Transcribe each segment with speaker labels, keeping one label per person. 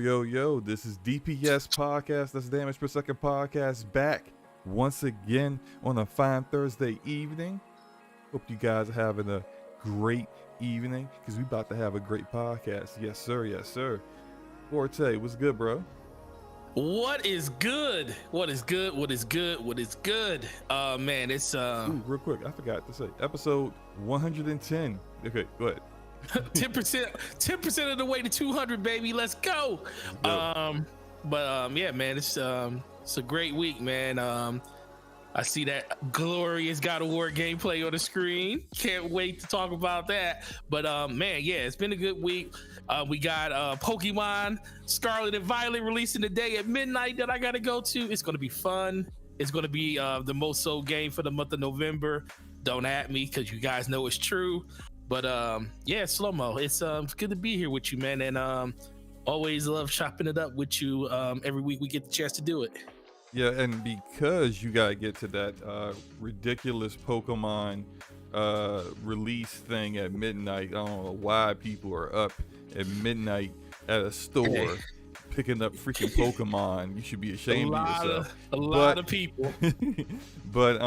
Speaker 1: Yo, this is DPS podcast. That's Damage Per Second podcast, back once again on a fine Thursday evening. Hope you guys are having a great evening, because we about to have a great podcast. Yes, sir. Forte, what's good, bro?
Speaker 2: What is good? What is good? Man, it's
Speaker 1: Ooh, real quick, I forgot to say, episode 110. Okay, go ahead.
Speaker 2: 10% of the way to 200, baby. Let's go. Yeah, man, it's a great week, man. I see that glorious God of War gameplay on the screen. Can't wait to talk about that. But man, yeah, it's been a good week. We got Pokemon Scarlet and Violet releasing today at midnight that I gotta go to. It's gonna be fun. It's gonna be the most sold game for the month of November. Don't at me, because you guys know it's true. But yeah, Slow-Mo, it's good to be here with you, man. And always love chopping it up with you. Every week we get the chance to do it.
Speaker 1: Yeah, and because you gotta get to that ridiculous Pokemon release thing at midnight, I don't know why people are up at midnight at a store picking up freaking Pokemon. You should be ashamed of yourself.
Speaker 2: A lot of people.
Speaker 1: But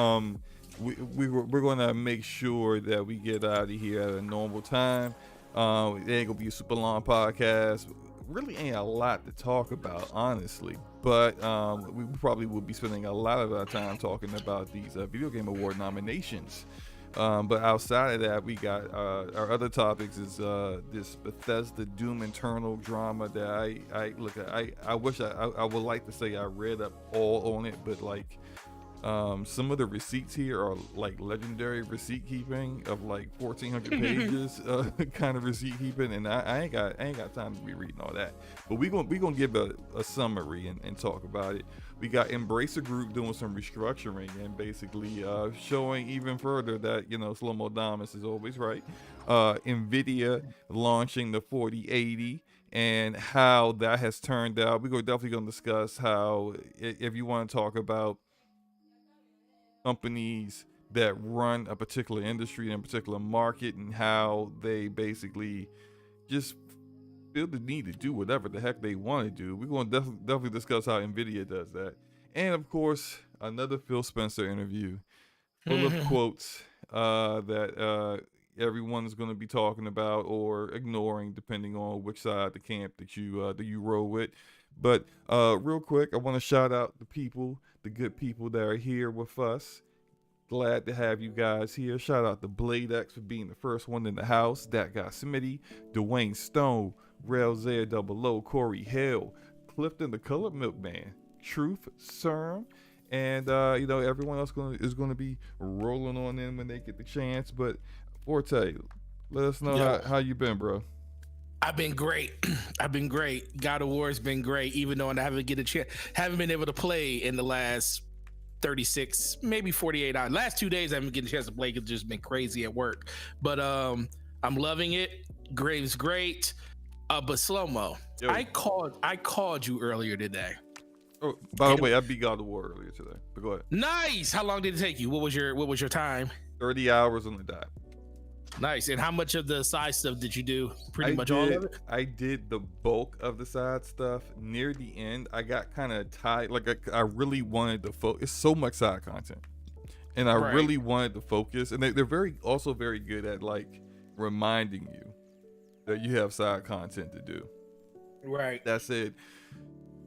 Speaker 1: we're gonna make sure that we get out of here at a normal time. It ain't gonna be a super long podcast. Really ain't a lot to talk about, honestly. But we probably will be spending a lot of our time talking about these video game award nominations. But outside of that, we got our other topics is this Bethesda Doom internal drama that I look at. I wish I would like to say I read up all on it, but like some of the receipts here are like legendary receipt keeping of like 1,400 pages kind of receipt keeping, and I ain't got time to be reading all that. But we gonna give a summary and talk about it. We got Embracer Group doing some restructuring and basically showing even further that, you know, Slow-Mo Damas is always right. Nvidia launching the 4080 and how that has turned out. We're definitely gonna discuss how, if you want to talk about companies that run a particular industry in a particular market and how they basically just feel the need to do whatever the heck they want to do. We're going to definitely discuss how Nvidia does that. And of course, another Phil Spencer interview full of quotes that everyone's going to be talking about or ignoring, depending on which side of the camp that you roll with. But real quick, I want to shout out the good people that are here with us. Glad to have you guys here. Shout out to Blade X for being the first one in the house. That guy Smitty, Dwayne Stone, Rail Zay Double O, Corey Hill, Clifton the Colored Milkman, Truth Serm, and you know, everyone else is going to be rolling on in when they get the chance. But Forte, let us know how you been, bro.
Speaker 2: I've been great. God of War has been great, even though I haven't been able to play in the last 36, maybe 48 hours. Last 2 days I haven't getting a chance to play because it's just been crazy at work. But I'm loving it. Graves great. But Slow-Mo, I called you earlier today.
Speaker 1: Oh, by the way, I beat God of War earlier today. But go ahead.
Speaker 2: Nice. How long did it take you? What was your time?
Speaker 1: 30 hours on the dot.
Speaker 2: Nice. And how much of the side stuff did you do? All of it?
Speaker 1: I did the bulk of the side stuff. Near the end, I got kind of tired. Like I really wanted to focus. It's so much side content, and I really wanted to focus. And they're very good at like reminding you that you have side content to do.
Speaker 2: Right.
Speaker 1: That's it.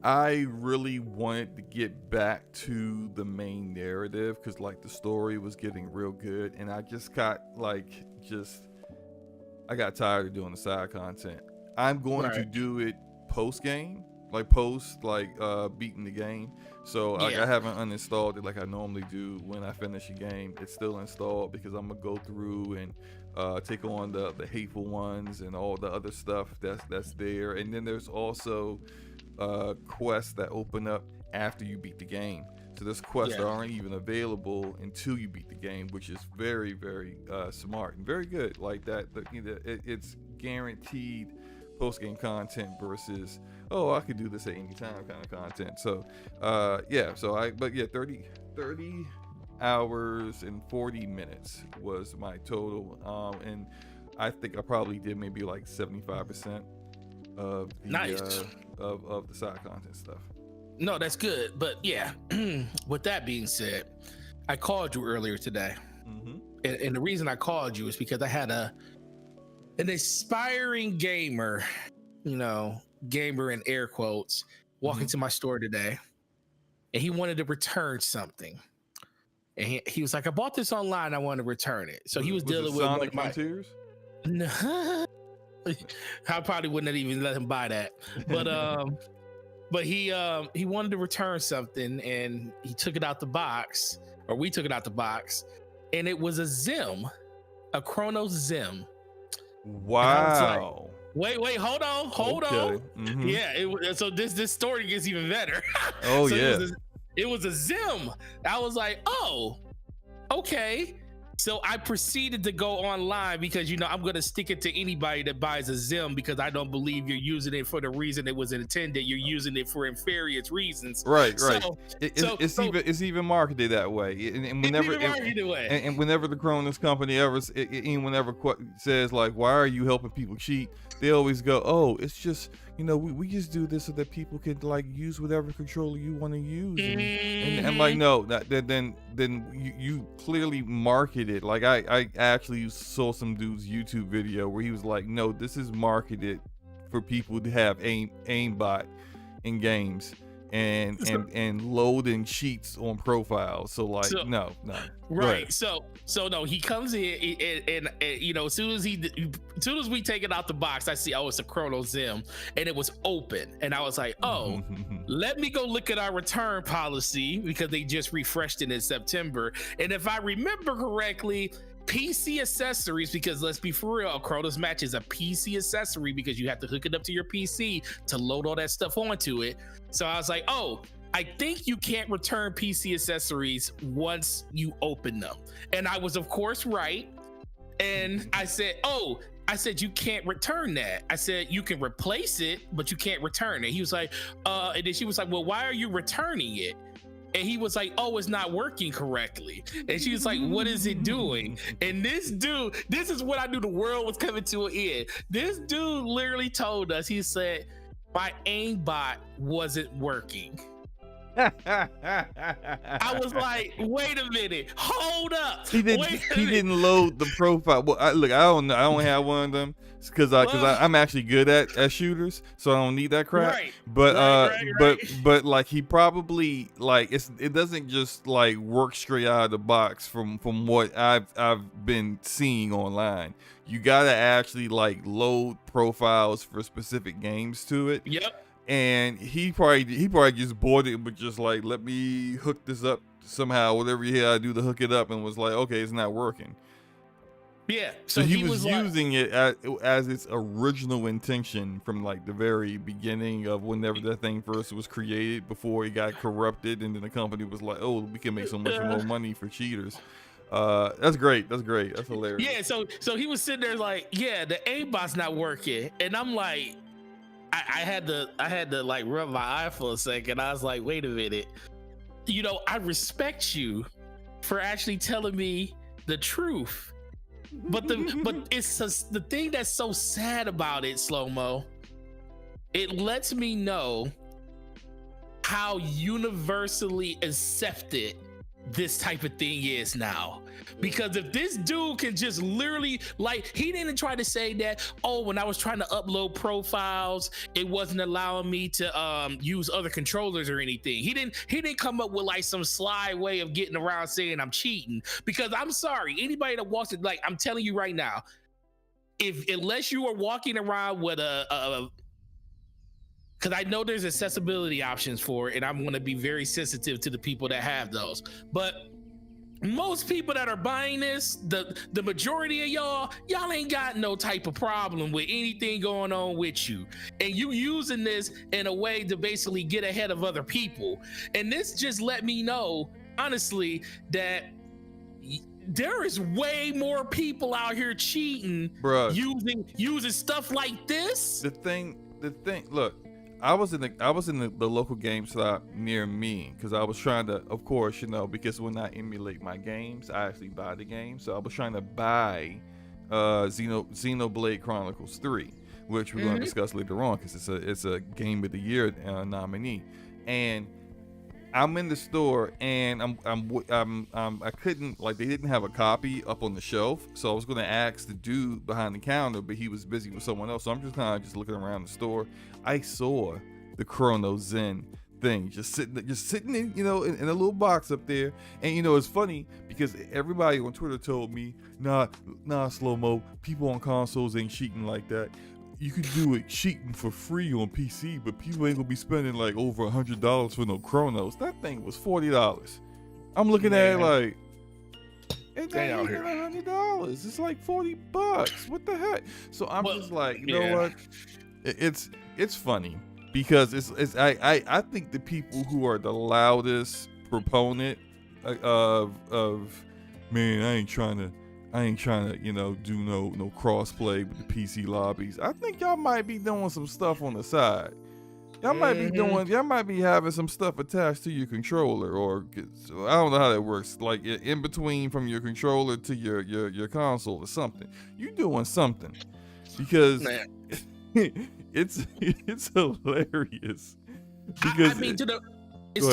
Speaker 1: I really wanted to get back to the main narrative because like the story was getting real good, and I just got I got tired of doing the side content. I'm going to do it post game, beating the game. So I haven't uninstalled it like I normally do when I finish a game. It's still installed because I'm gonna go through and take on the hateful ones and all the other stuff that's there. And then there's also quests that open up after you beat the game. So there's quests that aren't even available until you beat the game, which is very, very smart and very good. Like that, it's guaranteed post-game content versus, oh, I could do this at any time kind of content. So, 30 hours and 40 minutes was my total. And I think I probably did maybe like 75% of of the side content stuff.
Speaker 2: No, that's good. But yeah, with that being said, I called you earlier today.
Speaker 1: Mm-hmm.
Speaker 2: And the reason I called you is because I had an aspiring gamer, gamer in air quotes, walk into my store today, and he wanted to return something. And he was like, I bought this online, I want to return it. So he was dealing with
Speaker 1: Sonic Frontiers?
Speaker 2: No, I probably wouldn't have even let him buy that. But he wanted to return something, and he took it out the box, or we took it out the box, and it was a Zim, a Chronos Zim.
Speaker 1: Wow.
Speaker 2: Like, wait, hold on.
Speaker 1: Mm-hmm.
Speaker 2: Yeah, so this story gets even better.
Speaker 1: Oh,
Speaker 2: so
Speaker 1: yeah.
Speaker 2: It was a Zim. I was like, oh, okay. So I proceeded to go online because, I'm going to stick it to anybody that buys a Zim, because I don't believe you're using it for the reason it was intended. You're using it for nefarious reasons.
Speaker 1: Right.
Speaker 2: So,
Speaker 1: It's even marketed that way. And whenever the Cronus company anyone ever says, like, why are you helping people cheat? They always go, oh, it's just, we just do this so that people can, like, use whatever controller you want to use. And I'm like, no, then you clearly market it. Like, I actually saw some dude's YouTube video where he was like, no, this is marketed for people to have aimbot in games and loading cheats on profiles. So, like, no.
Speaker 2: Right. So no, he comes in and as soon as we take it out the box, I see, oh, it's a Chrono Zim, and it was open, and I was like, oh, let me go look at our return policy, because they just refreshed it in September. And if I remember correctly, PC accessories, because let's be for real, a Chronos match is a PC accessory because you have to hook it up to your PC to load all that stuff onto it. So I was like, oh, I think you can't return PC accessories once you open them. And I was, of course, right. And I said, you can't return that. I said, you can replace it, but you can't return it. He was like, and then she was like, well, why are you returning it? And he was like, oh, it's not working correctly. And she was like, what is it doing? And this dude, this is what I knew the world was coming to an end. This dude literally told us, he said, my aimbot wasn't working. I was like, wait a minute, hold up.
Speaker 1: He didn't load the profile. Well, I don't have one of them because I'm actually good at shooters, so I don't need that crap.
Speaker 2: Right.
Speaker 1: But like, he probably, like, it doesn't just like work straight out of the box from what I've been seeing online. You gotta actually like load profiles for specific games to it.
Speaker 2: Yep.
Speaker 1: And he probably just bought it, but just like, let me hook this up somehow, whatever he had to do to hook it up, and was like, okay, it's not working.
Speaker 2: Yeah.
Speaker 1: So he was using it as its original intention from like the very beginning of whenever that thing first was created, before it got corrupted, and then the company was like, oh, we can make so much more money for cheaters. That's great. That's hilarious.
Speaker 2: Yeah. So he was sitting there like, yeah, the aimbot's not working, and I'm like, I had to like rub my eye for a second. I was like, wait a minute. I respect you for actually telling me the truth. But it's the thing that's so sad about it, Slow-Mo. It lets me know how universally accepted this type of thing is now. Because if this dude can just literally, like, he didn't try to say that, oh, when I was trying to upload profiles, it wasn't allowing me to use other controllers or anything. He didn't come up with like some sly way of getting around saying I'm cheating. Because I'm sorry, anybody that walks it, like, I'm telling you right now, unless you are walking around with because I know there's accessibility options for it, and I'm going to be very sensitive to the people that have those. But most people that are buying this, the majority of y'all ain't got no type of problem with anything going on with you. And you using this in a way to basically get ahead of other people. And this just let me know, honestly, that there is way more people out here cheating,
Speaker 1: bruh,
Speaker 2: using stuff like this.
Speaker 1: The thing, look, I was in the local GameStop near me because I was trying to, of course, because when I emulate my games, I actually buy the game. So I was trying to buy Xenoblade Chronicles 3. which we're going to discuss later on because it's a Game of the Year nominee. And I'm in the store and I couldn't, like, they didn't have a copy up on the shelf, so I was going to ask the dude behind the counter, but he was busy with someone else. So I'm just kind of just looking around the store. I saw the Chrono Zen thing just sitting in, you know, in a little box up there. And you know, it's funny because everybody on Twitter told me, nah, Slow Mo, people on consoles ain't cheating like that. You could do it cheating for free on PC, but people ain't gonna be spending like over $100 for no Chronos. That thing was $40. I'm looking at it like, it ain't even $100. It's like $40. What the heck? So I'm just like, you know what? It's funny because I think the people who are the loudest proponent of man, I ain't trying to, you know, do no crossplay with the PC lobbies. I think y'all might be doing some stuff on the side. Y'all might be having some stuff attached to your controller, or I don't know how that works. Like in between from your controller to your console or something. You doing something because it's hilarious. Because
Speaker 2: I mean, it's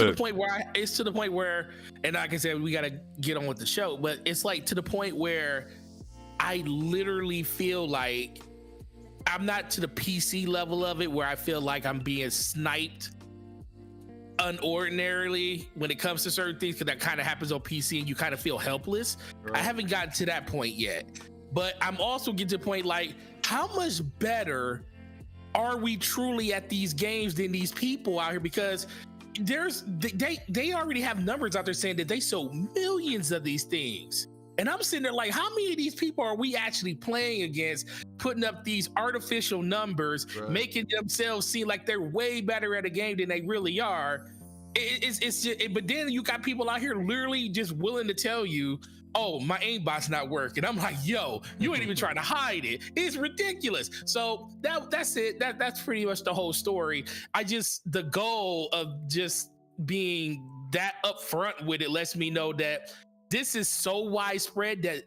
Speaker 2: to the point where, and like I said, we gotta get on with the show, but it's like to the point where I literally feel like I'm not to the PC level of it where I feel like I'm being sniped unordinarily when it comes to certain things, because that kind of happens on PC and you kind of feel helpless. Right. I haven't gotten to that point yet, but I'm also getting to the point like, how much better are we truly at these games than these people out here? Because they already have numbers out there saying that they sold millions of these things. And I'm sitting there like, how many of these people are we actually playing against, putting up these artificial numbers, right, making themselves seem like they're way better at a game than they really are? It's just, but then you got people out here literally just willing to tell you, oh, my aimbot's not working. I'm like, yo, you ain't even trying to hide it. It's ridiculous. So that's it. That's pretty much the whole story. The goal of just being that upfront with it lets me know that this is so widespread that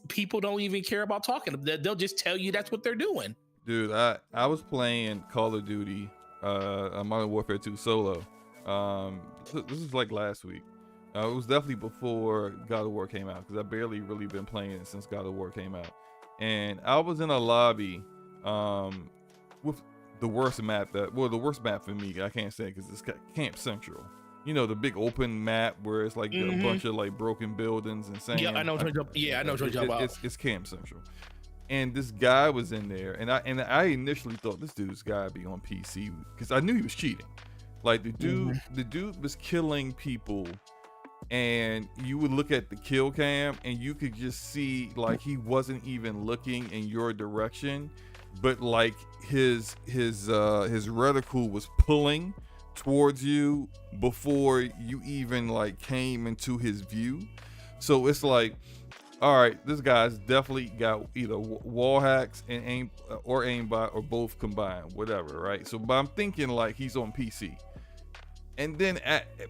Speaker 2: people don't even care about talking. They'll just tell you that's what they're doing.
Speaker 1: Dude, I was playing Call of Duty, Modern Warfare 2 solo. This is like last week. It was definitely before God of War came out, because I barely really been playing it since God of War came out. And I was in a lobby with the worst map the worst map for me, I can't say, because it's Camp Central. You know, the big open map where it's like a bunch of like broken buildings and sand.
Speaker 2: Yeah, I know what you're talking about.
Speaker 1: It's Camp Central. And this guy was in there, and I initially thought this dude's gotta be on PC, because I knew he was cheating. Like the dude was killing people, and you would look at the kill cam and you could just see like he wasn't even looking in your direction, but like his reticle was pulling towards you before you even like came into his view. So it's like, all right, this guy's definitely got either wall hacks and aimbot or both combined, whatever, right? So, but I'm thinking like he's on PC. And then,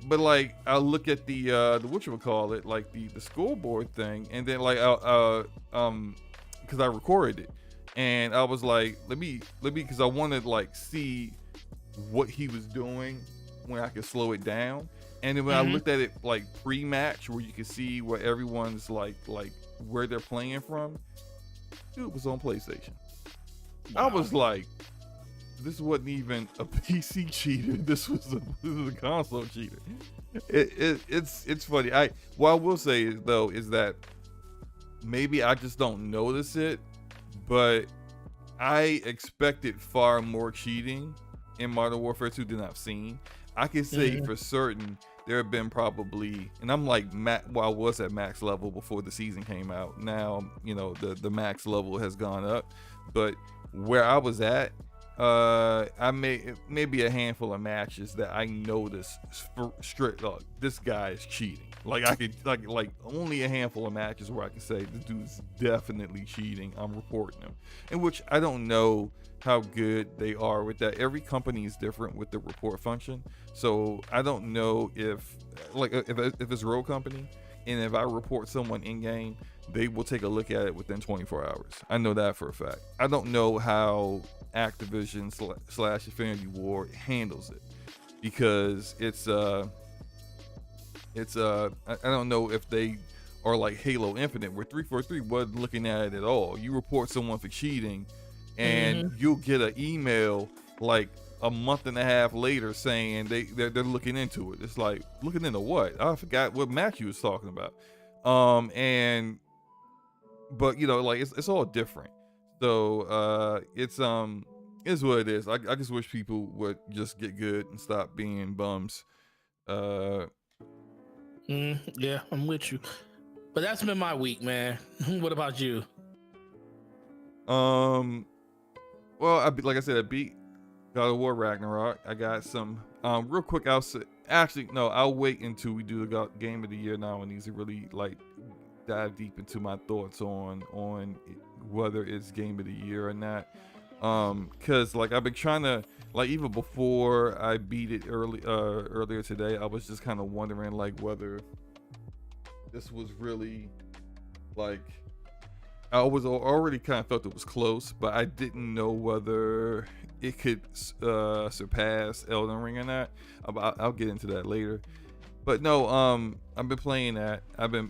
Speaker 1: but like I look at the whatchamacallit, like the scoreboard thing, and then like because I recorded it, and I was like, let me, because I wanted like see what he was doing when I could slow it down. And then when I looked at it like pre-match, where you could see where everyone's like where they're playing from, dude was on PlayStation. Wow. I was like, this wasn't even a PC cheater. This was a console cheater. It's funny. What I will say is that maybe I just don't notice it, but I expected far more cheating in Modern Warfare 2 than I've seen. I can say for certain there have been probably, and I'm like, I was at max level before the season came out. Now, you know, the max level has gone up, but where I was at, I maybe a handful of matches that I noticed straight up, this guy is cheating. Like I could like only a handful of matches where I can say this dude's definitely cheating. I'm reporting him, in which I don't know how good they are with that. Every company is different with the report function, so I don't know if it's Rogue Company, and if I report someone in game, they will take a look at it within 24 hours. I know that for a fact. I don't know how Activision slash Infinity Ward handles it, because I don't know if they are like Halo Infinite, where 343 wasn't looking at it at all. You report someone for cheating, and you'll get an email like a month and a half later saying they're looking into it. It's like, looking into what? I forgot what Matthew was talking about. But you know, like it's all different. So it's what it is. I just wish people would just get good and stop being bums.
Speaker 2: Yeah, I'm with you. But that's been my week, man. What about you?
Speaker 1: Well, like I said, I beat God of War Ragnarok. I got some real quick. I'll wait until we do the game of the year now, and these are really like dive deep into my thoughts on whether it's game of the year or not. Cause like I've been trying to, like, even before I beat it earlier today, I was just kind of wondering like whether this was really like, I was already kind of felt it was close, but I didn't know whether it could surpass Elden Ring or not. I'll get into that later. But no, I've been playing that. I've been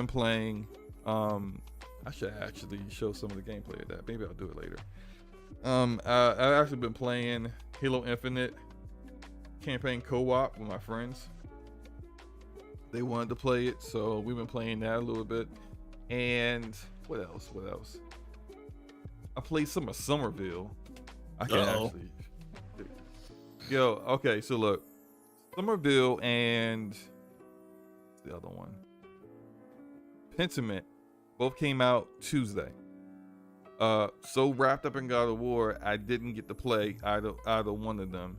Speaker 1: playing. I should actually show some of the gameplay of that. Maybe I'll do it later. I've actually been playing Halo Infinite campaign co-op with my friends. They wanted to play it, so we've been playing that a little bit. And what else? I played some of Somerville. I can actually. Yo, okay, so look, Somerville and the other one, Pentiment, both came out Tuesday. So wrapped up in God of War, I didn't get to play either one of them.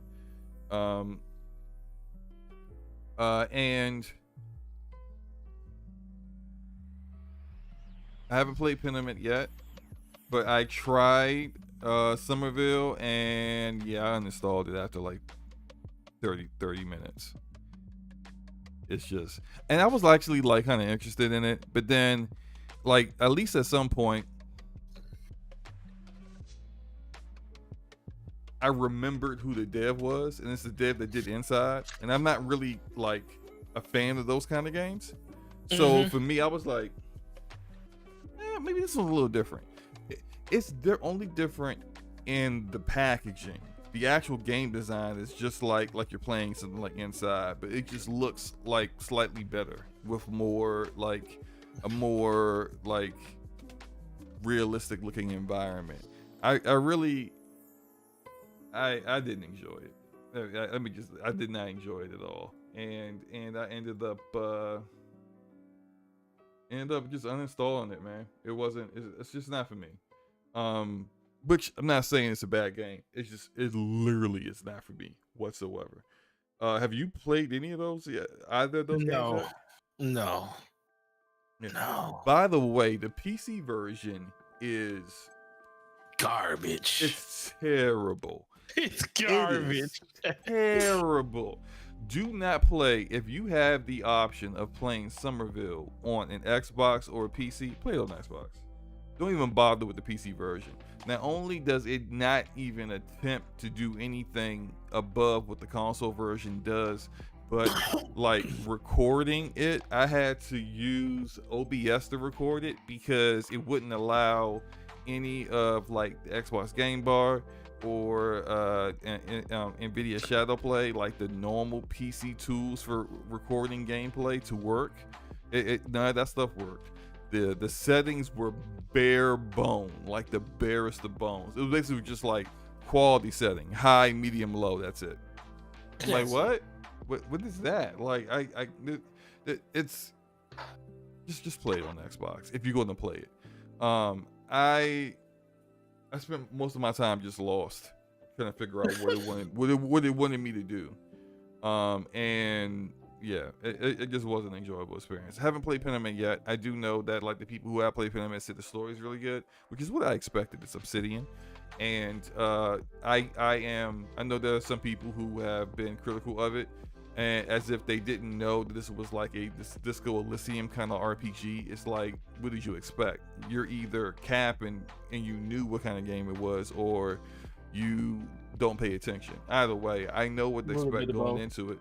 Speaker 1: And I haven't played Pentiment yet, but I tried Somerville, and yeah, I uninstalled it after like 30 minutes. It's just, and I was actually like kind of interested in it, but then like at least at some point I remembered who the dev was, and it's the dev that did Inside, and I'm not really like a fan of those kind of games. So for me, I was like, maybe this is a little different. They're only different in the packaging. The actual game design is just like you're playing something like Inside, but it just looks like slightly better with more like a more like realistic looking environment. I really didn't enjoy it. I did not enjoy it at all, and I ended up just uninstalling it, man. It's just not for me. Which I'm not saying it's a bad game. It literally is not for me whatsoever. Have you played any of those yet? Either of those games yet?
Speaker 2: No.
Speaker 1: Yeah.
Speaker 2: No.
Speaker 1: By the way, the PC version is
Speaker 2: garbage.
Speaker 1: It's terrible.
Speaker 2: It's garbage.
Speaker 1: It is terrible. Do not play, if you have the option of playing Somerville on an Xbox or a PC, play it on Xbox. Don't even bother with the PC version. Not only does it not even attempt to do anything above what the console version does, but like recording it, I had to use OBS to record it because it wouldn't allow any of like the Xbox Game Bar or Nvidia Shadow Play, like the normal PC tools for recording gameplay, to work. None of that stuff worked. The settings were bare bone, like the barest of bones. It was basically just like quality setting, high, medium, low. That's it. I'm like, what? What is that? Like, it's just play it on Xbox if you're going to play it. I spent most of my time just lost, trying to figure out what it wanted me to do. And yeah, it just wasn't an enjoyable experience. I haven't played Pentiment yet. I do know that like the people who have played Pentiment said the story is really good, which is what I expected. It's Obsidian, and I know there are some people who have been critical of it. and as if they didn't know that this was like a Disco Elysium kind of RPG. It's like, what did you expect? You're either capping and you knew what kind of game it was, or you don't pay attention. Either way, I know what to expect going into it.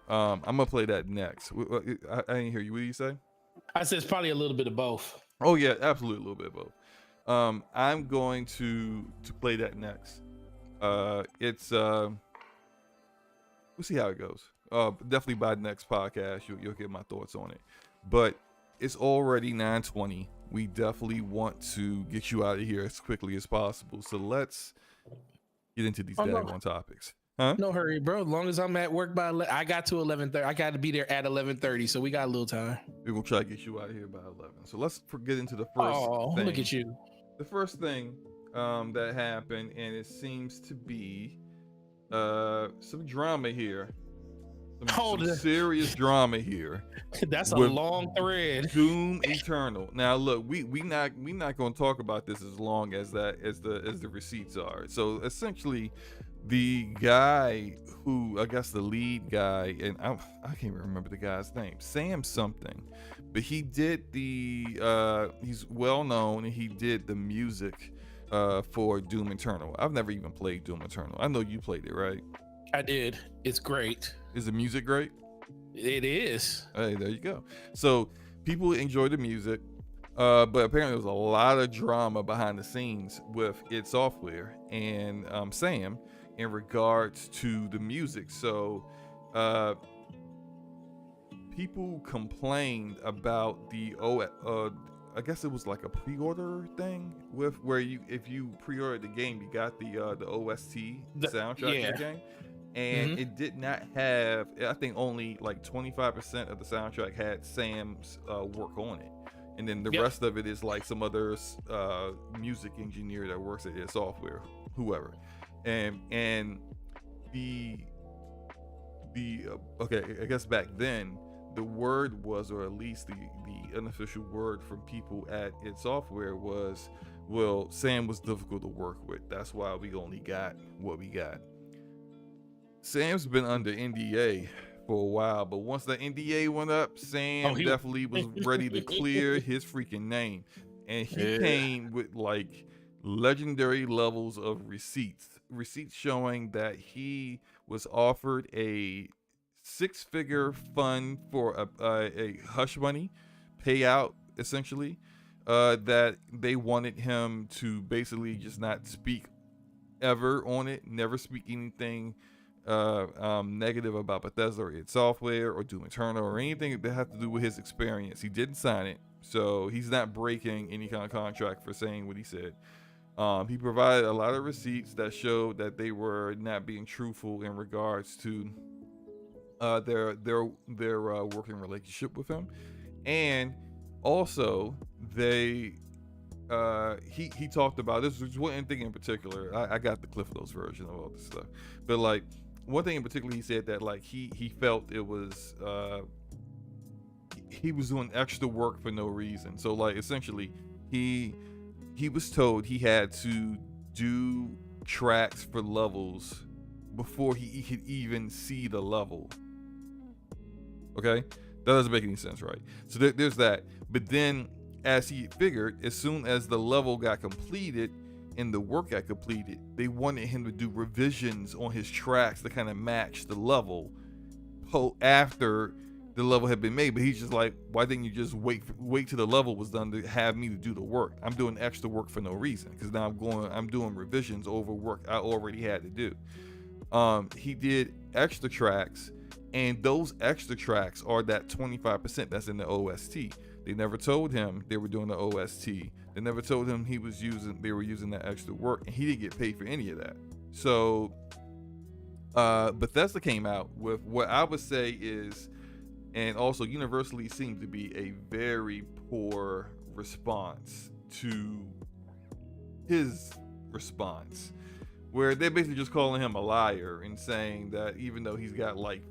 Speaker 1: I'm gonna play that next. I didn't hear you. What did you say?
Speaker 2: I said it's probably a little bit of both.
Speaker 1: Oh yeah, absolutely, a little bit of both. I'm going to play that next. It's we'll see how it goes. Definitely by the next podcast, you'll get my thoughts on it. But it's already 9:20. We definitely want to get you out of here as quickly as possible. So let's get into these daggone topics. Huh?
Speaker 2: No hurry, bro. As long as I'm at work by I got to 11:30. I got to be there at 11:30, so we got a little time.
Speaker 1: We're gonna try to get you out of here by 11. So let's get into the first thing.
Speaker 2: Look at you.
Speaker 1: The first thing that happened, and it seems to be some drama here. Some serious drama here.
Speaker 2: That's a long thread.
Speaker 1: Doom Eternal. Now look, we not gonna talk about this as long as the receipts are. So essentially, the guy who, I guess the lead guy, and I can't even remember the guy's name, Sam something, but he did he's well known, and he did the music for Doom Eternal. I've never even played Doom Eternal. I know you played it, right?
Speaker 2: I did. It's great.
Speaker 1: Is the music great?
Speaker 2: It is.
Speaker 1: Hey, there you go. So people enjoy the music, but apparently there's a lot of drama behind the scenes with id Software and Sam in regards to the music. So people complained about the I guess it was like a pre-order thing with where if you pre-ordered the game, you got the OST soundtrack of the game. And it did not have, I think only like 25% of the soundtrack had Sam's work on it. And then the rest of it is like some other music engineer that works at id Software, whoever. And the okay, I guess back then the word was, or at least the unofficial word from people at id Software was, well, Sam was difficult to work with. That's why we only got what we got. Sam's been under NDA for a while, but once the NDA went up, Sam definitely was ready to clear his freaking name. And he came with like legendary levels of receipts showing that he was offered a 6-figure fund for a hush money payout, essentially, that they wanted him to basically just not speak ever on it, never speak anything negative about Bethesda or id Software or Doom Eternal or anything that had to do with his experience. He didn't sign it, so he's not breaking any kind of contract for saying what he said. He provided a lot of receipts that showed that they were not being truthful in regards to their working relationship with him, and also he talked about, this was one thing in particular. I got the Cliff Notes version of all this stuff, but like one thing in particular, he said that like he felt it was he was doing extra work for no reason. So like essentially he was told he had to do tracks for levels before he could even see the level. Okay, that doesn't make any sense, right? So there's that. But then, as he figured, as soon as the level got completed and the work got completed, they wanted him to do revisions on his tracks to kind of match the level after the level had been made. But he's just like, why didn't you just wait till the level was done to have me to do the work? I'm doing extra work for no reason, because now I'm doing revisions over work I already had to do. He did extra tracks, and those extra tracks are that 25% that's in the OST. They never told him they were doing the OST. They never told him they were using that extra work, and he didn't get paid for any of that. So Bethesda came out with what I would say is, and also universally seemed to be, a very poor response to his response, where they're basically just calling him a liar and saying that even though he's got like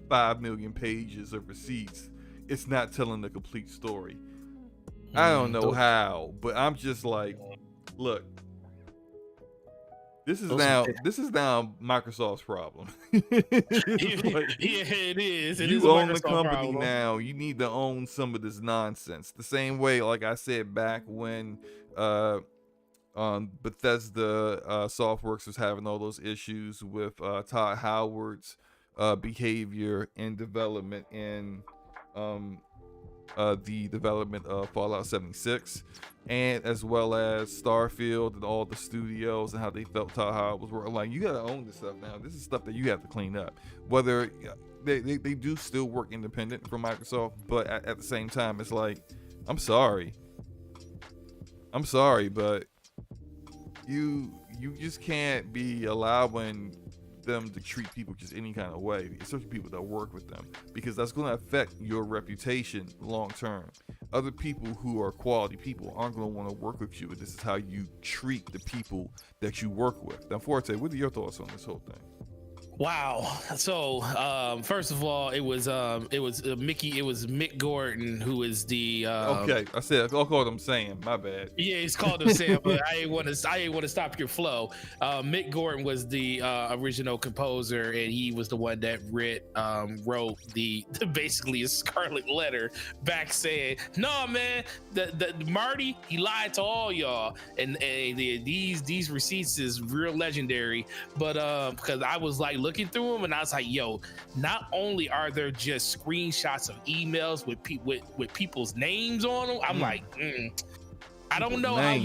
Speaker 1: 5 million pages of receipts, it's not telling the complete story. I don't know how, but I'm just like, look, This is
Speaker 2: Those
Speaker 1: now Microsoft's problem.
Speaker 2: yeah,
Speaker 1: It's like,
Speaker 2: it is. It is a
Speaker 1: you own the
Speaker 2: Microsoft
Speaker 1: company
Speaker 2: problem.
Speaker 1: now. You need to own some of this nonsense. The same way, like I said back when Bethesda Softworks was having all those issues with Todd Howard's behavior and development in the development of Fallout 76, and as well as Starfield and all the studios and how they felt Todd Howard was working. Like, you gotta own this stuff now. This is stuff that you have to clean up. Whether they do still work independent from Microsoft, but at the same time, it's like, I'm sorry, but you just can't be allowing them to treat people just any kind of way, especially people that work with them, because that's going to affect your reputation long term. Other people who are quality people aren't going to want to work with you if this is how you treat the people that you work with. Now, Forte, what are your thoughts on this whole thing?
Speaker 2: Wow. So first of all, it was Mick Gordon, who is the
Speaker 1: okay, I'll call him Sam. My bad.
Speaker 2: Yeah, he's called him Sam, but I ain't want to stop your flow. Mick Gordon was the original composer, and he was the one that wrote the basically a scarlet letter back saying, "No, man, the Marty, he lied to all y'all, and these receipts is real legendary." But because I was like looking through them, and I was like, "Yo, not only are there just screenshots of emails with people's names on them, I'm like." I don't know how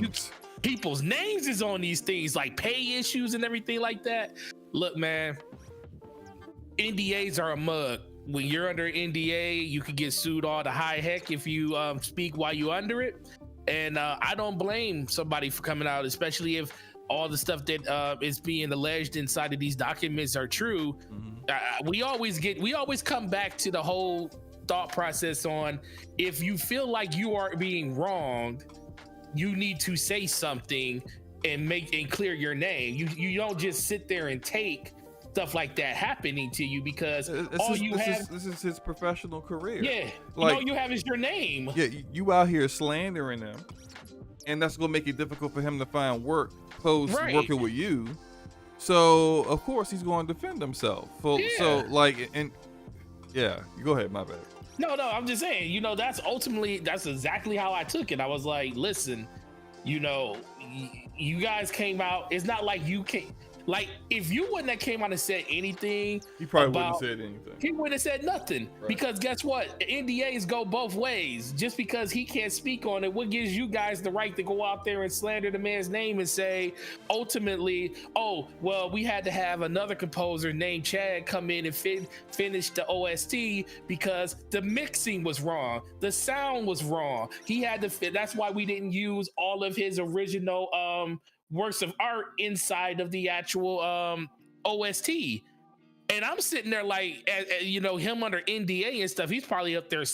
Speaker 2: people's names is on these things, like pay issues and everything like that. Look, man, NDAs are a mug. When you're under NDA, you can get sued all the high heck if you speak while you're under it. And I don't blame somebody for coming out, especially if all the stuff that is being alleged inside of these documents are true. We always come back to the whole thought process on, if you feel like you are being wronged, you need to say something and clear your name. You don't just sit there and take stuff like that happening to you, because this
Speaker 1: is his professional career.
Speaker 2: Yeah,
Speaker 1: like,
Speaker 2: all you have is your name.
Speaker 1: Yeah, you out here slandering him, and that's gonna make it difficult for him to find work post working with you. So of course he's going to defend himself. So like, and yeah, you go ahead. My bad.
Speaker 2: No, I'm just saying, that's exactly how I took it. I was like, listen, you guys came out. It's not like you can't. Like, if you wouldn't have came out and said anything,
Speaker 1: he probably wouldn't have said anything.
Speaker 2: He wouldn't have said nothing, because guess what? NDAs go both ways. Just because he can't speak on it, what gives you guys the right to go out there and slander the man's name and say, ultimately, oh, well, we had to have another composer named Chad come in and finish the OST because the mixing was wrong, the sound was wrong. He had to fit. That's why we didn't use all of his original works of art inside of the actual OST. And I'm sitting there like, him under NDA and stuff, he's probably up there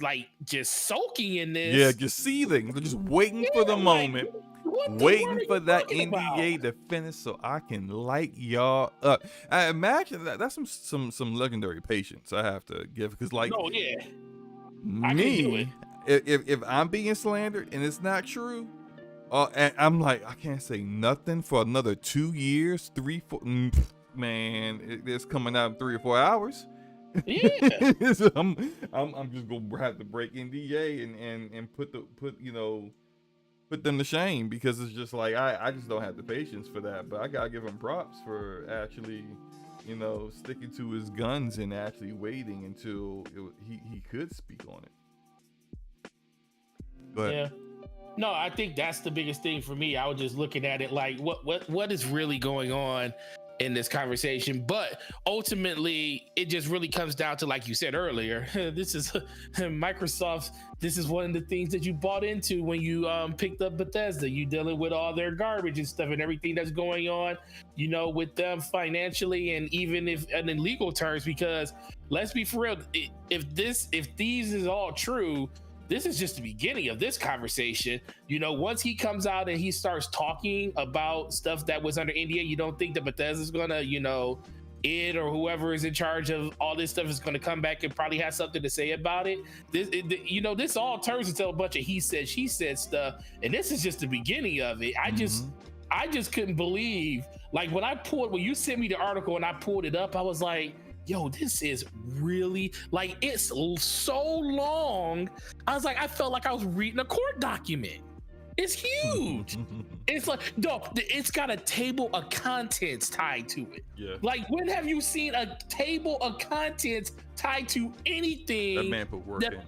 Speaker 2: like just soaking in this.
Speaker 1: Yeah, just seething, just waiting for the moment, waiting for that NDA to finish so I can light y'all up. I imagine that's some legendary patience I have to give, because like,
Speaker 2: oh yeah,
Speaker 1: me, if I'm being slandered and it's not true, and I'm like, I can't say nothing for another 2 years, 3, 4. Man, it's coming out in 3 or 4 hours.
Speaker 2: Yeah,
Speaker 1: so I'm just gonna have to break NDA and put them to shame, because it's just like I just don't have the patience for that. But I gotta give him props for actually, sticking to his guns and actually waiting until he could speak on it. But
Speaker 2: yeah. No, I think that's the biggest thing for me. I was just looking at it like, what is really going on in this conversation? But ultimately, it just really comes down to, like you said earlier, this is Microsoft. This is one of the things that you bought into when you picked up Bethesda. You dealing with all their garbage and stuff and everything that's going on, with them financially, and even in legal terms. Because let's be for real, if these is all true, this is just the beginning of this conversation. Once he comes out and he starts talking about stuff that was under NDA, you don't think that Bethesda's gonna, it or whoever is in charge of all this stuff is gonna come back and probably have something to say about it. This all turns into a bunch of he said, she said stuff, and this is just the beginning of it. I just couldn't believe Like when you sent me the article and I pulled it up, I was like, yo, this is really like, it's so long. I was like, I felt like I was reading a court document. It's huge. It's like, no, it's got a table of contents tied to it.
Speaker 1: Yeah.
Speaker 2: Like, when have you seen a table of contents tied to anything?
Speaker 1: That man put work in.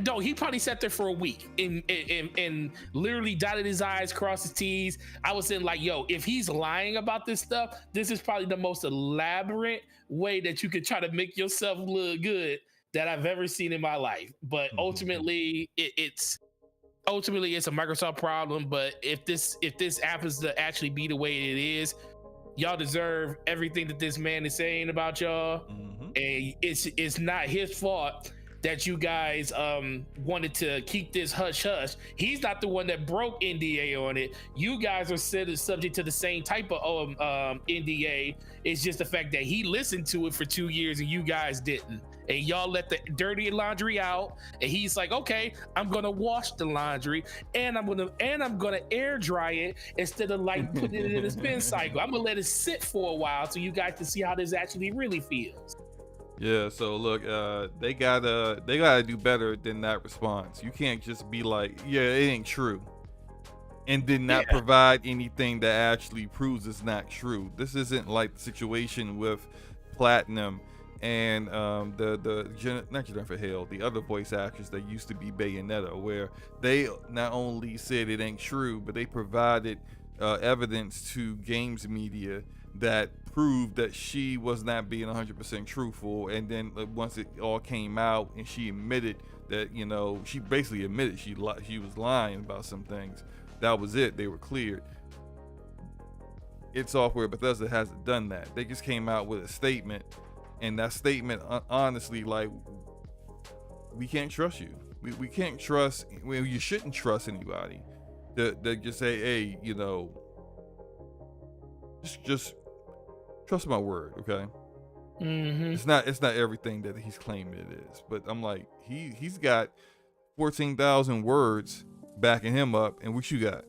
Speaker 2: No, he probably sat there for a week and literally dotted his I's, crossed his T's. I was saying, like, yo, if he's lying about this stuff, this is probably the most elaborate way that you could try to make yourself look good that I've ever seen in my life. But ultimately, it's a Microsoft problem. But if this happens to actually be the way it is, y'all deserve everything that this man is saying about y'all. And it's not his fault that you guys wanted to keep this hush hush. He's not the one that broke NDA on it. You guys are subject to the same type of NDA. It's just the fact that he listened to it for 2 years and you guys didn't. And y'all let the dirty laundry out. And he's like, okay, I'm gonna wash the laundry and I'm gonna air dry it instead of like putting it in a spin cycle. I'm gonna let it sit for a while so you guys can see how this actually really feels.
Speaker 1: Yeah, so look, they gotta do better than that response. You can't just be like, yeah, it ain't true, and then not provide anything that actually proves it's not true. This isn't like the situation with Platinum and not Jennifer Hale, the other voice actress that used to be Bayonetta, where they not only said it ain't true, but they provided evidence to games media that proved that she was not being 100% truthful. And then once it all came out and she admitted that, you know, she basically admitted she was lying about some things, that was it. They were cleared. id Software, Bethesda hasn't done that. They just came out with a statement, and that statement, honestly, like, we can't trust you. We can't trust, well, you shouldn't trust anybody that just say, hey, you know, just trust my word, okay? It's not everything that he's claiming it is, but I'm like, he's got 14,000 words backing him up, and what you got?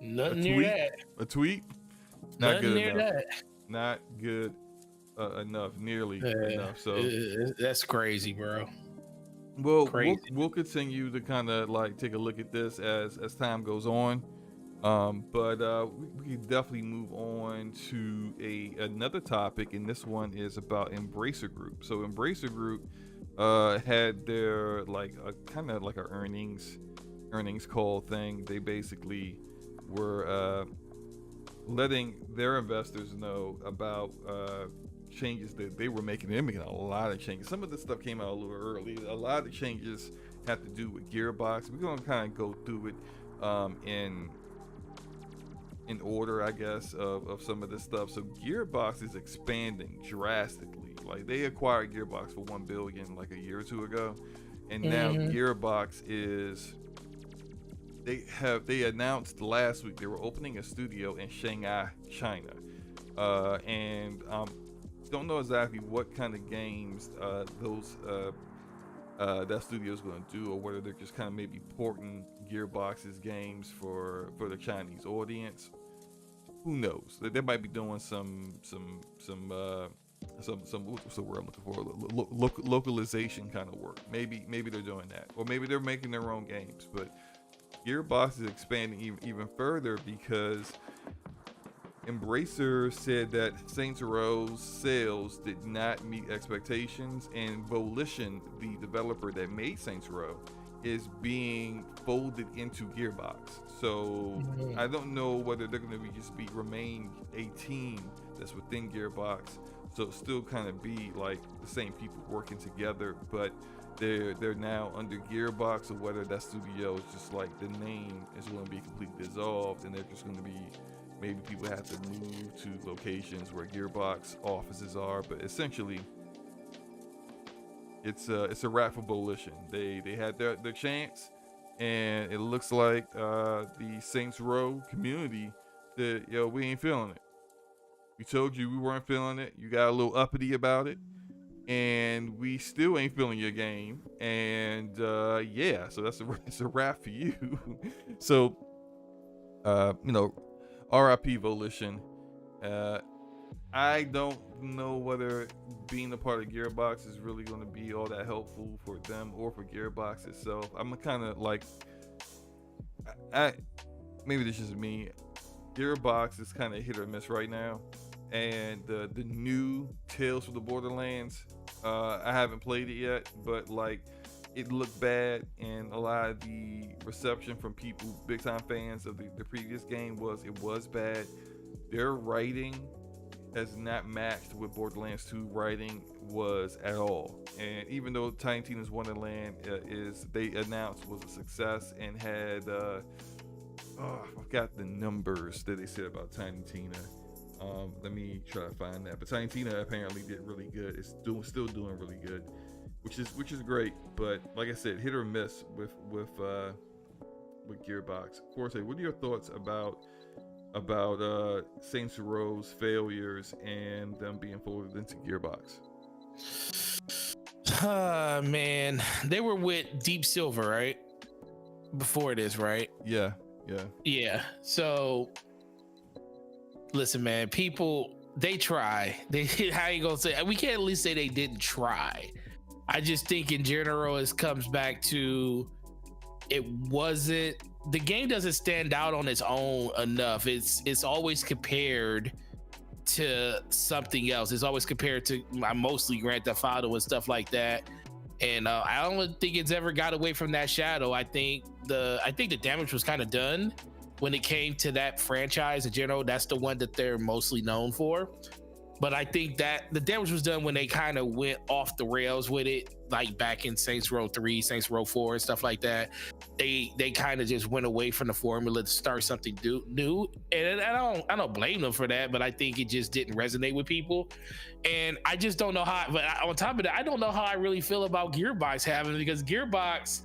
Speaker 2: Nothing near that.
Speaker 1: A tweet? Not
Speaker 2: Nothing
Speaker 1: good
Speaker 2: near
Speaker 1: enough.
Speaker 2: that.
Speaker 1: Not good enough. Nearly enough. So
Speaker 2: that's crazy, bro.
Speaker 1: Well,
Speaker 2: Crazy.
Speaker 1: we'll continue to kind of like take a look at this as time goes on. But we can definitely move on to another topic, and this one is about Embracer Group. So Embracer Group had their like a kind of like a earnings call thing. They basically were letting their investors know about changes that they were making. They're making a lot of changes. Some of this stuff came out a little early. A lot of the changes have to do with Gearbox. We're gonna kind of go through it in order, I guess, of some of this stuff. So Gearbox is expanding drastically. Like, they acquired Gearbox for $1 billion like a year or two ago, and now Gearbox is. They announced last week they were opening a studio in Shanghai, China, and don't know exactly what kind of games that studio is going to do, or whether they're just kind of maybe porting Gearbox's games for the Chinese audience. Who knows? They might be doing some what's the word I'm looking for? Localization kind of work. Maybe they're doing that, or maybe they're making their own games. But Gearbox is expanding even further because Embracer said that Saints Row's sales did not meet expectations, and Volition, the developer that made Saints Row, is being folded into Gearbox. So I don't know whether they're going to remain a team that's within Gearbox, so it'll still kind of be like the same people working together, but they're now under Gearbox, or whether that studio is just like the name is going to be completely dissolved, and they're just going to be, maybe people have to move to locations where Gearbox offices are. But essentially, it's a wrap for Volition. They had their chance, and it looks like the Saints Row community said, yo, we ain't feeling it. We told you we weren't feeling it. You got a little uppity about it, and we still ain't feeling your game. And yeah, so it's a wrap for you. So RIP Volition. I don't know whether being a part of Gearbox is really going to be all that helpful for them or for Gearbox itself. I'm kind of like, I maybe this is me. Gearbox is kind of hit or miss right now, and the new Tales from the Borderlands, I haven't played it yet, but like it looked bad, and a lot of the reception from people, big time fans of the previous game, was it was bad. Their writing has not matched what Borderlands 2 writing was at all. And even though Tiny Tina's Wonderland they announced was a success and had I forgot the numbers that they said about Tiny Tina. Let me try to find that. But Tiny Tina apparently did really good. It's still doing really good, which is great. But like I said, hit or miss with Gearbox. Forte, what are your thoughts about Saints Row's failures and them being folded into Gearbox?
Speaker 2: Man, they were with Deep Silver, right? Before this, right?
Speaker 1: Yeah.
Speaker 2: So listen, man, people, they try. How you gonna say, we can't at least say they didn't try. I just think in general it comes back to, the game doesn't stand out on its own enough. It's always compared to something else. It's always compared to mostly Grand Theft Auto and stuff like that. And I don't think it's ever got away from that shadow. I think the damage was kind of done when it came to that franchise in general. That's the one that they're mostly known for. But I think that the damage was done when they kind of went off the rails with it, like back in Saints Row 3, Saints Row 4, and stuff like that. They kind of just went away from the formula to start something new. And I don't blame them for that, but I think it just didn't resonate with people. And I just don't know how, but on top of that, I don't know how I really feel about Gearbox having, because Gearbox,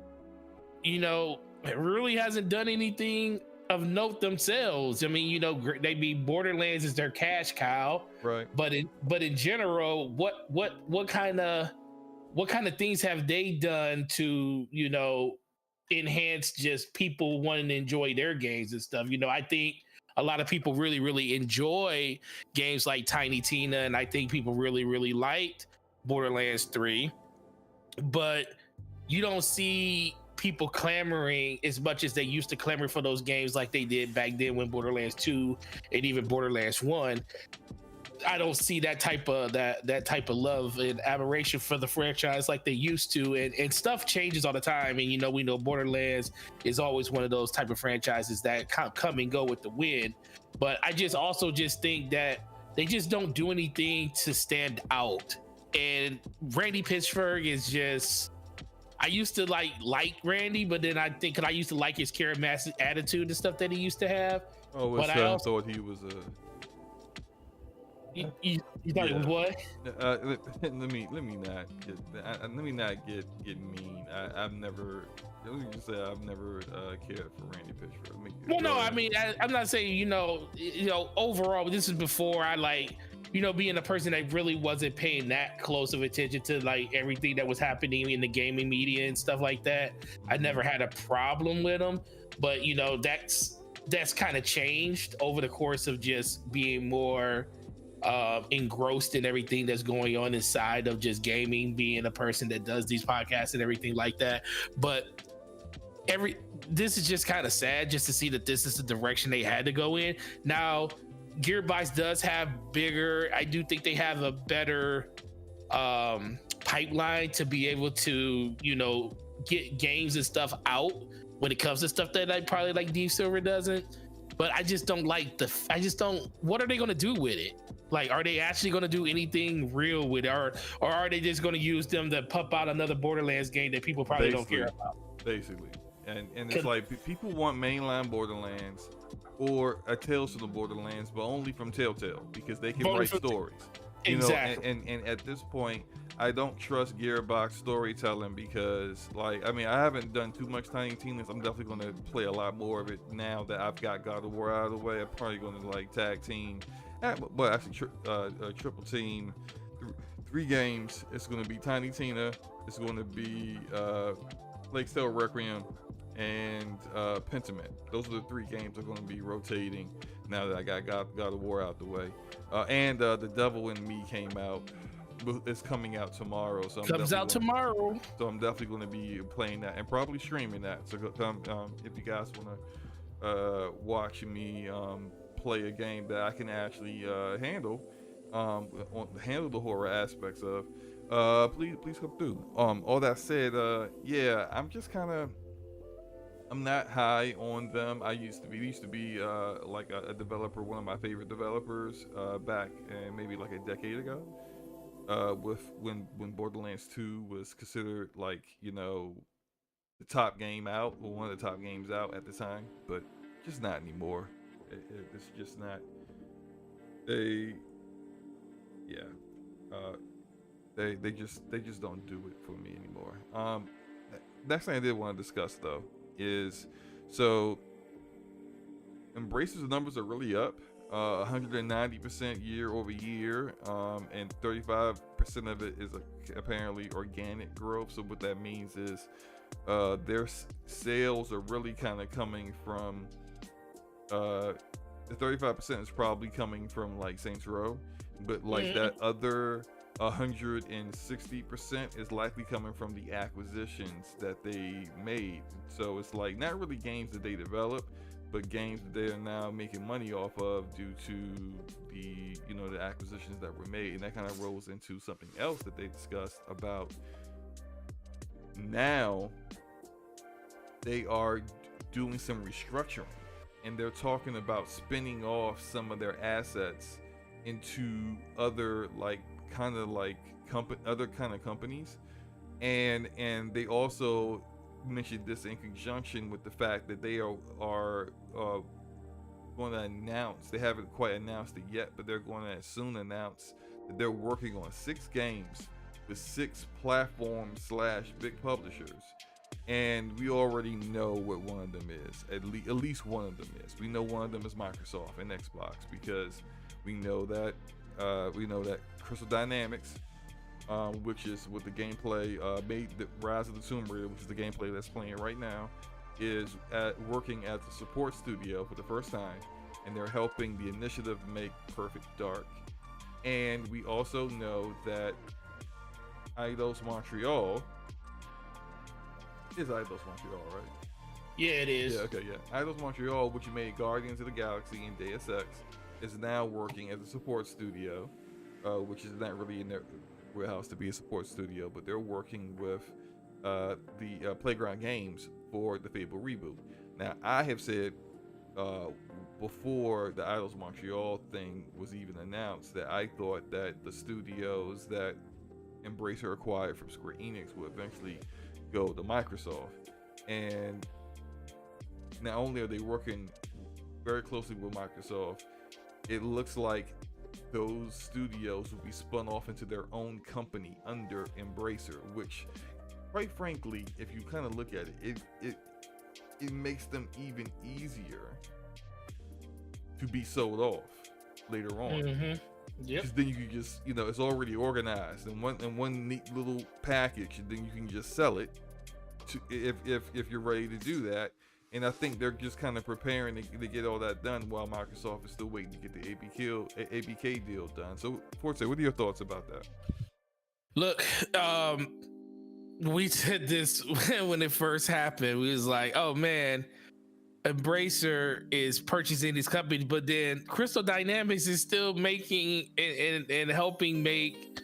Speaker 2: it really hasn't done anything of note themselves. I mean, they be Borderlands is their cash cow,
Speaker 1: right?
Speaker 2: But in general, what kind of things have they done to enhance just people wanting to enjoy their games and stuff? I think a lot of people really, really enjoy games like Tiny Tina, and I think people really, really liked Borderlands 3, but you don't see people clamoring as much as they used to clamor for those games like they did back then when Borderlands 2 and even Borderlands 1. I don't see that type of love and admiration for the franchise like they used to, and stuff changes all the time. And we know Borderlands is always one of those type of franchises that come and go with the wind. But I also think that they just don't do anything to stand out. And Randy Pitchford is just, I used to like Randy, but then I think I used to like his charismatic attitude and stuff that he used to have.
Speaker 1: Oh,
Speaker 2: but
Speaker 1: I also thought he was a.
Speaker 2: You thought it was what?
Speaker 1: Let me not get mean. I've never. Let me just say I've never cared for Randy Pitchford.
Speaker 2: I'm not saying overall. This is before I being a person that really wasn't paying that close of attention to everything that was happening in the gaming media and stuff like that. I never had a problem with him, but that's kind of changed over the course of just being more engrossed in everything that's going on inside of just gaming, being a person that does these podcasts and everything like that. But this is just kind of sad just to see that this is the direction they had to go in. Now Gearbox does have I do think they have a better pipeline to be able to get games and stuff out when it comes to stuff that probably like Deep Silver doesn't. But I just don't what are they going to do with it? Are they actually going to do anything real with it, or are they just going to use them to pump out another Borderlands game that people probably don't care about?
Speaker 1: Basically, and it's like people want mainline Borderlands or a Tales from the Borderlands, but only from Telltale, because they can write stories.
Speaker 2: Exactly.
Speaker 1: And at this point, I don't trust Gearbox storytelling, because I haven't done too much Tiny Tina's. I'm definitely going to play a lot more of it now that I've got God of War out of the way. I'm probably going to tag team, but actually triple team 3 games. It's going to be Tiny Tina. It's going to be Lake Tale Requiem, and Pentiment. Those are the 3 games that are going to be rotating now that I got God of War out the way. And The Devil in Me came out. It's coming out tomorrow, so
Speaker 2: Comes out tomorrow.
Speaker 1: So I'm definitely going to be playing that and probably streaming that. So if you guys want to watch me play a game that I can actually handle the horror aspects of, please come through. All that said, yeah, I'm not high on them. I used to be like a developer, one of my favorite developers back maybe like a decade ago. With when Borderlands 2 was considered like, you know, the top game out, or one of the top games out at the time, but just not anymore. It's just not. They, yeah, they just don't do it for me anymore. Next thing I did want to discuss though is, so Embracer's numbers are really up. 190% year over year, and 35% of it is apparently organic growth. So what that means is their sales are really kind of coming from the 35% is probably coming from like Saints Row, but like that other 160% is likely coming from the acquisitions that they made. So it's like not really games that they develop, but games that they are now making money off of due to the, you know, the acquisitions that were made. And that kind of rolls into something else that they discussed about. Now they are doing some restructuring, and they're talking about spinning off some of their assets into other other kind of companies, and they also mentioned this in conjunction with the fact that they are going to announce, they haven't quite announced it yet, but they're going to soon announce that they're working on 6 games with 6 platforms / big publishers. And we already know what one of them is. At least one of them is. We know one of them is Microsoft and Xbox, because we know that Crystal Dynamics, which is with the gameplay made the Rise of the Tomb Raider, which is the gameplay that's playing right now, is working as a support studio for the first time, and they're helping the initiative make Perfect Dark. And we also know that Eidos Montreal is Eidos Montreal, right?
Speaker 2: Yeah, it is.
Speaker 1: Yeah, okay, yeah. Eidos Montreal, which made Guardians of the Galaxy and Deus Ex, is now working as a support studio, which is not really in their wheelhouse to be a support studio, but they're working with the Playground Games for the Fable reboot. Now, I have said before the Eidos Montreal thing was even announced that I thought that the studios that Embracer acquired from Square Enix would eventually go to Microsoft. And not only are they working very closely with Microsoft, it looks like those studios will be spun off into their own company under Embracer, which, quite frankly, if you kind of look at it, it makes them even easier to be sold off later on. Because then you can just, you know, it's already organized in one neat little package, and then you can just sell it to, if you're ready to do that. And I think they're just kind of preparing to get all that done while Microsoft is still waiting to get the ABK deal done. So, Forte, what are your thoughts about that?
Speaker 2: Look, we said this when it first happened. We was like, oh man, Embracer is purchasing these companies, but then Crystal Dynamics is still making and helping make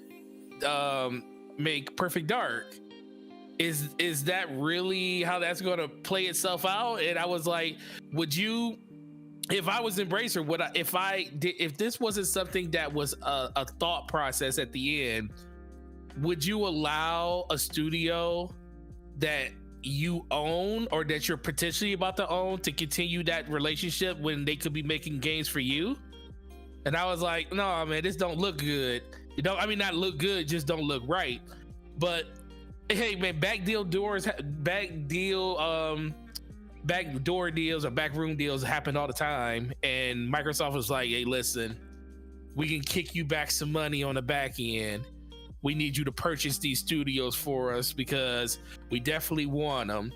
Speaker 2: Perfect Dark. Is that really how that's going to play itself out? And I was like, would you, if I was Embracer, would I, if this wasn't something that was a thought process at the end, would you allow a studio that you own or that you're potentially about to own to continue that relationship when they could be making games for you? And I was like, no, man, this don't look good. You know, I mean, not look good, just don't look right. But hey, man, backdoor deals or backroom deals happen all the time. And Microsoft was like, hey, listen, we can kick you back some money on the back end. We need you to purchase these studios for us because we definitely want them.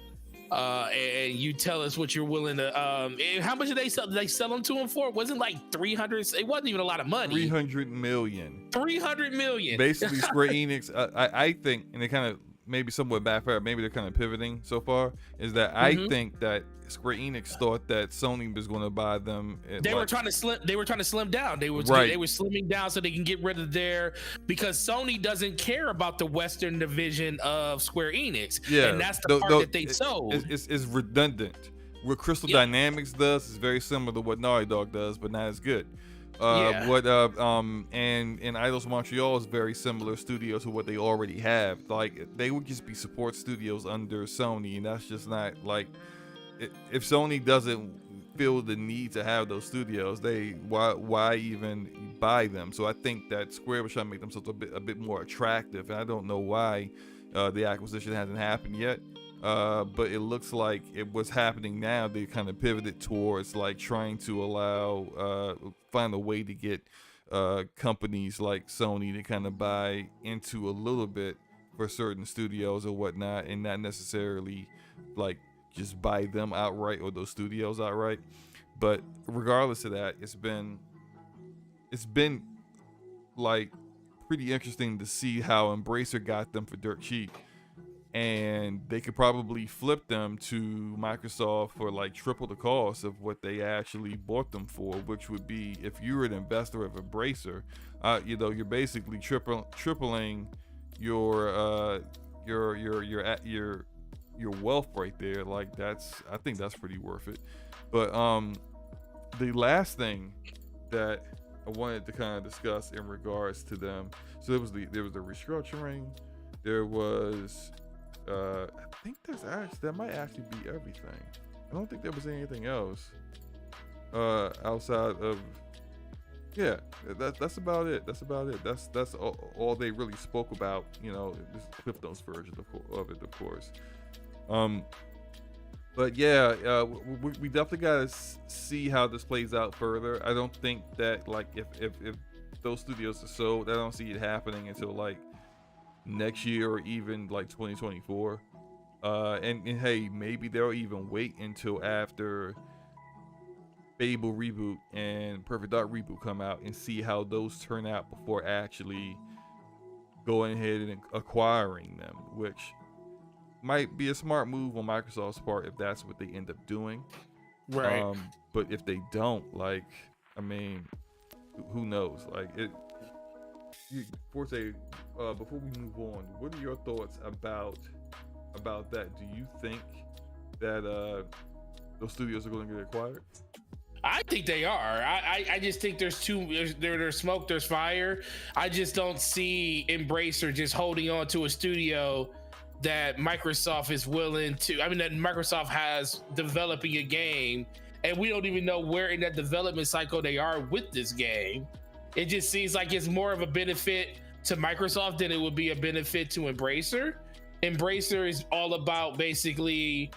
Speaker 2: and you tell us what you're willing to. And how much did they sell? Did they sell them to him for? It wasn't like 300. It wasn't even a lot of money.
Speaker 1: 300 million.
Speaker 2: 300 million.
Speaker 1: Basically, Square Enix. I think, and they kind of maybe somewhat backfired. Maybe they're kind of pivoting so far. Is that I think that Square Enix thought that Sony was going to buy them.
Speaker 2: They were trying to slim. They were trying to slim down. They were slimming down so they can get rid of because Sony doesn't care about the Western division of Square Enix. Yeah, and that's the part that they sold.
Speaker 1: It's redundant. What Crystal Dynamics does is very similar to what Naughty Dog does, but not as good. And Eidos Montreal is very similar studio to what they already have. Like they would just be support studios under Sony, and that's just not like. If Sony doesn't feel the need to have those studios, why even buy them? So I think that Square was trying to make themselves a bit more attractive, and I don't know why the acquisition hasn't happened yet. But it looks like it was happening now. They kind of pivoted towards like trying to find a way to get companies like Sony to kind of buy into a little bit for certain studios or whatnot, and not necessarily like just buy them outright or those studios outright. But regardless of that, it's been like pretty interesting to see how Embracer got them for dirt cheap, and they could probably flip them to Microsoft for like triple the cost of what they actually bought them for, which would be, if you're an investor of Embracer, you're basically tripling your wealth right there. Like I think that's pretty worth it. But the last thing that I wanted to kind of discuss in regards to them, so there was the restructuring, there was I think that might actually be everything. I don't think there was anything else outside of that's about it. That's all they really spoke about, this Cliff Notes version of it, of course. But yeah, we definitely gotta see how this plays out further. I don't think that like if those studios are sold, I don't see it happening until like next year or even like 2024. And hey, maybe they'll even wait until after Fable reboot and Perfect Dark reboot come out and see how those turn out before actually going ahead and acquiring them, which might be a smart move on Microsoft's part if that's what they end up doing.
Speaker 2: Right.
Speaker 1: But if they don't, like, I mean, who knows? Like, Forte, before we move on, what are your thoughts about that? Do you think that those studios are going to get acquired?
Speaker 2: I think they are. I just think there's smoke, there's fire. I just don't see Embracer just holding on to a studio that Microsoft is willing to. I mean, that Microsoft has developing a game, and we don't even know where in that development cycle they are with this game. It just seems like it's more of a benefit to Microsoft than it would be a benefit to Embracer. Embracer is all about basically,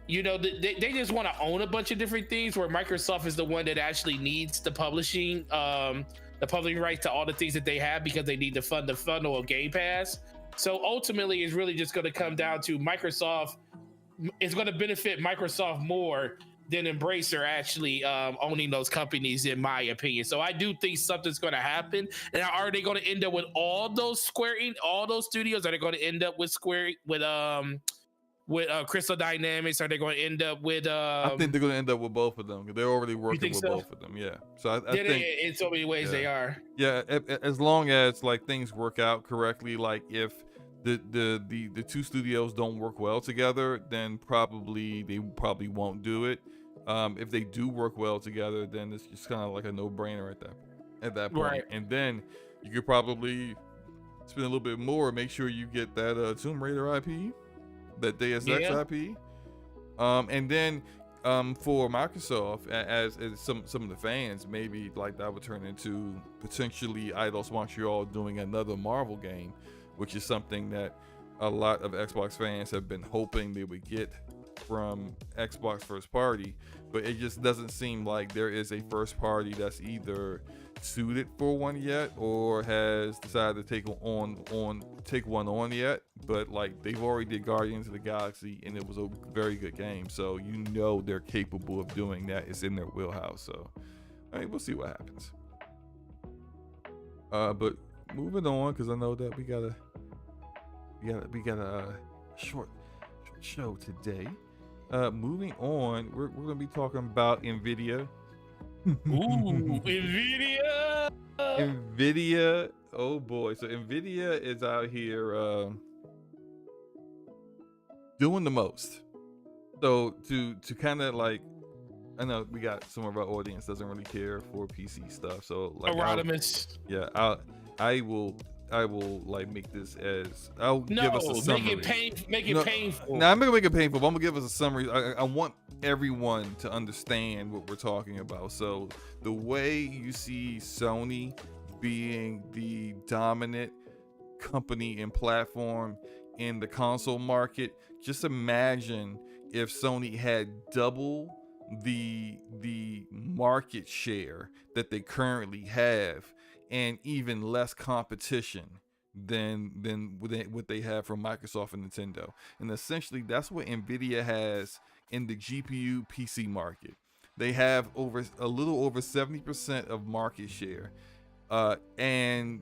Speaker 2: they just want to own a bunch of different things, where Microsoft is the one that actually needs the publishing rights to all the things that they have, because they need to fund the funnel of Game Pass. So ultimately, it's really just going to come down to Microsoft. It's going to benefit Microsoft more than Embracer actually owning those companies, in my opinion. So I do think something's going to happen. And are they going to end up with all those studios? Are they going to end up with Crystal Dynamics? Are they going to end up with?
Speaker 1: I think they're going to end up with both of them. They're already working with both of them. Yeah. So I think
Speaker 2: in so many ways they are.
Speaker 1: Yeah, as long as like things work out correctly, like if the two studios don't work well together, then they probably won't do it. If they do work well together, then it's just kind of like a no-brainer at that point. Right. And then you could probably spend a little bit more, make sure you get that Tomb Raider IP, that Deus Ex IP, and then for Microsoft, as some of the fans, maybe like that would turn into potentially Eidos Montreal doing another Marvel game, which is something that a lot of Xbox fans have been hoping they would get from Xbox first party, but it just doesn't seem like there is a first party that's either suited for one yet or has decided to take one on yet. But like they've already did Guardians of the Galaxy and it was a very good game, so you know they're capable of doing that. It's in their wheelhouse. So I mean, we'll see what happens. But moving on, because I know that we got a short show today. Moving on, we're gonna be talking about Nvidia.
Speaker 2: Ooh, Nvidia!
Speaker 1: Nvidia, oh boy. So Nvidia is out here doing the most. So to kind of like, I know we got some of our audience doesn't really care for PC stuff. So like, I will like make this as give us a summary.
Speaker 2: Make it painful.
Speaker 1: Now I'm gonna make it painful, but I'm gonna give us a summary. I want everyone to understand what we're talking about. So the way you see Sony being the dominant company and platform in the console market, just imagine if Sony had double the market share that they currently have, and even less competition than what they have from Microsoft and Nintendo. And essentially that's what Nvidia has in the GPU PC market. They have a little over 70% of market share, and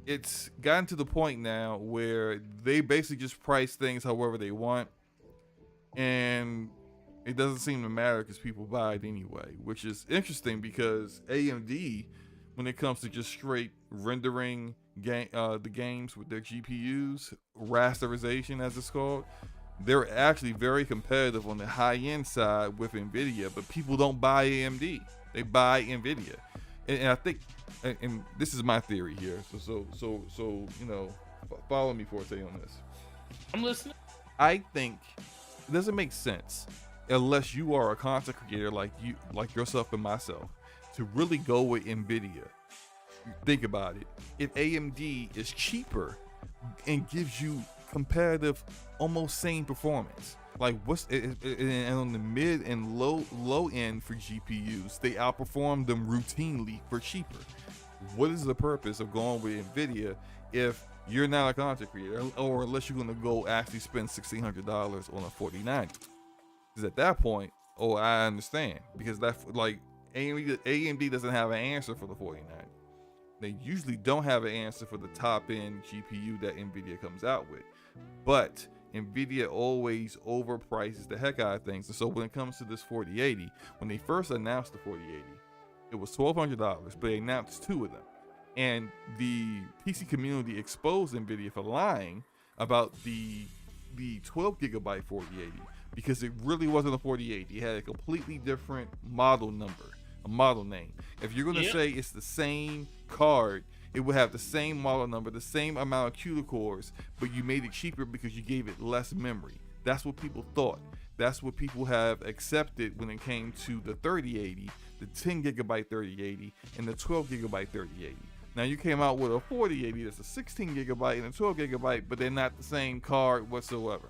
Speaker 1: it's gotten to the point now where they basically just price things however they want, and it doesn't seem to matter because people buy it anyway, which is interesting because AMD, when it comes to just straight rendering the games with their GPUs, rasterization as it's called, they're actually very competitive on the high-end side with Nvidia, but people don't buy AMD. They buy Nvidia. And I think, and this is my theory here, so you know, follow me, Forte, on this.
Speaker 2: I'm listening.
Speaker 1: I think it doesn't make sense unless you are a content creator like yourself and myself to really go with Nvidia. Think about it. If AMD is cheaper and gives you competitive, almost same performance, like and on the mid and low end for GPUs, they outperform them routinely for cheaper. What is the purpose of going with Nvidia if you're not a content creator, or unless you're going to go actually spend $1,600 on a 4090? Because at that point, I understand, because that's like AMD doesn't have an answer for the 4090. They usually don't have an answer for the top end GPU that Nvidia comes out with, but Nvidia always overprices the heck out of things. And so when it comes to this 4080, when they first announced the 4080, it was $1,200, but they announced two of them. And the PC community exposed Nvidia for lying about the 12 gigabyte 4080, because it really wasn't a 4080. It had a completely different model number, a model name. If you're going to say it's the same card, it would have the same model number, the same amount of CUDA cores, but you made it cheaper because you gave it less memory. That's what people thought. That's what people have accepted when it came to the 3080, the 10 gigabyte 3080, and the 12 gigabyte 3080. Now you came out with a 4080 that's a 16 gigabyte and a 12 gigabyte, but they're not the same card whatsoever.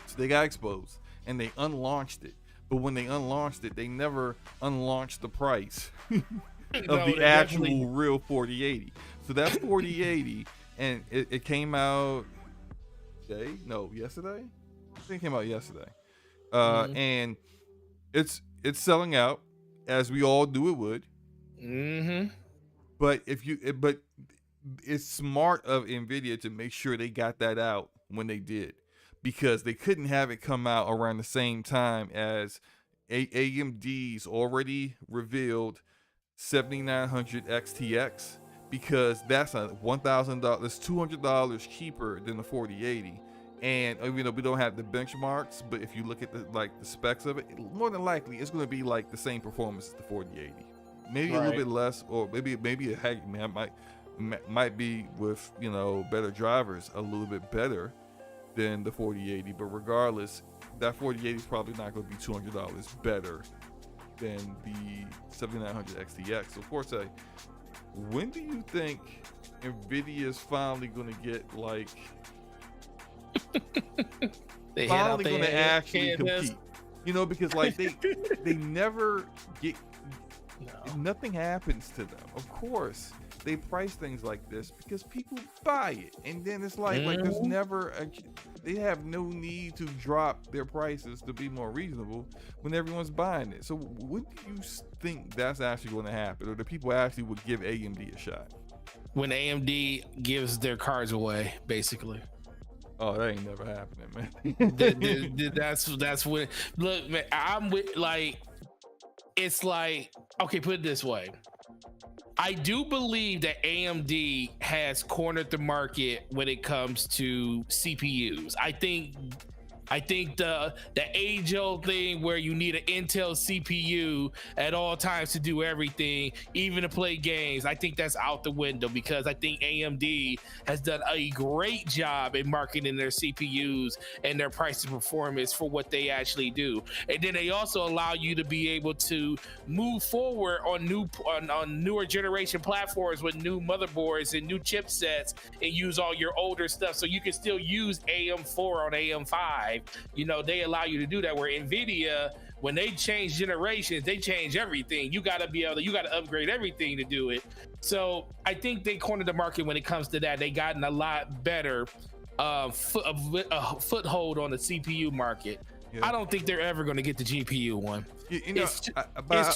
Speaker 1: So they got exposed and they unlaunched it. But when they unlaunched it, they never unlaunched the price of the actual real 4080. So that's 4080, and it came out yesterday? I think it came out yesterday. And it's selling out, as we all knew it would.
Speaker 2: Mm-hmm.
Speaker 1: But it's smart of Nvidia to make sure they got that out when they did, because they couldn't have it come out around the same time as AMD's already revealed 7900 XTX, because that's a $1,000, that's $200 cheaper than the 4080. And even though we don't have the benchmarks, but if you look at the specs of it, more than likely it's going to be like the same performance as the 4080. Maybe a little bit less, or maybe might be with, you know, better drivers a little bit better than the 4080. But regardless, that 4080 is probably not going to be $200 better than the 7900 XTX. So Forte, when do you think Nvidia is finally going to get like
Speaker 2: They head out
Speaker 1: finally going to
Speaker 2: there,
Speaker 1: actually compete. You know, because like they never get nothing happens to them. Of course, they price things like this because people buy it, and then it's like there's never they have no need to drop their prices to be more reasonable when everyone's buying it. So when do you think that's actually going to happen, or the people actually would give AMD a shot?
Speaker 2: When AMD gives their cards away, basically.
Speaker 1: Oh, that ain't never happening, man.
Speaker 2: That's when. Look, man, I'm with like. It's like, okay, put it this way. I do believe that AMD has cornered the market when it comes to CPUs. I think the age-old thing where you need an Intel CPU at all times to do everything, even to play games, I think that's out the window, because I think AMD has done a great job in marketing their CPUs and their price to performance for what they actually do. And then they also allow you to be able to move forward on newer generation platforms with new motherboards and new chipsets, and use all your older stuff, so you can still use AM4 on AM5. You know, they allow you to do that, where Nvidia, when they change generations, they change everything. You got to upgrade everything to do it. So I think they cornered the market when it comes to that. They gotten a lot better foothold on the CPU market. Yeah. I don't think they're ever going to get the GPU one. It's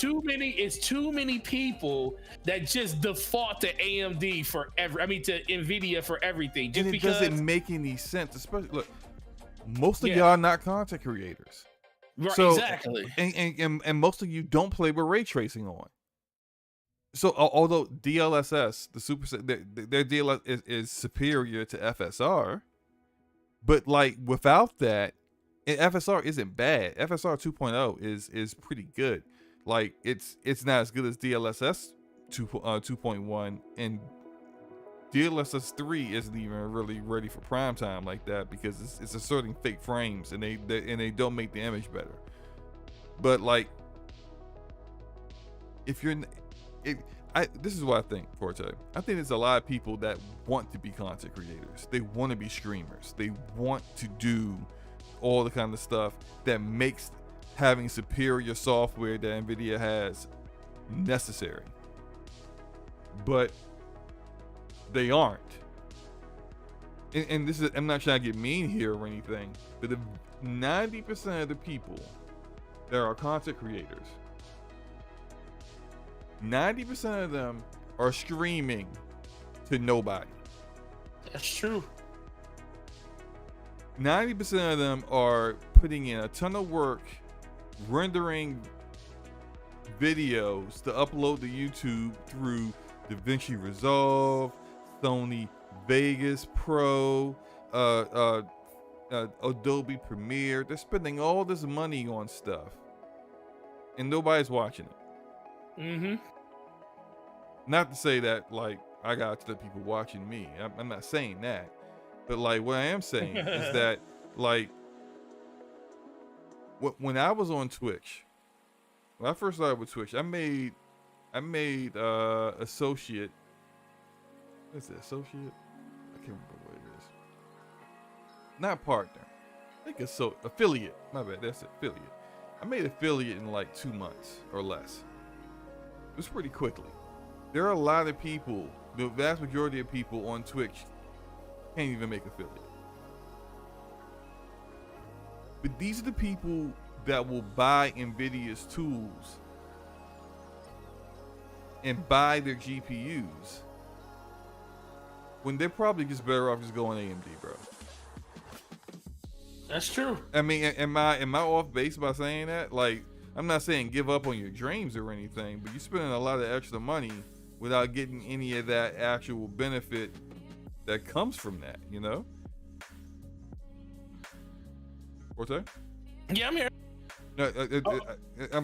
Speaker 2: too many people that just default to AMD to Nvidia for everything. Just
Speaker 1: and it
Speaker 2: because
Speaker 1: doesn't make any sense. Especially, look, most of y'all are not content creators.
Speaker 2: Right,
Speaker 1: so,
Speaker 2: exactly.
Speaker 1: And most of you don't play with ray tracing on. So although DLSS, their DLSS is superior to FSR, but like without that, and FSR isn't bad. FSR 2.0 is pretty good. Like it's not as good as DLSS 2.1, and DLSS 3 isn't even really ready for prime time like that, because it's asserting fake frames, and they don't make the image better. But like, this is what I think, Forte. I think there's a lot of people that want to be content creators. They want to be streamers. They want to do all the kind of stuff that makes having superior software that Nvidia has necessary. But they aren't. And this is, I'm not trying to get mean here or anything, but the 90% of the people that are content creators, 90% of them are streaming to nobody.
Speaker 2: That's true.
Speaker 1: 90% of them are putting in a ton of work rendering videos to upload to YouTube through DaVinci Resolve, Sony Vegas Pro, Adobe Premiere. They're spending all this money on stuff, and nobody's watching it.
Speaker 2: Mm-hmm.
Speaker 1: Not to say that like I got the people watching me. I'm not saying that, but like what I am saying is that like when I was on Twitch, when I first started with Twitch, I made associate. What's it, associate? I can't remember what it is. Not partner. I think it's affiliate. My bad. That's it, affiliate. I made affiliate in like 2 months or less. It was pretty quickly. There are a lot of people, the vast majority of people on Twitch can't even make affiliate. But these are the people that will buy Nvidia's tools and buy their GPUs when they're probably just better off just going AMD, bro.
Speaker 2: That's true.
Speaker 1: I mean, am I off base by saying that? Like, I'm not saying give up on your dreams or anything, but you're spending a lot of extra money without getting any of that actual benefit that comes from that, you know? Forte?
Speaker 2: Yeah, I'm here.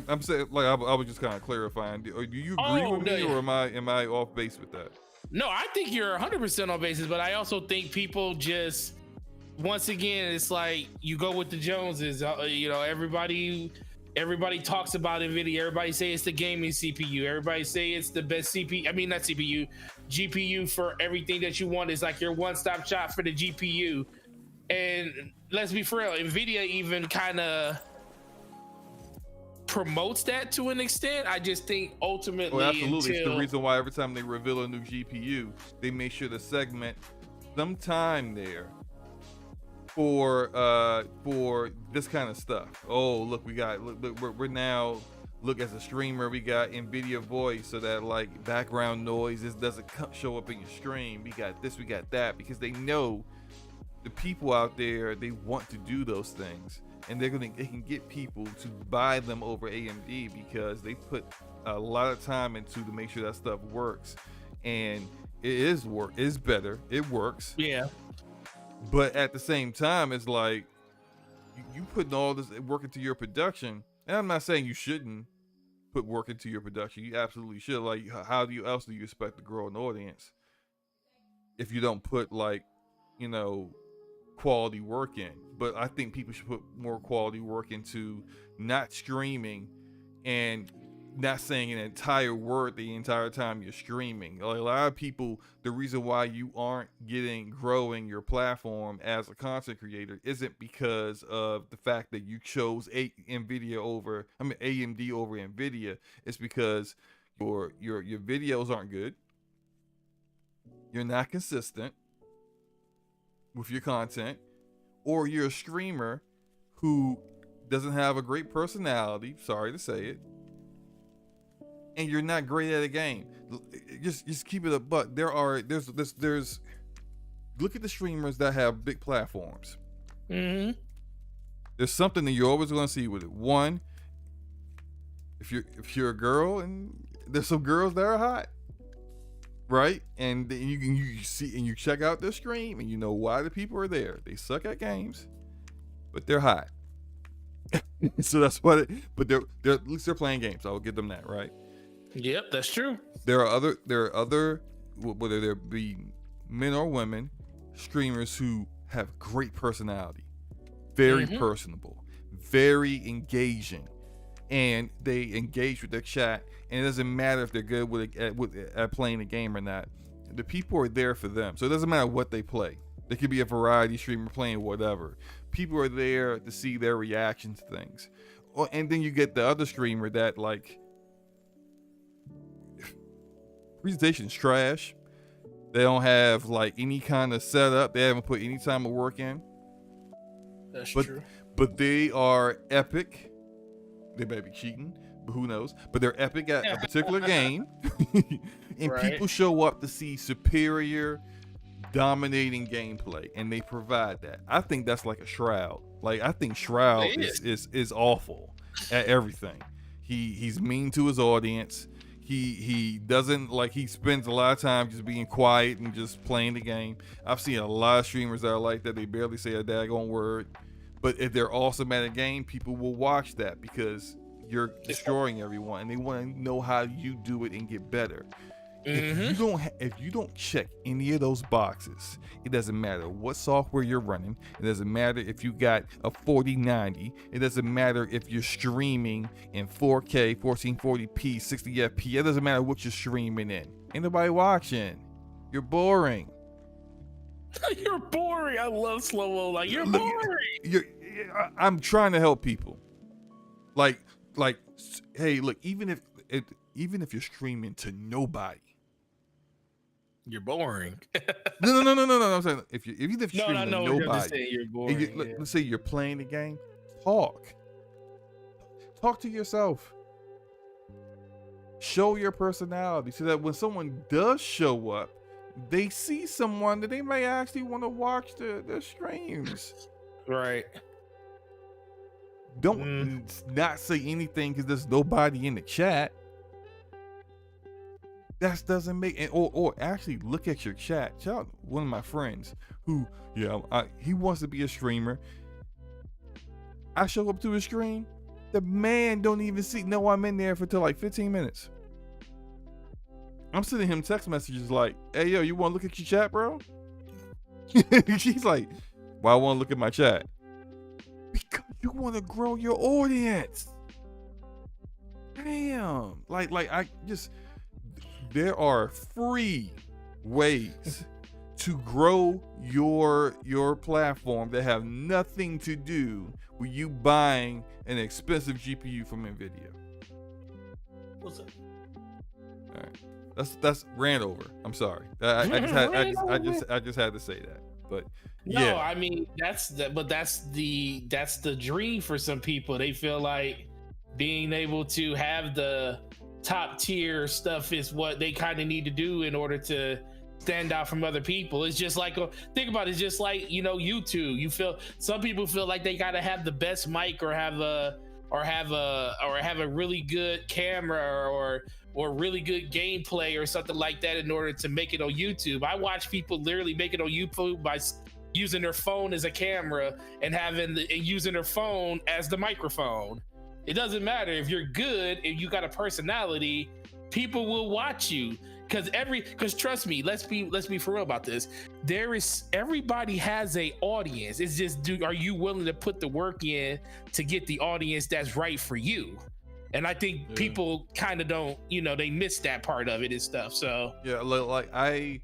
Speaker 1: I'm saying, like, I was just kind of clarifying. Do you agree with me, or am I off base with that?
Speaker 2: No, I think you're 100% on basis, but I also think people just, once again, it's like you go with the Joneses. You know, everybody talks about Nvidia. Everybody say it's the gaming CPU. Everybody say it's the best CPU. I mean, not CPU, GPU for everything that you want. It's like your one-stop shop for the GPU. And let's be for real, Nvidia even kind of promotes that to an extent. I just think ultimately,
Speaker 1: absolutely. It's the
Speaker 2: until
Speaker 1: reason why every time they reveal a new GPU, they make sure to segment some time there for this kind of stuff. Oh, look, we're now, look, as a streamer, we got Nvidia voice, so that like background noise doesn't show up in your stream. We got this, we got that, because they know the people out there, they want to do those things, and they can get people to buy them over AMD because they put a lot of time into to make sure that stuff works, and it's better, it works.
Speaker 2: Yeah.
Speaker 1: But at the same time, it's like you putting all this work into your production, and I'm not saying you shouldn't put work into your production. You absolutely should. Like, how else do you expect to grow an audience if you don't put, like, you know, quality work in? But I think people should put more quality work into not streaming and not saying an entire word the entire time you're streaming. Like, a lot of people, the reason why you aren't growing your platform as a content creator isn't because of the fact that you chose AMD over Nvidia. It's because your videos aren't good. You're not consistent with your content, or you're a streamer who doesn't have a great personality, sorry to say it, and you're not great at a game. Just keep it a buck. There's look at the streamers that have big platforms.
Speaker 2: Mm-hmm.
Speaker 1: There's something that you're always going to see with it. One, if you're a girl, and there's some girls that are hot, right? And then you see and you check out their stream, and you know why the people are there. They suck at games, but they're hot. So that's what but they're at least they're playing games. I will give them that, right?
Speaker 2: Yep, that's true.
Speaker 1: There are other, whether there be men or women, streamers who have great personality, very personable, very engaging, and they engage with their chat, and it doesn't matter if they're good at playing the game or not. The people are there for them, so it doesn't matter what they play. They could be a variety streamer playing whatever. People are there to see their reaction to things. And then you get the other streamer that, like, presentation is trash. They don't have like any kind of setup. They haven't put any time of work in.
Speaker 2: That's true.
Speaker 1: But they are epic. They may be cheating, but who knows? But they're epic at a particular game. And
Speaker 2: right.
Speaker 1: People show up to see superior, dominating gameplay, and they provide that. I think that's like a Shroud. Like, I think Shroud is awful at everything. He's mean to his audience. He doesn't, like, he spends a lot of time just being quiet and just playing the game. I've seen a lot of streamers that are like that. They barely say a daggone word. But if they're awesome at a game, people will watch that because you're destroying everyone, and they want to know how you do it and get better. If you don't check any of those boxes, it doesn't matter what software you're running. It doesn't matter if you got a 4090. It doesn't matter if you're streaming in 4K, 1440p, 60 FPS. It doesn't matter what you're streaming in. Ain't nobody watching. You're boring.
Speaker 2: You're boring. I love slow-mo. Like, you're boring.
Speaker 1: I'm trying to help people. Like, hey, look, even if you're streaming to nobody,
Speaker 2: you're boring.
Speaker 1: No. I'm saying even if you're streaming to nobody,
Speaker 2: you're boring.
Speaker 1: Let's say you're playing the game, talk to yourself. Show your personality so that when someone does show up, they see someone that they may actually want to watch their streams.
Speaker 2: Right.
Speaker 1: Don't not say anything because there's nobody in the chat. That doesn't make it. Or actually look at your chat. Shout out one of my friends who, he wants to be a streamer. I show up to his stream. The man don't even know I'm in there for till like 15 minutes. I'm sending him text messages like, "Hey, yo, you want to look at your chat, bro?" She's like, "Why I want to look at my chat?" Because you want to grow your audience. Damn. Like I just, there are free ways to grow your platform that have nothing to do with you buying an expensive GPU from Nvidia.
Speaker 2: What's up?
Speaker 1: All right, that's ran over. I'm sorry. I just had to say that. But yeah,
Speaker 2: no, I mean that's the dream for some people. They feel like being able to have the top tier stuff is what they kind of need to do in order to stand out from other people. It's just like, think about it, it's just like, you know, YouTube. You feel, some people feel like they gotta have the best mic or have a really good camera or really good gameplay or something like that in order to make it on YouTube. I watch people literally make it on YouTube by using their phone as a camera and using their phone as the microphone. It doesn't matter if you're good, if you got a personality, people will watch you. Because trust me, let's be for real about this. Everybody has a audience. It's just, are you willing to put the work in to get the audience that's right for you? And I think people kind of don't, they miss that part of it and stuff. So
Speaker 1: yeah, like I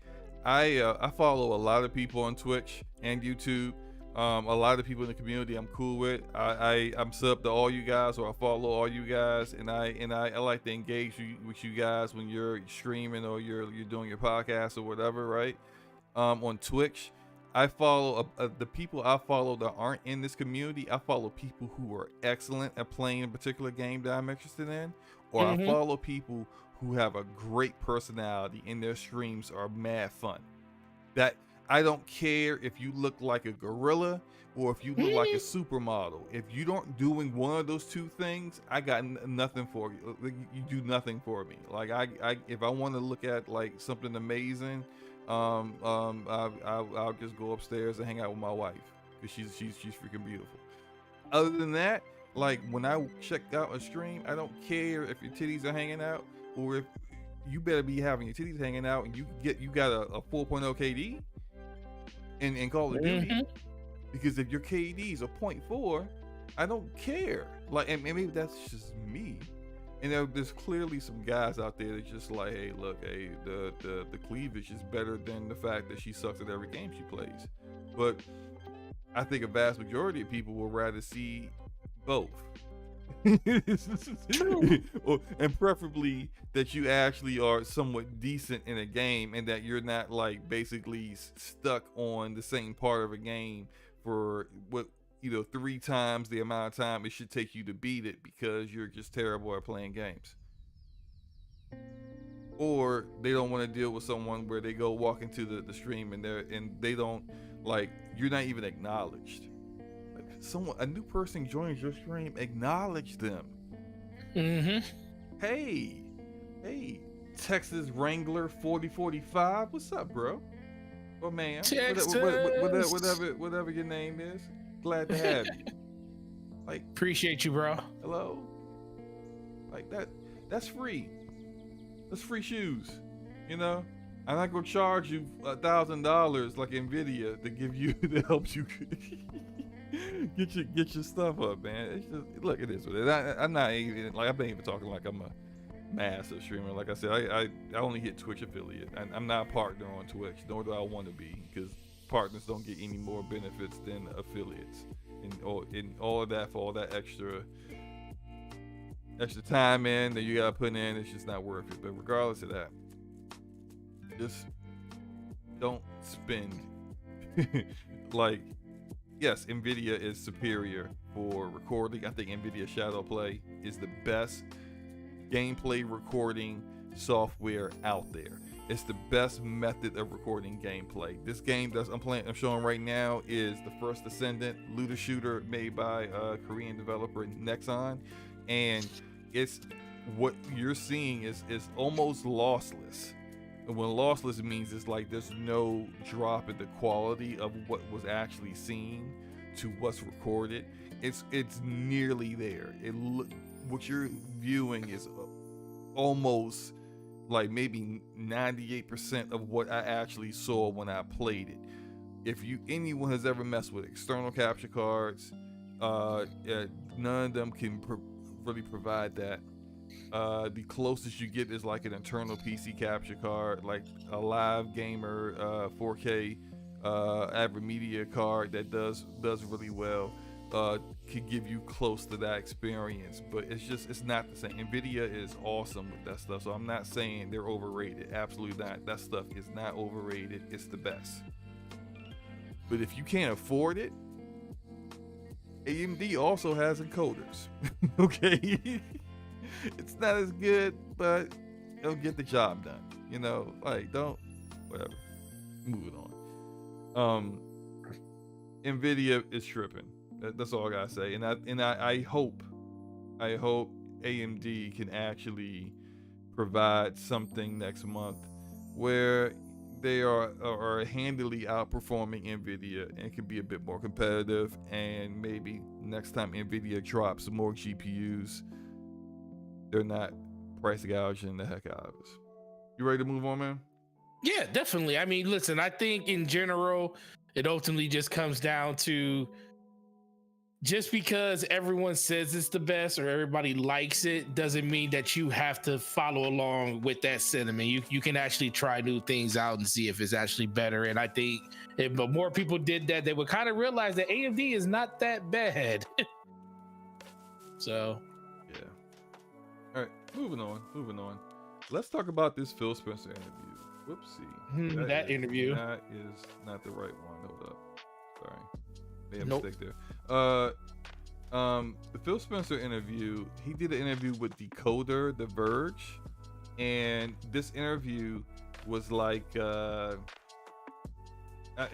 Speaker 1: follow a lot of people on Twitch and YouTube. A lot of people in the community I'm cool with. I'm subbed to all you guys, or I follow all you guys, and I like to engage with you guys when you're streaming or you're doing your podcast or whatever, right? On Twitch, I follow the people I follow that aren't in this community. I follow people who are excellent at playing a particular game that I'm interested in, or I follow people who have a great personality and their streams are mad fun. That I don't care if you look like a gorilla or if you look like a supermodel. If you don't doing one of those two things, I got nothing for you. You do nothing for me. Like I if I want to look at like something amazing, I'll just go upstairs and hang out with my wife because she's freaking beautiful. Other than that, like when I check out a stream, I don't care if your titties are hanging out or if you better be having your titties hanging out and you got a 4.0 KD. In Call of Duty, because if your KD is a 0.4, I don't care. Like, and maybe that's just me. And there's clearly some guys out there that's just like, hey, look, hey, the cleavage is better than the fact that she sucks at every game she plays. But I think a vast majority of people would rather see both. And preferably that you actually are somewhat decent in a game and that you're not like basically stuck on the same part of a game for what 3 times the amount of time it should take you to beat it because you're just terrible at playing games. Or they don't want to deal with someone where they go walk into the stream and they don't, like, you're not even acknowledged. A new person joins your stream, acknowledge them. Hey, Texas Wrangler 4045, what's up, bro? Well, man, whatever your name is, glad to have you. Like,
Speaker 2: appreciate you, bro.
Speaker 1: Hello. Like that's free. That's free shoes. I'm not gonna charge you $1,000 like Nvidia to give you to help you. Get your stuff up, man. It's just, look, it is what it is. I'm not even like, I've been even talking like I'm a massive streamer. Like I said, I only hit Twitch affiliate. I'm not a partner on Twitch, nor do I want to be, because partners don't get any more benefits than affiliates, and all of that for all that extra time in that you gotta put in. It's just not worth it. But regardless of that, just don't spend like. Yes, Nvidia is superior for recording. I think Nvidia Shadowplay is the best gameplay recording software out there. It's the best method of recording gameplay. This game that I'm showing right now is the First Ascendant looter shooter made by Korean developer Nexon, and it's what you're seeing is almost lossless. And when lossless means it's like there's no drop in the quality of what was actually seen to what's recorded. It's nearly there. What you're viewing is almost like maybe 98% of what I actually saw when I played it. If anyone has ever messed with external capture cards, none of them can really provide that. The closest you get is like an internal PC capture card, like a live gamer 4K average media card that does really well. Could give you close to that experience, but it's not the same. Nvidia is awesome with that stuff, so I'm not saying they're overrated. Absolutely not. That stuff is not overrated. It's the best. But if you can't afford it, AMD also has encoders. Okay. It's not as good, but it'll get the job done. You know, like whatever. Moving on. Nvidia is tripping. That's all I gotta say. And I hope AMD can actually provide something next month where they are handily outperforming Nvidia and can be a bit more competitive. And maybe next time Nvidia drops some more GPUs, they're not price gouging the heck out of us. You ready to move on, man?
Speaker 2: Yeah, definitely. I mean, listen, I think in general, it ultimately just comes down to, just because everyone says it's the best or everybody likes it doesn't mean that you have to follow along with that sentiment. You can actually try new things out and see if it's actually better. And I think if more people did that, they would kind of realize that AMD is not that bad. So,
Speaker 1: yeah. All right, moving on. Let's talk about this Phil Spencer interview. Whoopsie.
Speaker 2: That interview.
Speaker 1: That is not the right one. Hold up. Sorry. Made a mistake there. The Phil Spencer interview, he did an interview with Decoder, The Verge, and this interview was like, it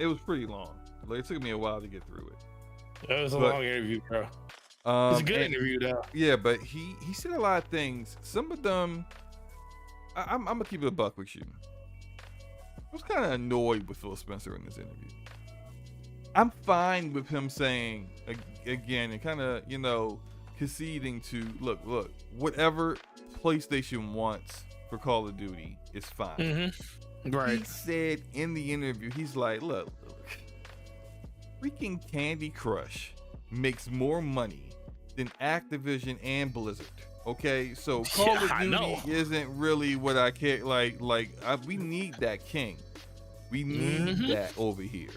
Speaker 1: was pretty long. Like, it took me a while to get through it.
Speaker 2: It was a long interview, bro. It was a good interview, though.
Speaker 1: Yeah, but he said a lot of things. Some of them, I'm gonna keep it a buck with you. I was kind of annoyed with Phil Spencer in this interview. I'm fine with him saying again and kind of, you know, conceding to look, whatever PlayStation wants for Call of Duty is fine.
Speaker 2: Mm-hmm. Right.
Speaker 1: He said in the interview, he's like, look, freaking Candy Crush makes more money than Activision and Blizzard. Okay, so Call of Duty isn't really what I care. We need that king. We need that over here.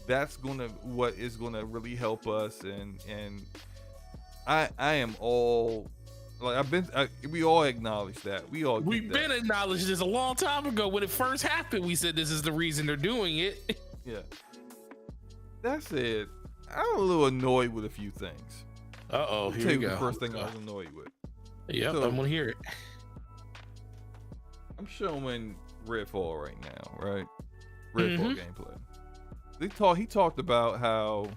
Speaker 1: That's what is gonna really help us, and I am all like we all acknowledge that. We've
Speaker 2: been acknowledged this a long time ago when it first happened. We said this is the reason they're doing it.
Speaker 1: Yeah. That's it. I'm a little annoyed with a few things.
Speaker 2: Here we go.
Speaker 1: The first thing I was annoyed with.
Speaker 2: Yep, so, I'm gonna hear it.
Speaker 1: I'm showing Redfall right now, right? Redfall gameplay. He talked about how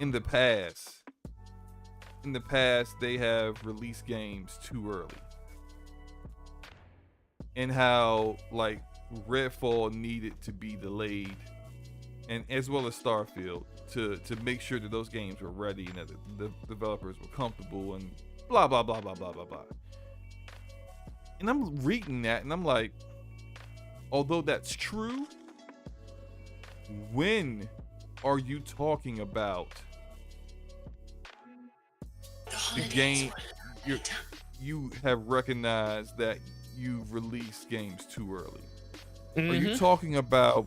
Speaker 1: in the past they have released games too early, and how like Redfall needed to be delayed, and as well as Starfield to make sure that those games were ready and that the developers were comfortable and blah blah blah blah blah blah blah. And I'm reading that and I'm like, although that's true, when are you talking about the game you have recognized that you've released games too early? Are you talking about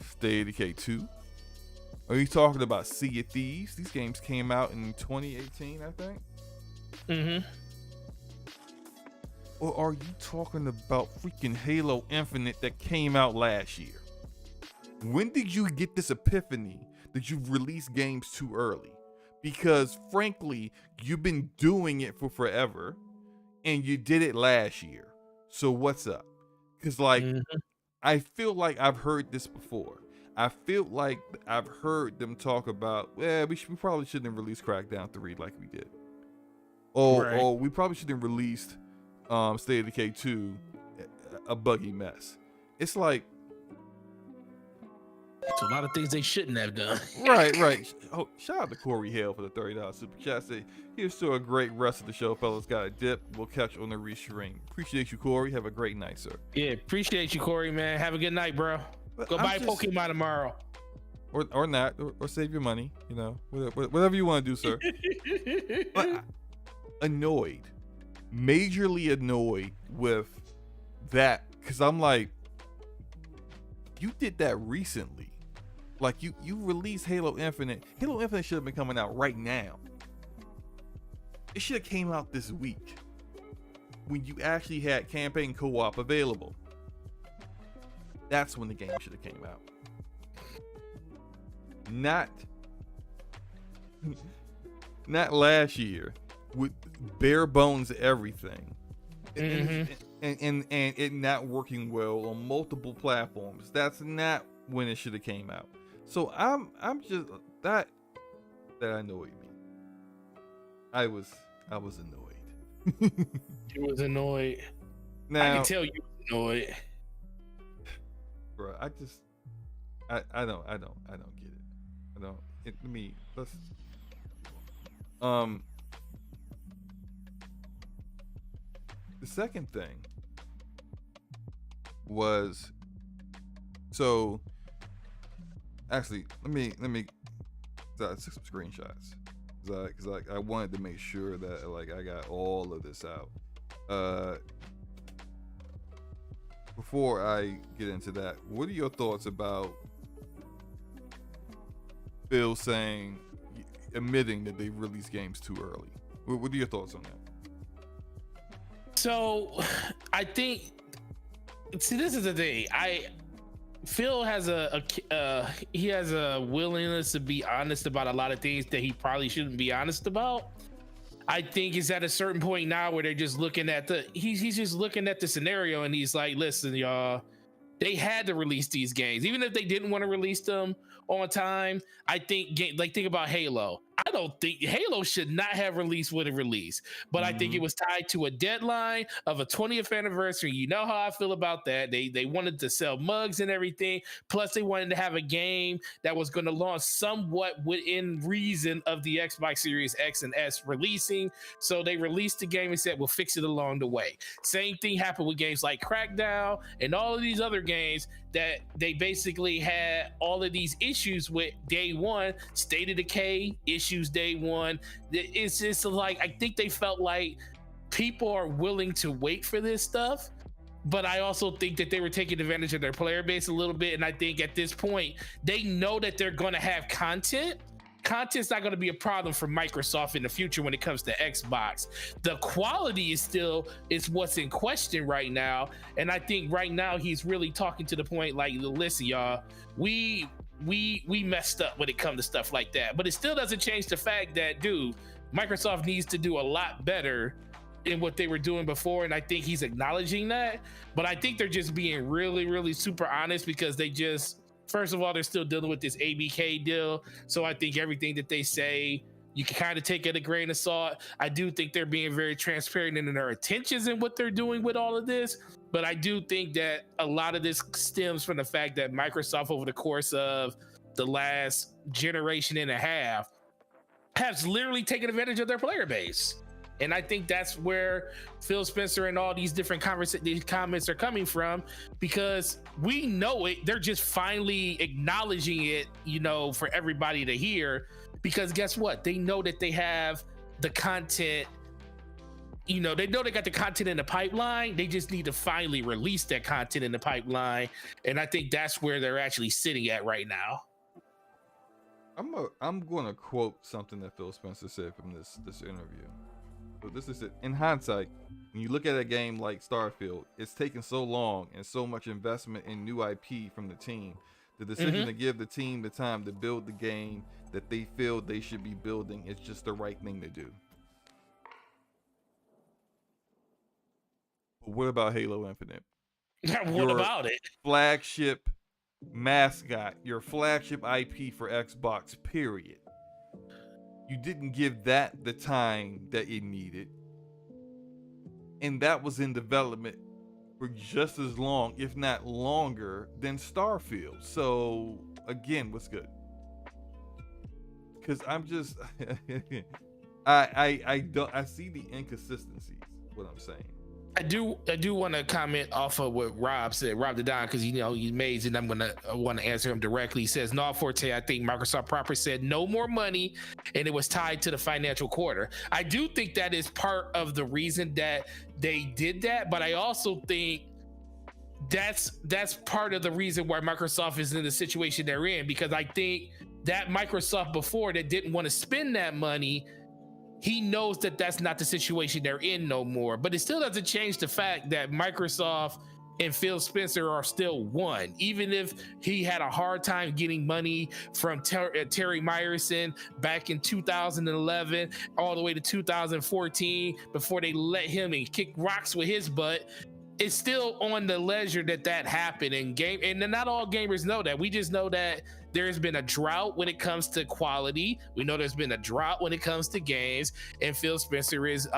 Speaker 1: State of Decay 2? Are you talking about Sea of Thieves? These games came out in 2018, I think. Or are you talking about freaking Halo Infinite that came out last year? When did you get this epiphany that you've released games too early? Because frankly, you've been doing it for forever and you did it last year. So what's up? Because I feel like I've heard this before. I feel like I've heard them talk about, we probably shouldn't have released Crackdown 3 like we did. Or we probably shouldn't have released State of Decay 2, a buggy mess. It's like,
Speaker 2: it's a lot of things they shouldn't have done.
Speaker 1: right. Oh, shout out to Corey Hale for the $30 super chat. Say, here's to a great rest of the show, fellas. Got a dip. We'll catch you on the restream. Appreciate you, Corey. Have a great night, sir.
Speaker 2: Yeah, appreciate you, Corey, man. Have a good night, bro.
Speaker 1: But
Speaker 2: go buy a Pokemon tomorrow.
Speaker 1: Or not, or save your money, you know, whatever you want to do, sir. But annoyed majorly annoyed with that, because I'm like, you did that recently. Like you released Halo Infinite. Halo Infinite should have been coming out right now. It should have came out this week when you actually had campaign co-op available. That's when the game should have came out. Not last year with bare bones everything. And it not working well on multiple platforms. That's not when it should have came out. So I'm just that annoyed me. I was annoyed.
Speaker 2: You was annoyed.
Speaker 1: Now,
Speaker 2: I can tell you was annoyed.
Speaker 1: Bro, I don't get it. Let's the second thing was, so actually let me I took some screenshots because I wanted to make sure that like I got all of this out before I get into that. What are your thoughts about Phil admitting that they released games too early? What are your thoughts on that?
Speaker 2: So I think, see, this is the thing. Phil has he has a willingness to be honest about a lot of things that he probably shouldn't be honest about. I think it's at a certain point now where they're just looking at he's just looking at the scenario and he's like, listen, y'all, they had to release these games. Even if they didn't want to release them on time, I think, think about Halo. I don't think Halo should not have released what it released, but I think it was tied to a deadline of a 20th anniversary. You know how I feel about that. They wanted to sell mugs and everything. Plus, they wanted to have a game that was going to launch somewhat within reason of the Xbox Series X and S releasing. So they released the game and said, we'll fix it along the way. Same thing happened with games like Crackdown and all of these other games that they basically had all of these issues with day one, State of Decay issues day one. It's just like, I think they felt like people are willing to wait for this stuff, but I also think that they were taking advantage of their player base a little bit. And I think at this point, they know that they're going to have content. Content's not going to be a problem for Microsoft in the future when it comes to Xbox. The quality is what's in question right now. And I think right now he's really talking to the point like, listen, y'all, we messed up when it comes to stuff like that. But it still doesn't change the fact that, dude, Microsoft needs to do a lot better in what they were doing before. And I think he's acknowledging that. But I think they're just being really, really super honest because they just, first of all, they're still dealing with this ABK deal. So I think everything that they say, you can kind of take it a grain of salt. I do think they're being very transparent in their intentions in what they're doing with all of this. But I do think that a lot of this stems from the fact that Microsoft, over the course of the last generation and a half, has literally taken advantage of their player base. And I think that's where Phil Spencer and all these different these comments are coming from, because we know it. They're just finally acknowledging it, for everybody to hear, because guess what? They know that they have the content. They know they got the content in the pipeline. They just need to finally release that content in the pipeline. And I think that's where they're actually sitting at right now.
Speaker 1: I'm going to quote something that Phil Spencer said from this interview. So this is it. In hindsight, when you look at a game like Starfield, it's taken so long and so much investment in new IP from the team. The decision to give the team the time to build the game that they feel they should be building is just the right thing to do. But what about Halo Infinite?
Speaker 2: What about it?
Speaker 1: Flagship mascot, your flagship IP for Xbox, period. You didn't give that the time that it needed. And that was in development for just as long, if not longer, than Starfield. So, again, what's good? Because I'm just... I see the inconsistencies, what I'm saying.
Speaker 2: I do want to comment off of what Rob said, Rob the Don, because he's amazing. I'm gonna want to answer him directly. He says, "No, Forte, I think Microsoft proper said no more money, and it was tied to the financial quarter." I do think that is part of the reason that they did that, but I also think that's part of the reason why Microsoft is in the situation they're in, because I think that Microsoft before that didn't want to spend that money, he knows that that's not the situation they're in no more. But it still doesn't change the fact that Microsoft and Phil Spencer are still one. Even if he had a hard time getting money from Terry Myerson back in 2011 all the way to 2014 before they let him and kick rocks with his butt, it's still on the ledger that happened. And not all gamers know that. We just know that there's been a drought when it comes to quality. We know there's been a drought when it comes to games, and Phil Spencer is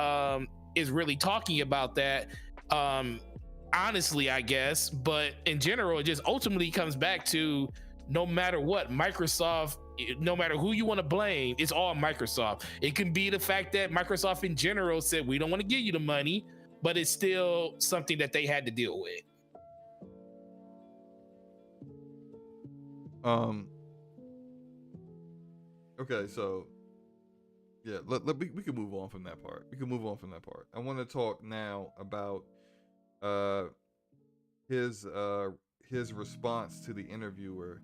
Speaker 2: really talking about that. Honestly, I guess, but in general, it just ultimately comes back to no matter what, Microsoft, no matter who you want to blame, it's all Microsoft. It can be the fact that Microsoft in general said, we don't want to give you the money, but it's still something that they had to deal with.
Speaker 1: Okay, so yeah, we can move on from that part. I want to talk now about his response to the interviewer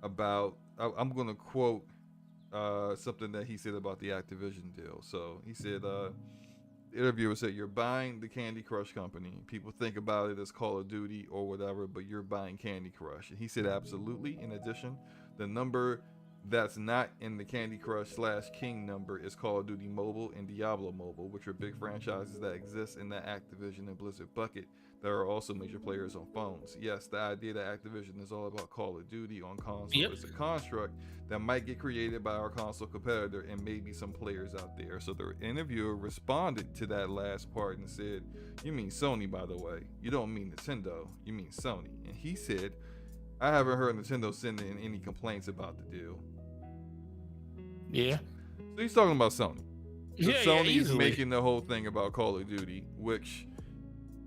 Speaker 1: about, I'm going to quote something that he said about the Activision deal. So he said, the interviewer said, "You're buying the Candy Crush company. People think about it as Call of Duty or whatever, but you're buying Candy Crush." And he said, "Absolutely. In addition, the number that's not in the Candy Crush / King number is Call of Duty Mobile and Diablo Mobile, which are big franchises that exist in that Activision and Blizzard bucket. There are also major players on phones. Yes, the idea that Activision is all about Call of Duty on console is a construct that might get created by our console competitor and maybe some players out there." So the interviewer responded to that last part and said, "You mean Sony, by the way. You don't mean Nintendo. You mean Sony." And he said, "I haven't heard Nintendo send in any complaints about the deal."
Speaker 2: Yeah.
Speaker 1: So he's talking about Sony. So
Speaker 2: Yeah,
Speaker 1: Sony is
Speaker 2: easily
Speaker 1: making the whole thing about Call of Duty, which,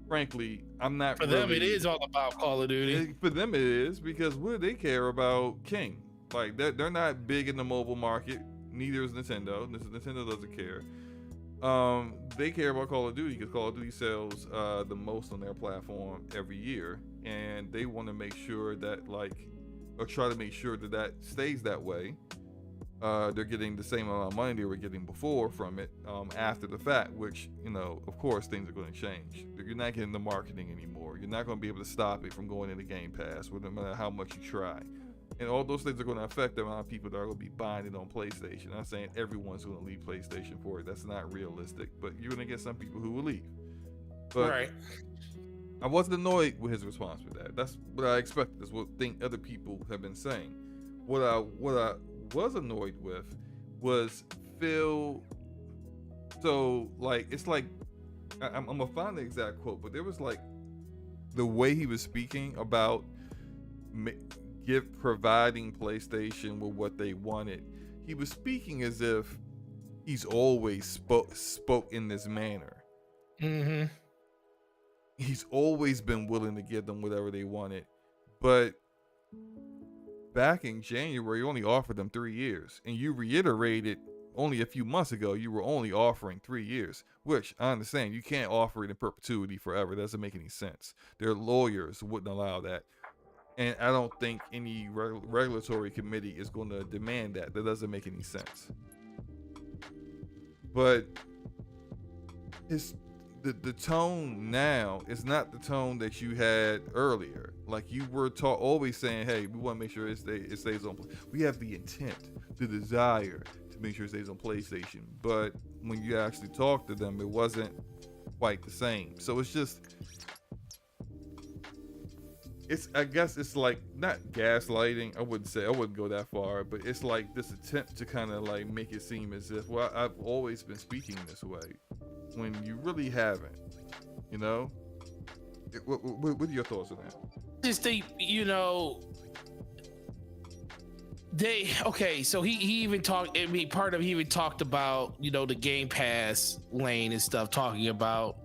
Speaker 1: frankly, I'm not.
Speaker 2: For them, it is all about Call of Duty.
Speaker 1: For them, it is, because what do they care about King? Like, they're not big in the mobile market. Neither is Nintendo. Nintendo doesn't care. They care about Call of Duty because Call of Duty sells the most on their platform every year, and they want to make sure that, or try to make sure that stays that way. They're getting the same amount of money they were getting before from it after the fact, which, of course, things are going to change. You're not getting the marketing anymore. You're not going to be able to stop it from going into Game Pass, no matter how much you try. And all those things are going to affect the amount of people that are going to be buying it on PlayStation. I'm not saying everyone's going to leave PlayStation for it. That's not realistic. But you're going to get some people who will leave. But
Speaker 2: right.
Speaker 1: I wasn't annoyed with his response with that. That's what I expected. That's what other people have been saying. What I was annoyed with was Phil. So, it's like, I'm going to find the exact quote, but there was the way he was speaking about providing PlayStation with what they wanted. He was speaking as if he's always spoke in this manner.
Speaker 2: Mm-hmm.
Speaker 1: He's always been willing to give them whatever they wanted, but back in January, you only offered them 3 years, and you reiterated only a few months ago you were only offering 3 years, which I understand you can't offer it in perpetuity forever. That doesn't make any sense. Their lawyers wouldn't allow that. And I don't think any regulatory committee is going to demand that. That doesn't make any sense. But the tone now is not the tone that you had earlier. Like, you were always saying, "Hey, we want to make sure it stays on. We have the intent, the desire to make sure it stays on PlayStation." But when you actually talked to them, it wasn't quite the same. So it's just. I guess it's not gaslighting. I wouldn't go that far, but it's this attempt to kind of make it seem as if, well, I've always been speaking this way, when you really haven't, What are your thoughts on that?
Speaker 2: I just think, so he even talked, he even talked about, the Game Pass lane and stuff, talking about,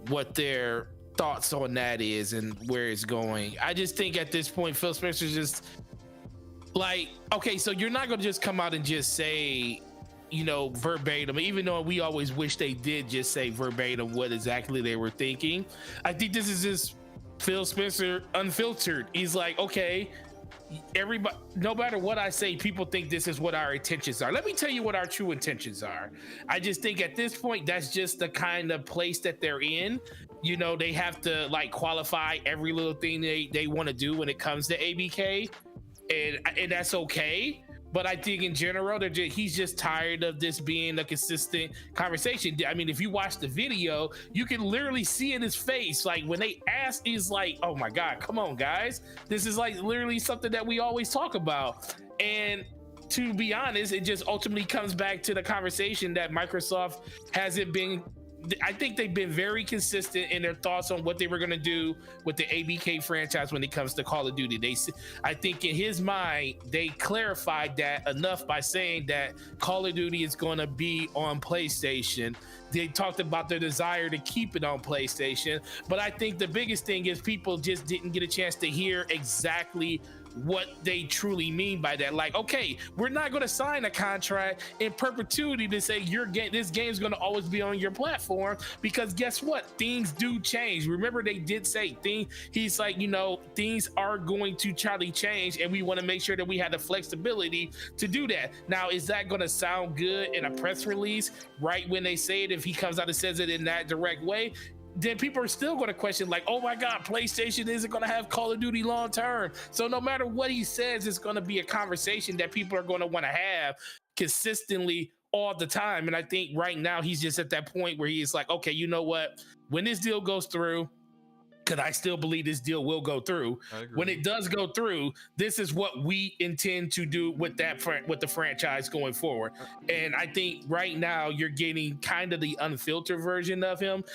Speaker 2: what their thoughts on that is and where it's going. I just think at this point, Phil Spencer's just like, okay, so you're not going to just come out and just say, you know, verbatim, even though we always wish they did just say verbatim what exactly they were thinking. I think this is just Phil Spencer unfiltered. He's like, okay, everybody, no matter what I say, people think this is what our intentions are. Let me tell you what our true intentions are. I just think at this point, that's just the kind of place that they're in. You know, they have to like qualify every little thing they want to do when it comes to ABK, and that's okay. But I think in general, he's just tired of this being a consistent conversation. I mean, if you watch the video, you can literally see in his face, like when they ask, he's like, oh my God, come on, guys. This is like literally something that we always talk about. And to be honest, it just ultimately comes back to the conversation that Microsoft hasn't been. I think they've been very consistent in their thoughts on what they were going to do with the ABK franchise when it comes to Call of Duty. I think in his mind, they clarified that enough by saying that Call of Duty is going to be on PlayStation. They talked about their desire to keep it on PlayStation. But I think the biggest thing is people just didn't get a chance to hear exactly what they truly mean by that. Like, okay, we're not going to sign a contract in perpetuity to say this game is going to always be on your platform, because guess what? Things do change. Remember, they did say he's like, you know, things are going to try to change, and we want to make sure that we have the flexibility to do that. Now, is that going to sound good in a press release right when they say it? If he comes out and says it in that direct way, then people are still going to question, like, oh my God, PlayStation isn't going to have Call of Duty long term. So no matter what he says, it's going to be a conversation that people are going to want to have consistently all the time. And I think right now he's just at that point where he's like, okay, you know what? When this deal goes through, because I still believe this deal will go through. When it does go through, this is what we intend to do with the franchise going forward. And I think right now you're getting kind of the unfiltered version of him.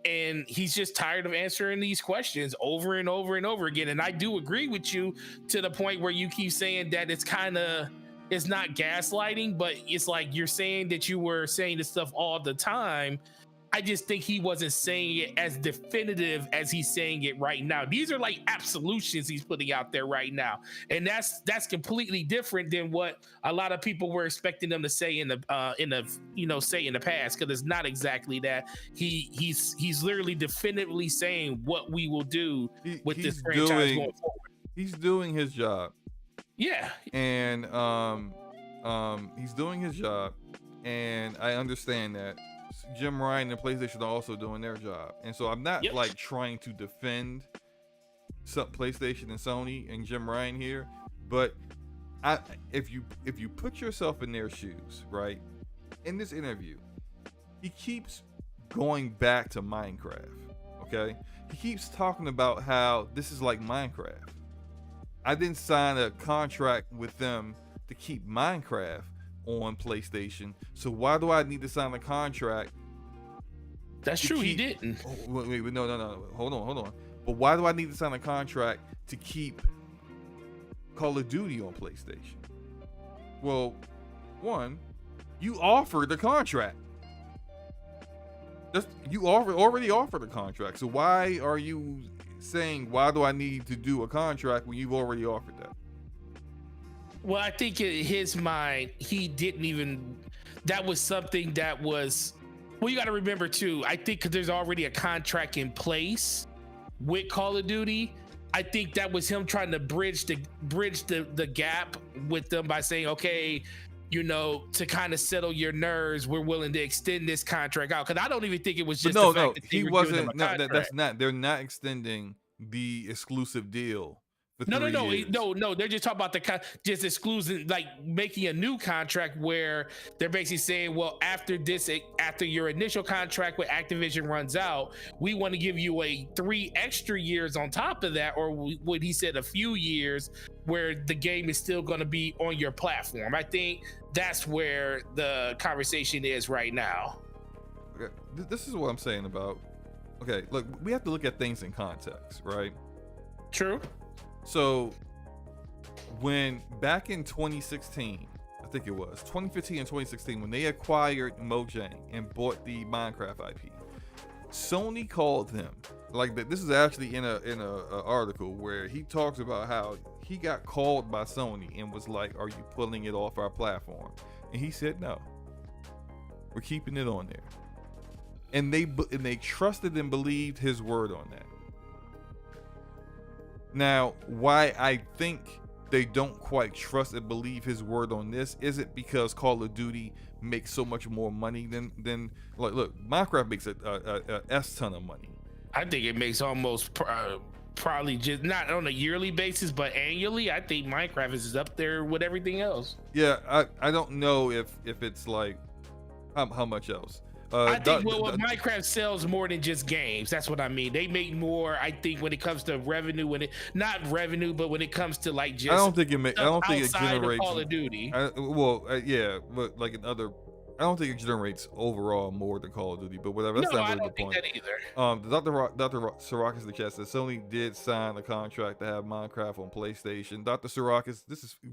Speaker 2: And he's just tired of answering these questions over and over and over again. And I do agree with you to the point where you keep saying that it's not gaslighting, but it's like you're saying that you were saying this stuff all the time. I just think he wasn't saying it as definitive as he's saying it right now. These are like absolutions he's putting out there right now, and that's completely different than what a lot of people were expecting them to say in the past. Because it's not exactly that. He's literally definitively saying what we will do with this franchise going forward.
Speaker 1: He's doing his job.
Speaker 2: Yeah,
Speaker 1: and he's doing his job, and I understand that. Jim Ryan and PlayStation are also doing their job, and so I'm not like trying to defend PlayStation and Sony and Jim Ryan here, but if you put yourself in their shoes, right? In this interview, he keeps going back to Minecraft. Okay, he keeps talking about how this is like Minecraft. I didn't sign a contract with them to keep Minecraft on PlayStation, so why do I need to sign a contract?
Speaker 2: That's true. He didn't.
Speaker 1: Oh, wait, no. Hold on. But why do I need to sign a contract to keep Call of Duty on PlayStation? Well, one, you offered the contract. You already offered a contract. So why are you saying, why do I need to do a contract when you've already offered that?
Speaker 2: Well, I think in his mind, he didn't even, that was something that was, well, you got to remember too, I think because there's already a contract in place with Call of Duty, I think that was him trying to bridge the gap with them by saying, okay, you know, to kind of settle your nerves, we're willing to extend this contract out. Because I don't even think it was just the fact that he wasn't.
Speaker 1: No, that's not. They're not extending the exclusive deal.
Speaker 2: No. They're just talking about just exclusive, like making a new contract where they're basically saying, well, after your initial contract with Activision runs out, we want to give you 3 extra years on top of that, or what he said, a few years where the game is still going to be on your platform. I think that's where the conversation is right now.
Speaker 1: Okay, this is what I'm saying about. Okay, look, we have to look at things in context, right?
Speaker 2: True.
Speaker 1: So, when back in 2016, I think it was 2015 and 2016, when they acquired Mojang and bought the Minecraft IP, Sony called him. Like that. This is actually in a article where he talks about how he got called by Sony and was like, "Are you pulling it off our platform?" And he said, "No, we're keeping it on there." And they trusted and believed his word on that. Now, why I think they don't quite trust and believe his word on this isn't because Call of Duty makes so much more money than like, look, Minecraft makes a S ton of money.
Speaker 2: I think it makes almost probably just not on a yearly basis, but annually. I think Minecraft is up there with everything else.
Speaker 1: Yeah, I don't know if it's like how much else.
Speaker 2: I think Minecraft sells more than just games. That's what I mean. They make more, I think, when it comes to revenue. Not revenue, but when it comes to like just.
Speaker 1: I don't think it generates
Speaker 2: Call of Duty.
Speaker 1: Yeah, but like in other, I don't think it generates overall more than Call of Duty. But whatever. That's not really the point.
Speaker 2: I don't think that either.
Speaker 1: Dr. Sarakas in the chat says Sony did sign a contract to have Minecraft on PlayStation. Dr. Sarakas,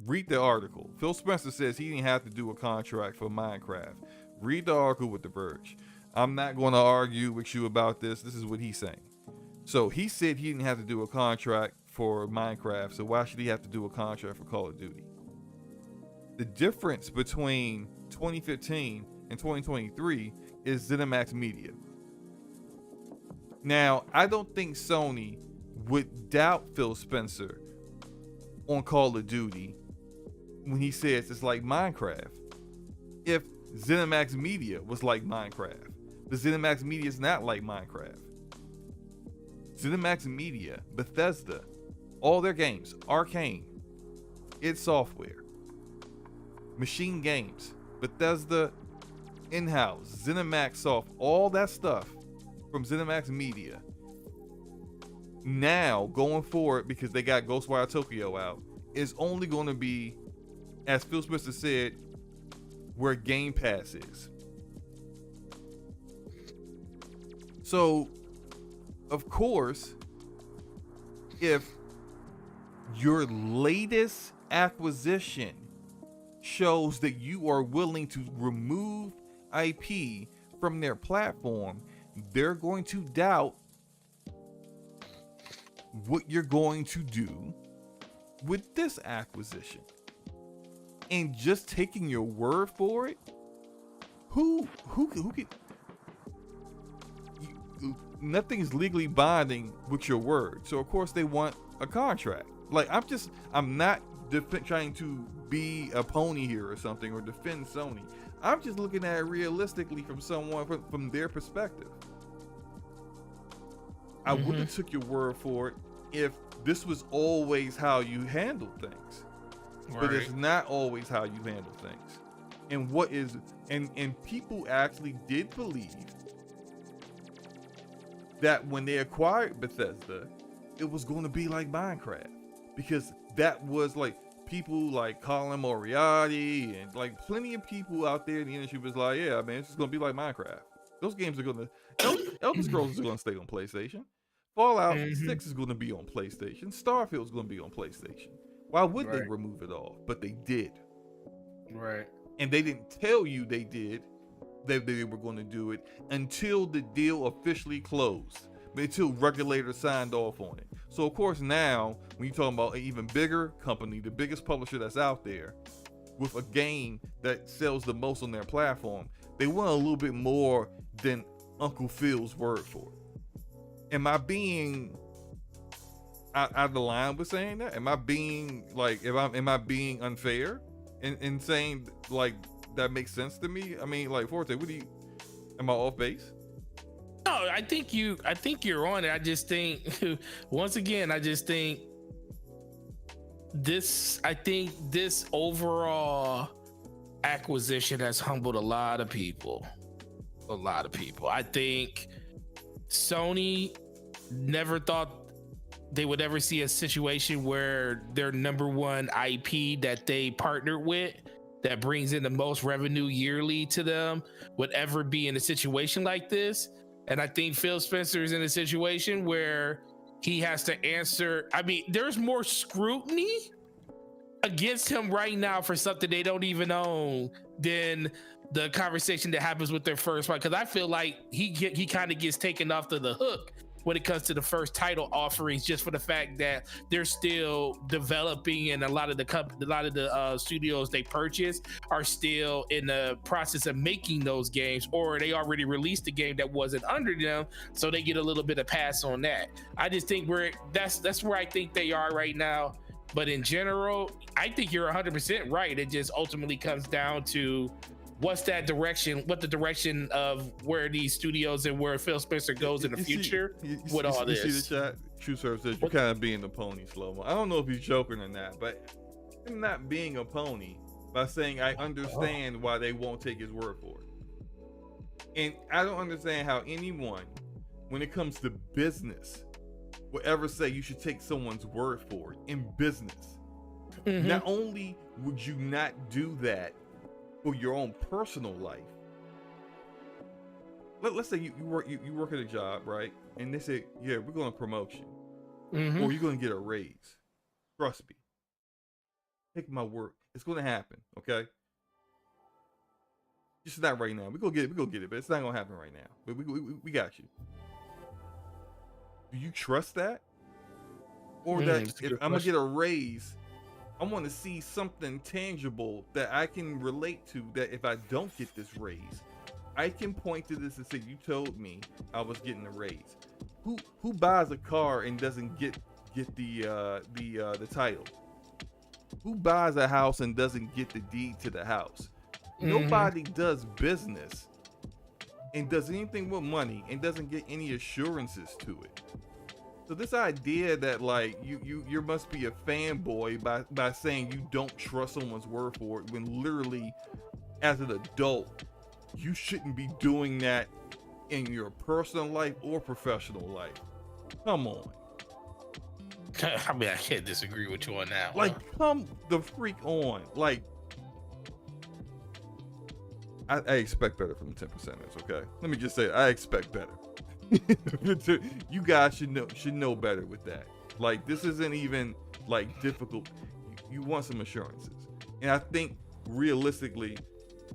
Speaker 1: read the article. Phil Spencer says he didn't have to do a contract for Minecraft. Read the article with The Verge. I'm not going to argue with you about this. This is what he's saying. So he said he didn't have to do a contract for Minecraft, so why should he have to do a contract for Call of Duty? The difference between 2015 and 2023 is ZeniMax Media. Now, I don't think Sony would doubt Phil Spencer on Call of Duty when he says it's like Minecraft. If ZeniMax Media was like Minecraft, but ZeniMax Media is not like Minecraft. ZeniMax Media, Bethesda, all their games, Arcane, id Software, Machine Games, Bethesda, in-house, ZeniMax Soft, all that stuff from ZeniMax Media. Now, going forward, because they got Ghostwire Tokyo out, is only going to be, as Phil Spencer said, where Game Pass is. So, of course, if your latest acquisition shows that you are willing to remove IP from their platform, they're going to doubt what you're going to do with this acquisition. And just taking your word for it, who can? Nothing's legally binding with your word. So of course they want a contract. Like I'm not trying to be a pony here or something or defend Sony. I'm just looking at it realistically from from their perspective. I wouldn't have took your word for it if this was always how you handle things. Right. But it's not always how you handle things. And people actually did believe that when they acquired Bethesda, it was going to be like Minecraft, because that was like people like Colin Moriarty and like plenty of people out there in the industry was like, yeah, man, it's just going to be like Minecraft. Those games are going to, Elder Scrolls is going to stay on PlayStation. Fallout 6 is going to be on PlayStation. Starfield is going to be on PlayStation. Why would they remove it all? But they did.
Speaker 2: Right.
Speaker 1: And they didn't tell you they did. They were going to do it until the deal officially closed, until regulators signed off on it. So of course now, when you're talking about an even bigger company, the biggest publisher that's out there, with a game that sells the most on their platform, they want a little bit more than Uncle Phil's word for it. Am I being out of the line with saying that? Am I being like, am I being unfair in saying like that makes sense to me? I mean, like, Forte, am I off base?
Speaker 2: No, I think you're on it. I just think once again, I think this overall acquisition has humbled a lot of people. I think Sony never thought they would ever see a situation where their number one IP that they partnered with, that brings in the most revenue yearly to them, would ever be in a situation like this. And I think Phil Spencer is in a situation where he has to answer. I mean, there's more scrutiny against him right now for something they don't even own than the conversation that happens with their first fight. Because I feel like he kind of gets taken off the hook when it comes to the first title offerings, just for the fact that they're still developing, and a lot of the studios they purchase are still in the process of making those games, or they already released a game that wasn't under them, so they get a little bit of pass on that. I just think that's where I think they are right now. But in general, I think you're 100% right. It just ultimately comes down to what the direction of where these studios and where Phil Spencer goes in the future with all this.
Speaker 1: You see the chat? True Serve says you're kind of being the pony, Slow-Mo. I don't know if he's joking or not, but him not being a pony by saying I understand why they won't take his word for it. And I don't understand how anyone, when it comes to business, will ever say you should take someone's word for it in business. Mm-hmm. Not only would you not do that for your own personal life. Let's say you work at a job, right? And they say, yeah, we're going to promote you. Mm-hmm. Or you're going to get a raise. Trust me. Take my word. It's going to happen, okay? Just not right now. We're going to get it, but it's not going to happen right now. But we got you. Do you trust that? Or that if I'm going to get a raise, I want to see something tangible that I can relate to, that if I don't get this raise, I can point to this and say, you told me I was getting a raise. Who buys a car and doesn't get the title? Who buys a house and doesn't get the deed to the house? Mm-hmm. Nobody does business and does anything with money and doesn't get any assurances to it. So this idea that like you must be a fanboy by saying you don't trust someone's word for it, when literally as an adult you shouldn't be doing that in your personal life or professional life. Come on.
Speaker 2: I mean, I can't disagree with you on that.
Speaker 1: Like, come the freak on. Like, I expect better from the 10%ers, okay? Let me just say, I expect better. You guys should know better with that. Like, this isn't even like difficult. You want some assurances, and I think realistically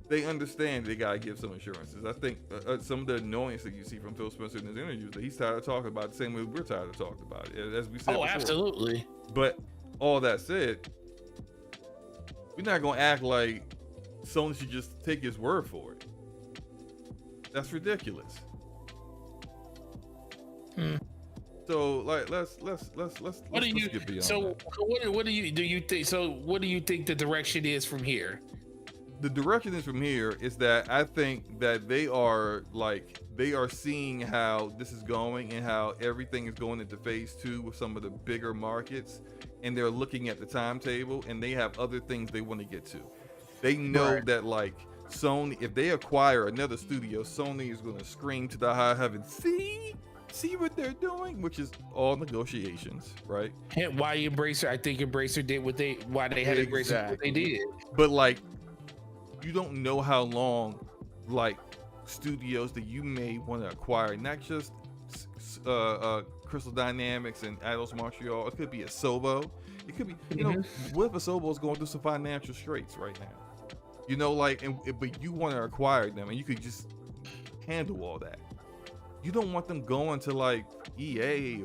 Speaker 1: they understand they gotta give some assurances. I think some of the annoyance that you see from Phil Spencer in his interviews, that he's tired of talking about the same way we're tired of talking about it, as we said before.
Speaker 2: Absolutely.
Speaker 1: But all that said, we're not gonna act like Sony should just take his word for it. That's ridiculous. So like let's
Speaker 2: what do you
Speaker 1: get beyond
Speaker 2: so
Speaker 1: that.
Speaker 2: what do you think, so what do you think the direction is from here?
Speaker 1: The direction is from here is that I think that they are seeing how this is going and how everything is going into phase 2 with some of the bigger markets, and they're looking at the timetable and they have other things they want to get to. They know that like Sony, if they acquire another studio, Sony is going to scream to the high heavens, see what they're doing, which is all negotiations, right?
Speaker 2: And why Embracer did what they had Embracer what they did.
Speaker 1: But like, you don't know how long like studios that you may want to acquire, not just Crystal Dynamics and Eidos Montreal. It could be a Asobo. It could be, you know, what if Asobo is going through some financial straits right now? You know, like, but you want to acquire them, and you could just handle all that. You don't want them going to like EA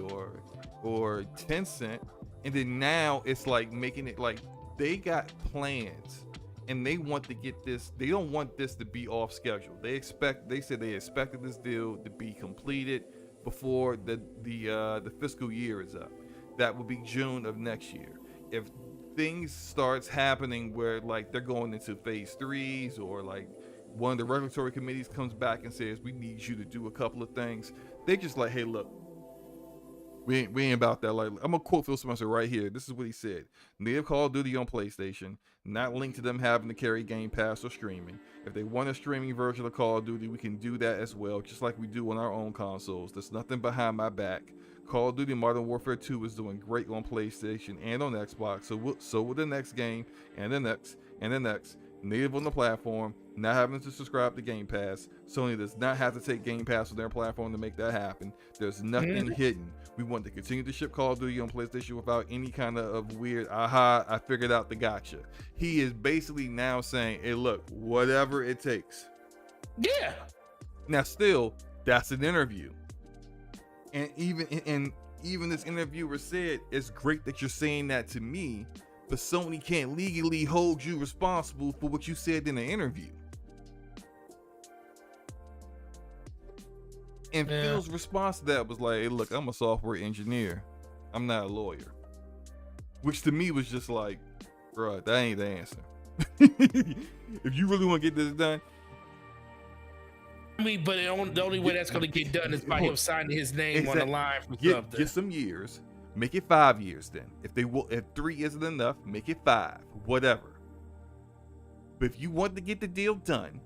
Speaker 1: or Tencent, and then now it's like making it like they got plans and they want to get this. They don't want this to be off schedule. They said they expected this deal to be completed before the fiscal year is up. That will be June of next year. If things starts happening where like they're going into phase 3s, or like one of the regulatory committees comes back and says we need you to do a couple of things, they just like, hey, look, we ain't about that. Like, I'm gonna quote Phil Spencer right here. This is what he said: native Call of Duty on PlayStation, not linked to them having to carry Game Pass or streaming. If they want a streaming version of Call of Duty, we can do that as well, just like we do on our own consoles. There's nothing behind my back. Call of Duty Modern Warfare 2 is doing great on PlayStation and on Xbox, so will the next game, and the next, and the next. Native on the platform, not having to subscribe to Game Pass. Sony does not have to take Game Pass on their platform to make that happen. There's nothing hidden. We want to continue to ship Call of Duty on PlayStation without any kind of weird, aha, I figured out the gotcha. He is basically now saying, hey, look, whatever it takes.
Speaker 2: Yeah.
Speaker 1: Now, still, that's an interview. And even this interviewer said, it's great that you're saying that to me, but Sony can't legally hold you responsible for what you said in the interview. And Phil's response to that was like, hey, look, I'm a software engineer. I'm not a lawyer. Which to me was just like, bro, that ain't the answer. If you really want to get this done.
Speaker 2: I mean, but the only way that's going to get done is by him signing his name on the line for something.
Speaker 1: Get some years. Make it 5 years then. If 3 isn't enough, make it 5. Whatever. But if you want to get the deal done.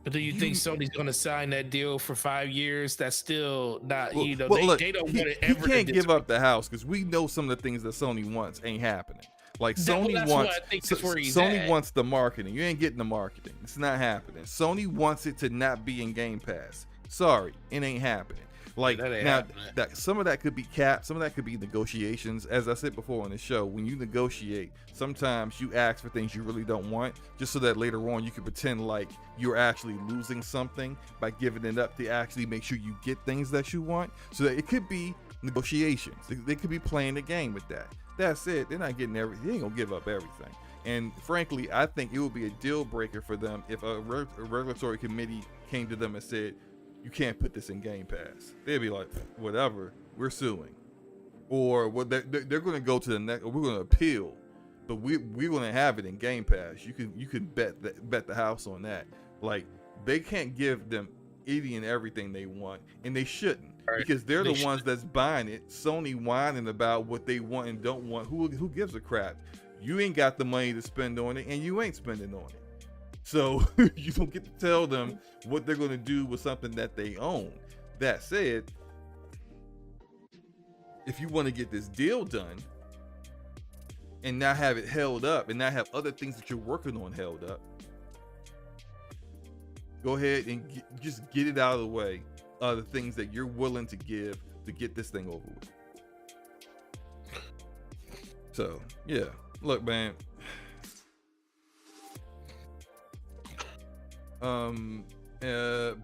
Speaker 2: But do you think Sony's going to sign that deal for 5 years? That's still not,
Speaker 1: look,
Speaker 2: they don't want it ever.
Speaker 1: He can't give up the house because we know some of the things that Sony wants ain't happening. Like Sony wants the marketing. You ain't getting the marketing. It's not happening. Sony wants it to not be in Game Pass. Sorry, it ain't happening. Like now, some of that could be capped. Some of that could be negotiations. As I said before on the show, when you negotiate, sometimes you ask for things you really don't want, just so that later on you can pretend like you're actually losing something by giving it up to actually make sure you get things that you want. So that it could be negotiations. They could be playing the game with that. That's it. They're not getting everything. They ain't gonna give up everything. And frankly, I think it would be a deal breaker for them if a regulatory committee came to them and said, you can't put this in Game Pass. They'd be like, whatever, we're suing. Or what they're going to go to the next, we're going to appeal, but we're going to have it in Game Pass. You can bet the house on that. Like, they can't give them any and everything they want, and they shouldn't, because they're the ones that's buying it. Sony whining about what they want and don't want. Who gives a crap? You ain't got the money to spend on it, and you ain't spending on it. So you don't get to tell them what they're going to do with something that they own. That said, if you want to get this deal done and not have it held up and not have other things that you're working on held up, go ahead and just get it out of the way. The things that you're willing to give to get this thing over with. So, yeah. Look, man.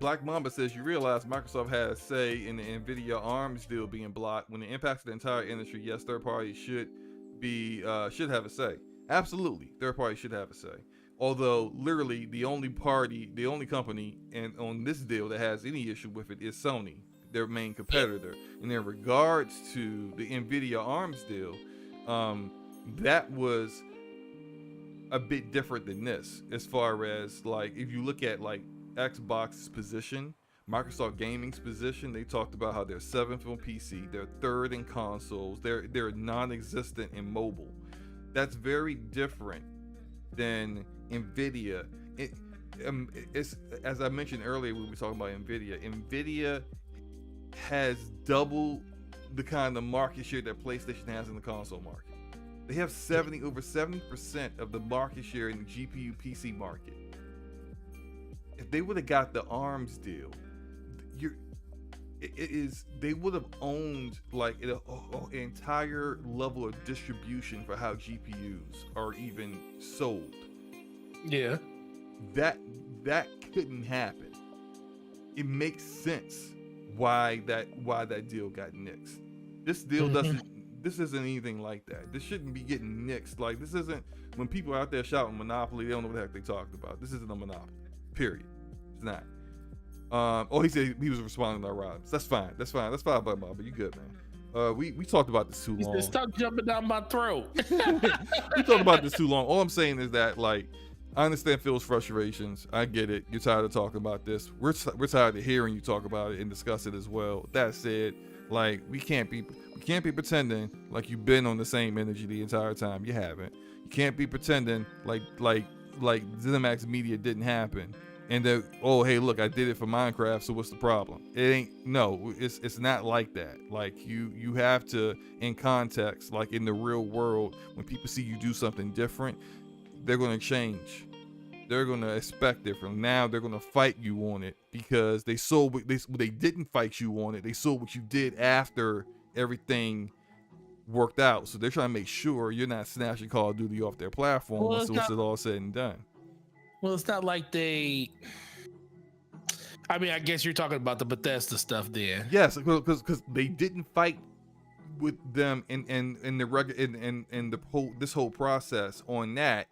Speaker 1: Black Mamba says, you realize Microsoft has a say in the Nvidia ARMS deal being blocked. When it impacts the entire industry, yes, third parties should have a say. Absolutely, third parties should have a say. Although literally the only company on this deal that has any issue with it is Sony, their main competitor. And in regards to the Nvidia ARMS deal, that was a bit different than this, as far as like if you look at like Xbox's position, Microsoft Gaming's position, they talked about how they're 7th on PC, they're 3rd in consoles, they're non-existent in mobile. That's very different than Nvidia. It's as I mentioned earlier when we were talking about Nvidia has double the kind of market share that PlayStation has in the console market. They have over 70% of the market share in the GPU PC market. If they would have got the ARMS deal, they would have owned like an entire level of distribution for how GPUs are even sold.
Speaker 2: Yeah, that
Speaker 1: couldn't happen. It makes sense why that deal got nixed. This deal doesn't. This isn't anything like that. This shouldn't be getting nixed. Like, this isn't, when people are out there shouting Monopoly, they don't know what the heck they talked about. This isn't a Monopoly. Period. It's not. He said he was responding to our rhymes. That's fine, but you good, man. We talked about this too long.
Speaker 2: He said, stop jumping down my throat.
Speaker 1: We talked about this too long. All I'm saying is that, like, I understand Phil's frustrations. I get it. You're tired of talking about this. We're tired of hearing you talk about it and discuss it as well. That said, like, we can't be pretending like you've been on the same energy the entire time. You haven't. You can't be pretending like ZeniMax Media didn't happen and that, oh, hey, look, I did it for Minecraft, so what's the problem? It's not like that. Like, you have to, in context, like in the real world, when people see you do something different, they're going to change. they're gonna expect different. Now they're gonna fight you on it because they saw they didn't fight you on it. They saw what you did after everything worked out. So they're trying to make sure you're not snatching Call of Duty off their platform once it's all said and done.
Speaker 2: Well, it's not like they. I mean, I guess you're talking about the Bethesda stuff there.
Speaker 1: Yes, because they didn't fight with them in this whole process on that,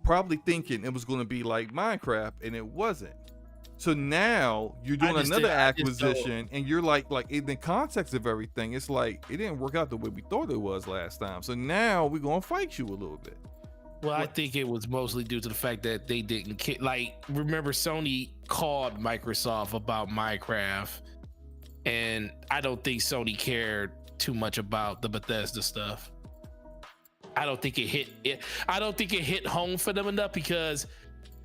Speaker 1: probably thinking it was going to be like Minecraft, and it wasn't. So now you're doing another acquisition, and you're like in the context of everything, it's like it didn't work out the way we thought it was last time. So now we're gonna fight you a little bit.
Speaker 2: Well, I think it was mostly due to the fact that they didn't remember Sony called Microsoft about Minecraft, and I don't think Sony cared too much about the Bethesda stuff. I don't think it hit home for them enough, because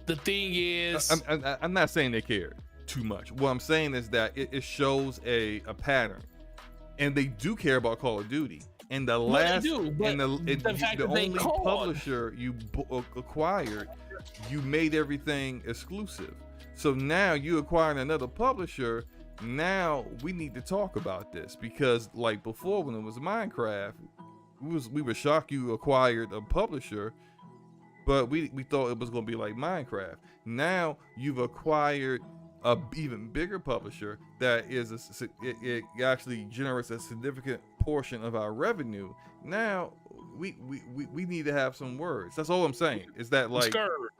Speaker 2: the thing is,
Speaker 1: I'm not saying they cared too much. What I'm saying is that it shows a pattern, and they do care about Call of Duty. And the only publisher you acquired, you made everything exclusive. So now you acquiring another publisher. Now we need to talk about this, because like before, when it was Minecraft, we were shocked you acquired a publisher, but we thought it was going to be like Minecraft. Now you've acquired a even bigger publisher that is it actually generates a significant portion of our revenue. Now we need to have some words. That's all I'm saying. Is that like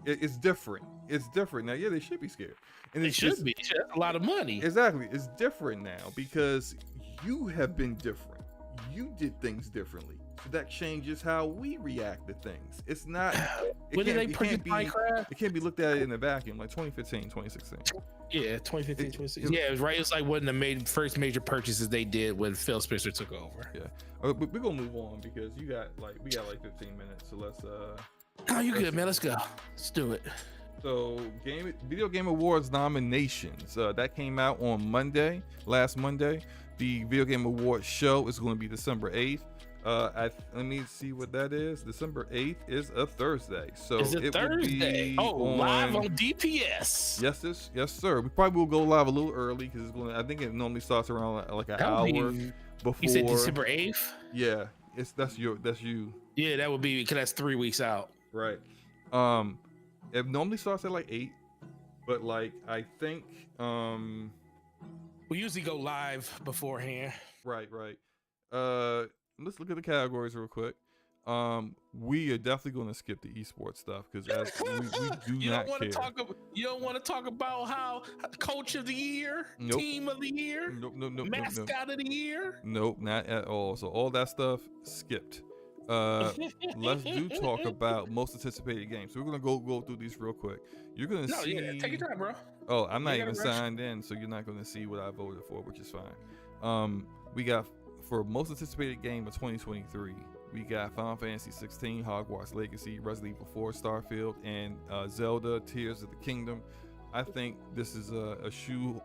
Speaker 1: it's different. It's different now. Yeah, they should be scared, and
Speaker 2: it should be. It's a lot of money.
Speaker 1: Exactly. It's different now because you have been different. You did things differently. So that changes how we react to things. It's not. It can't be looked at in a vacuum, like 2015, 2016.
Speaker 2: Yeah, 2015, 2016. Yeah, it was right. It's like one of the first major purchases they did when Phil Spencer took over.
Speaker 1: Yeah, we're gonna move on because we got like 15 minutes. So let's.
Speaker 2: Oh, you good, man? Let's go. Let's do it.
Speaker 1: So, Video Game Awards nominations that came out on last Monday. The Video Game Awards show is going to be December 8th. Let me see what that is. December 8th is a Thursday. So
Speaker 2: it Thursday? Live on DPS.
Speaker 1: Yes, sir. We probably will go live a little early because it's going. I think it normally starts around like an hour before.
Speaker 2: You said December 8th?
Speaker 1: Yeah, that's you.
Speaker 2: Yeah, that would be because that's 3 weeks out.
Speaker 1: Right. It normally starts at like 8, but like I think
Speaker 2: we usually go live beforehand.
Speaker 1: Right. Let's look at the categories real quick. We are definitely going to skip the esports stuff because we do not care.
Speaker 2: You don't want to talk about how coach of the year, team of the year, mascot of the year.
Speaker 1: Nope, not at all. So all that stuff skipped. Let's talk about most anticipated games. So we're gonna go through these real quick. You're gonna see.
Speaker 2: Yeah, take your time, bro.
Speaker 1: Oh, I'm not even signed in, so you're not gonna see what I voted for, which is fine. We got for most anticipated game of 2023. We got Final Fantasy 16, Hogwarts Legacy, Resident Evil 4, Starfield, and Zelda: Tears of the Kingdom. I think this is a shoe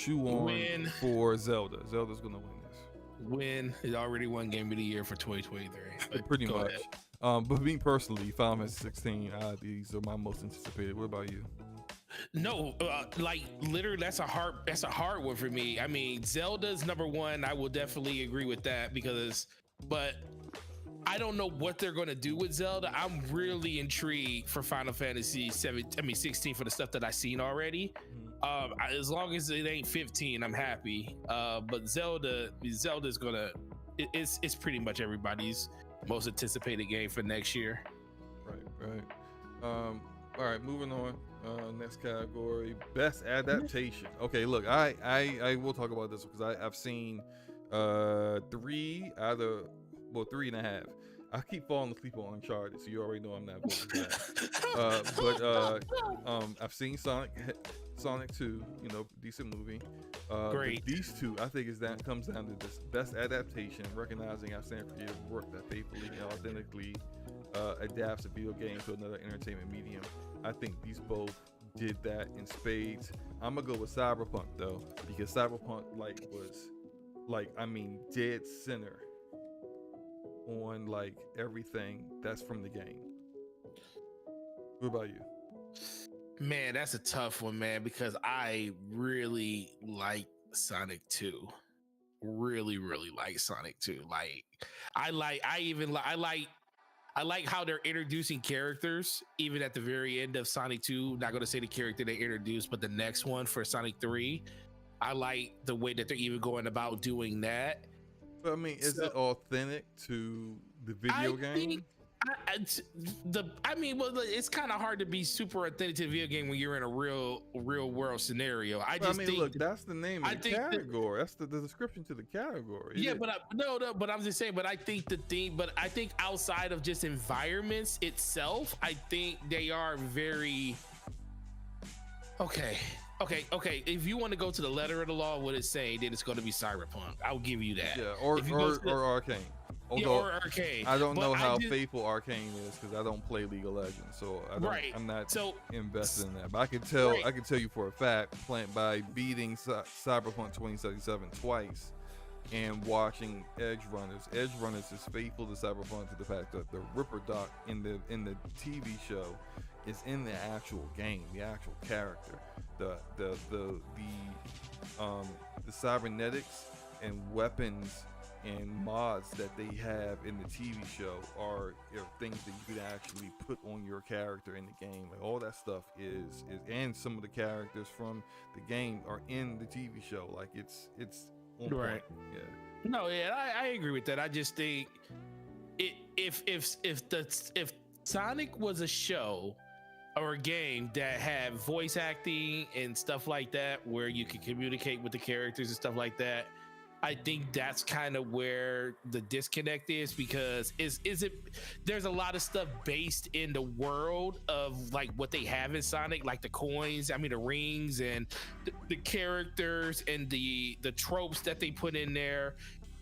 Speaker 1: on for Zelda. Zelda's gonna win this.
Speaker 2: Win. It already won Game of the Year for 2023.
Speaker 1: Pretty much. But me personally, Final Fantasy 16, these are my most anticipated. What about you?
Speaker 2: No, like literally, that's a hard one for me. I mean, Zelda's number one. I will definitely agree with that but I don't know what they're going to do with Zelda. I'm really intrigued for Final Fantasy 16 for the stuff that I've seen already. As long as it ain't 15, I'm happy. But Zelda's gonna. It's pretty much everybody's most anticipated game for next year.
Speaker 1: Right. All right, moving on. Next category, best adaptation. Okay, look, I will talk about this because I've seen 3 and a half. I keep falling asleep on Uncharted, so you already know I'm not voting for that. But I've seen Sonic 2, decent movie.
Speaker 2: Great.
Speaker 1: These two, I think, comes down to this best adaptation, recognizing outstanding creative work that faithfully and authentically adapts a video game to another entertainment medium. I think these both did that in spades. I'm gonna go with Cyberpunk though, because Cyberpunk was dead center on like everything that's from the game. What about you?
Speaker 2: Man, that's a tough one, man, because I really like Sonic 2. Really, really like Sonic 2. Like, I like how they're introducing characters, even at the very end of Sonic 2. Not going to say the character they introduced, but the next one for Sonic 3. I like the way that they're even going about doing that.
Speaker 1: But I mean, is it authentic to the video game?
Speaker 2: Well, it's kind of hard to be super authentic to the video game when you're in a real world scenario. I think,
Speaker 1: look, that's the name of the category. That's the description to the category.
Speaker 2: Yeah, but but I'm just saying. But I think I think outside of just environments itself, I think they are very okay. If you want to go to the letter of the law, what it's saying, then it's going to be Cyberpunk. I'll give you that.
Speaker 1: Yeah, or Arcane. Although,
Speaker 2: or Arcane.
Speaker 1: I don't know how faithful Arcane is because I don't play League of Legends, so I'm not invested in that. But I can tell you for a fact, by beating Cyberpunk 2077 twice and watching Edge Runners is faithful to Cyberpunk to the fact that the Ripper Doc in the TV show is in the actual game, the actual character. The cybernetics and weapons and mods that they have in the TV show are things that you could actually put on your character in the game. Like, all that stuff is and some of the characters from the game are in the TV show. Like, it's on
Speaker 2: right.
Speaker 1: Point. Yeah.
Speaker 2: No, yeah, I agree with that. I just think if Sonic was a show or a game that had voice acting and stuff like that, where you could communicate with the characters and stuff like that, I think that's kind of where the disconnect is, because there's a lot of stuff based in the world of like what they have in Sonic, like the coins, the rings, and the characters and the tropes that they put in there.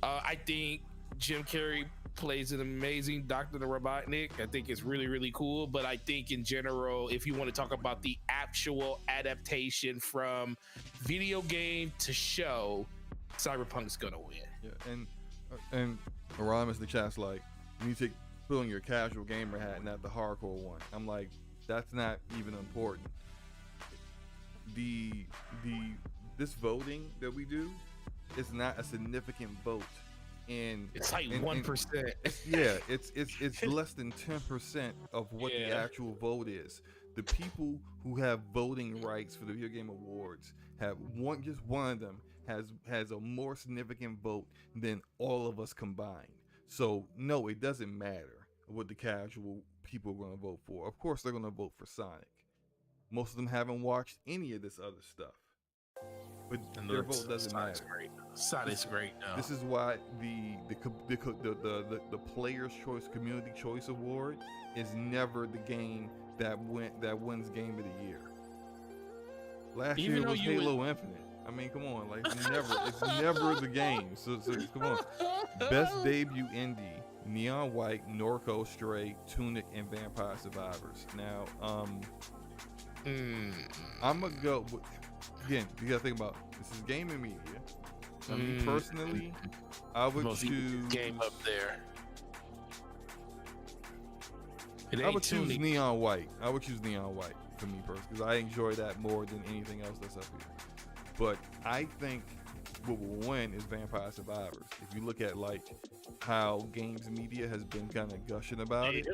Speaker 2: I think Jim Carrey plays an amazing Dr. Robotnik. I think it's really, really cool. But I think in general, if you want to talk about the actual adaptation from video game to show, Cyberpunk's gonna win.
Speaker 1: Yeah, and Aramis the chat's like, you need to put on your casual gamer hat, not the hardcore one. I'm like, that's not even important. This voting that we do is not a significant vote. And
Speaker 2: it's like 1%.
Speaker 1: Yeah, it's less than 10% of what the actual vote is. The people who have voting rights for the Video Game Awards have just one of them has a more significant vote than all of us combined. So no, it doesn't matter what the casual people are going to vote for. Of course, they're going to vote for Sonic. Most of them haven't watched any of this other stuff, but their vote doesn't matter.
Speaker 2: Sonic's great. No.
Speaker 1: This is why the Player's Choice Community Choice Award is never the game that wins Game of the Year. Last year was Halo Infinite. I mean, come on, like it's never the game. So come on. Best debut indie: Neon White, Norco, Stray, Tunic, and Vampire Survivors. Now, I'm gonna go. Again, you gotta think about this is gaming media. I mean, personally, I would choose
Speaker 2: game up there.
Speaker 1: I would choose Neon White. I would choose Neon White for me personally, because I enjoy that more than anything else that's up here. But I think what will win is Vampire Survivors. If you look at like how games media has been kind of gushing about it,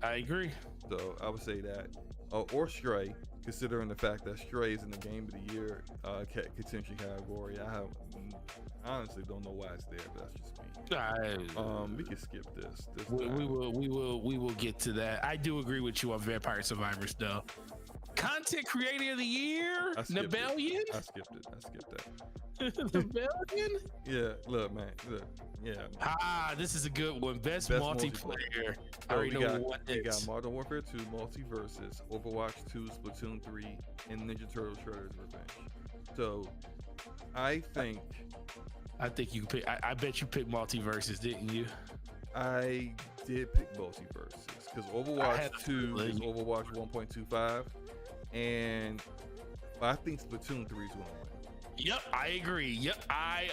Speaker 2: I agree.
Speaker 1: So I would say that, or Stray, considering the fact that Stray is in the Game of the Year contention category. I honestly don't know why it's there, but that's just me. We can skip this.
Speaker 2: We will get to that. I do agree with you on Vampire Survivors, though. Content Creator of the Year, Nibellion.
Speaker 1: I skipped that.
Speaker 2: Nibellion.
Speaker 1: Yeah, look, man. Look, yeah.
Speaker 2: This is a good one. Best multiplayer. I already know what it is.
Speaker 1: You got Modern Warfare 2, Multiverses, Overwatch 2, Splatoon 3, and Ninja Turtles Shredder's Revenge. So, I think
Speaker 2: you can pick. I bet you picked Multiverses, didn't you?
Speaker 1: I did pick Multiverses because Overwatch 2 is Overwatch 1.25, and I think Splatoon 3 is going to win.
Speaker 2: Yep, I agree. Yep, I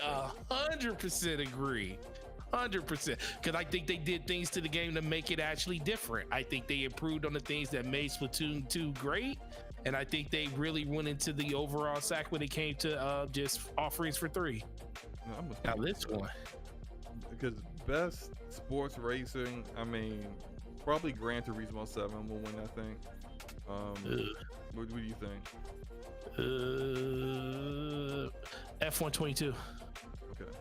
Speaker 2: 100% agree. 100%. Because I think they did things to the game to make it actually different. I think they improved on the things that made Splatoon 2 great. and I think they really went into the overall sack when it came to just offerings for 3.
Speaker 1: No,
Speaker 2: Now this one,
Speaker 1: because best sports racing, I mean, probably Gran Turismo 7 will win. I think. What do you think?
Speaker 2: F122.
Speaker 1: Okay.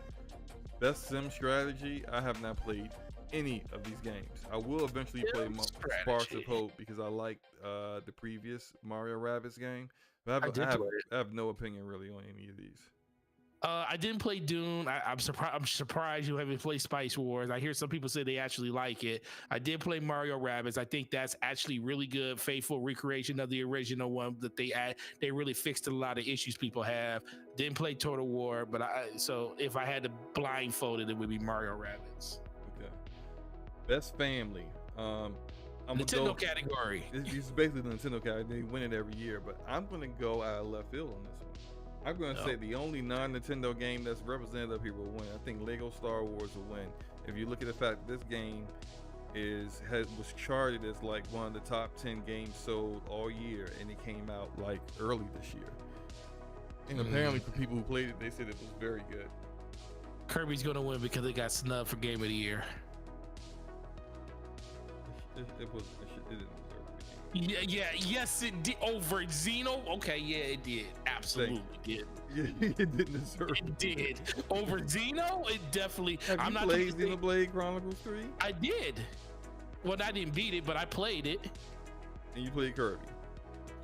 Speaker 1: Best sim strategy. I have not played any of these games. I will eventually play Sparks of Hope because I liked the previous Mario Rabbids game. But I have no opinion really on any of these.
Speaker 2: I didn't play Doom. I'm surprised you haven't played Spice Wars. I hear some people say they actually like it. I did play Mario Rabbids. I think that's actually really good, faithful recreation of the original one that they really fixed a lot of issues people have. Didn't play Total War, but so if I had to blindfold it, it would be Mario Rabbids.
Speaker 1: Okay. Best family.
Speaker 2: Nintendo category.
Speaker 1: This is basically the Nintendo category. They win it every year, but I'm gonna go out of left field on this one. I'm going to say the only non-Nintendo game that's represented up here will win. I think Lego Star Wars will win. If you look at the fact that this game was charted as like one of the top 10 games sold all year, and it came out like early this year. And apparently for people who played it, they said it was very good.
Speaker 2: Kirby's going to win because it got snubbed for Game of the Year.
Speaker 1: It didn't deserve it.
Speaker 2: Yes, it did. Over Xeno? Okay, yeah, it did. Absolutely did.
Speaker 1: Yeah, it didn't deserve it.
Speaker 2: It did. Over Xeno? It definitely.
Speaker 1: Have you played Xenoblade Chronicles 3?
Speaker 2: I did. Well, I didn't beat it, but I played it.
Speaker 1: And you played Kirby?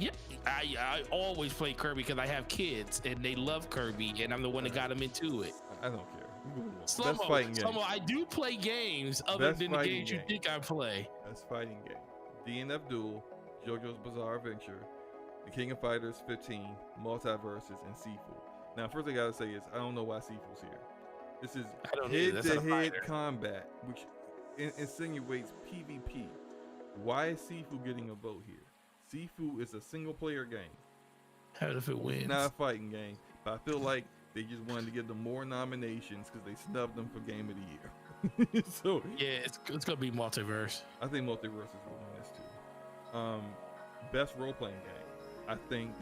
Speaker 2: Yeah, I always play Kirby because I have kids and they love Kirby, and I'm the one that got them into it.
Speaker 1: I don't care.
Speaker 2: Best fighting game. I do play games other than the games you think I play.
Speaker 1: Best fighting game. DNF Duel, JoJo's Bizarre Adventure, The King of Fighters 15, Multiverses, and Sifu. Now, first thing I gotta say is I don't know why Sifu's here. This is head-to-head combat, which insinuates PvP. Why is Sifu getting a vote here? Sifu is a single-player game.
Speaker 2: How if it wins?
Speaker 1: Not a fighting game, but I feel like they just wanted to give them more nominations because they snubbed them for Game of the Year. So
Speaker 2: yeah, it's gonna be Multiverse.
Speaker 1: I think Multiverses will win this too. Best role-playing game. I think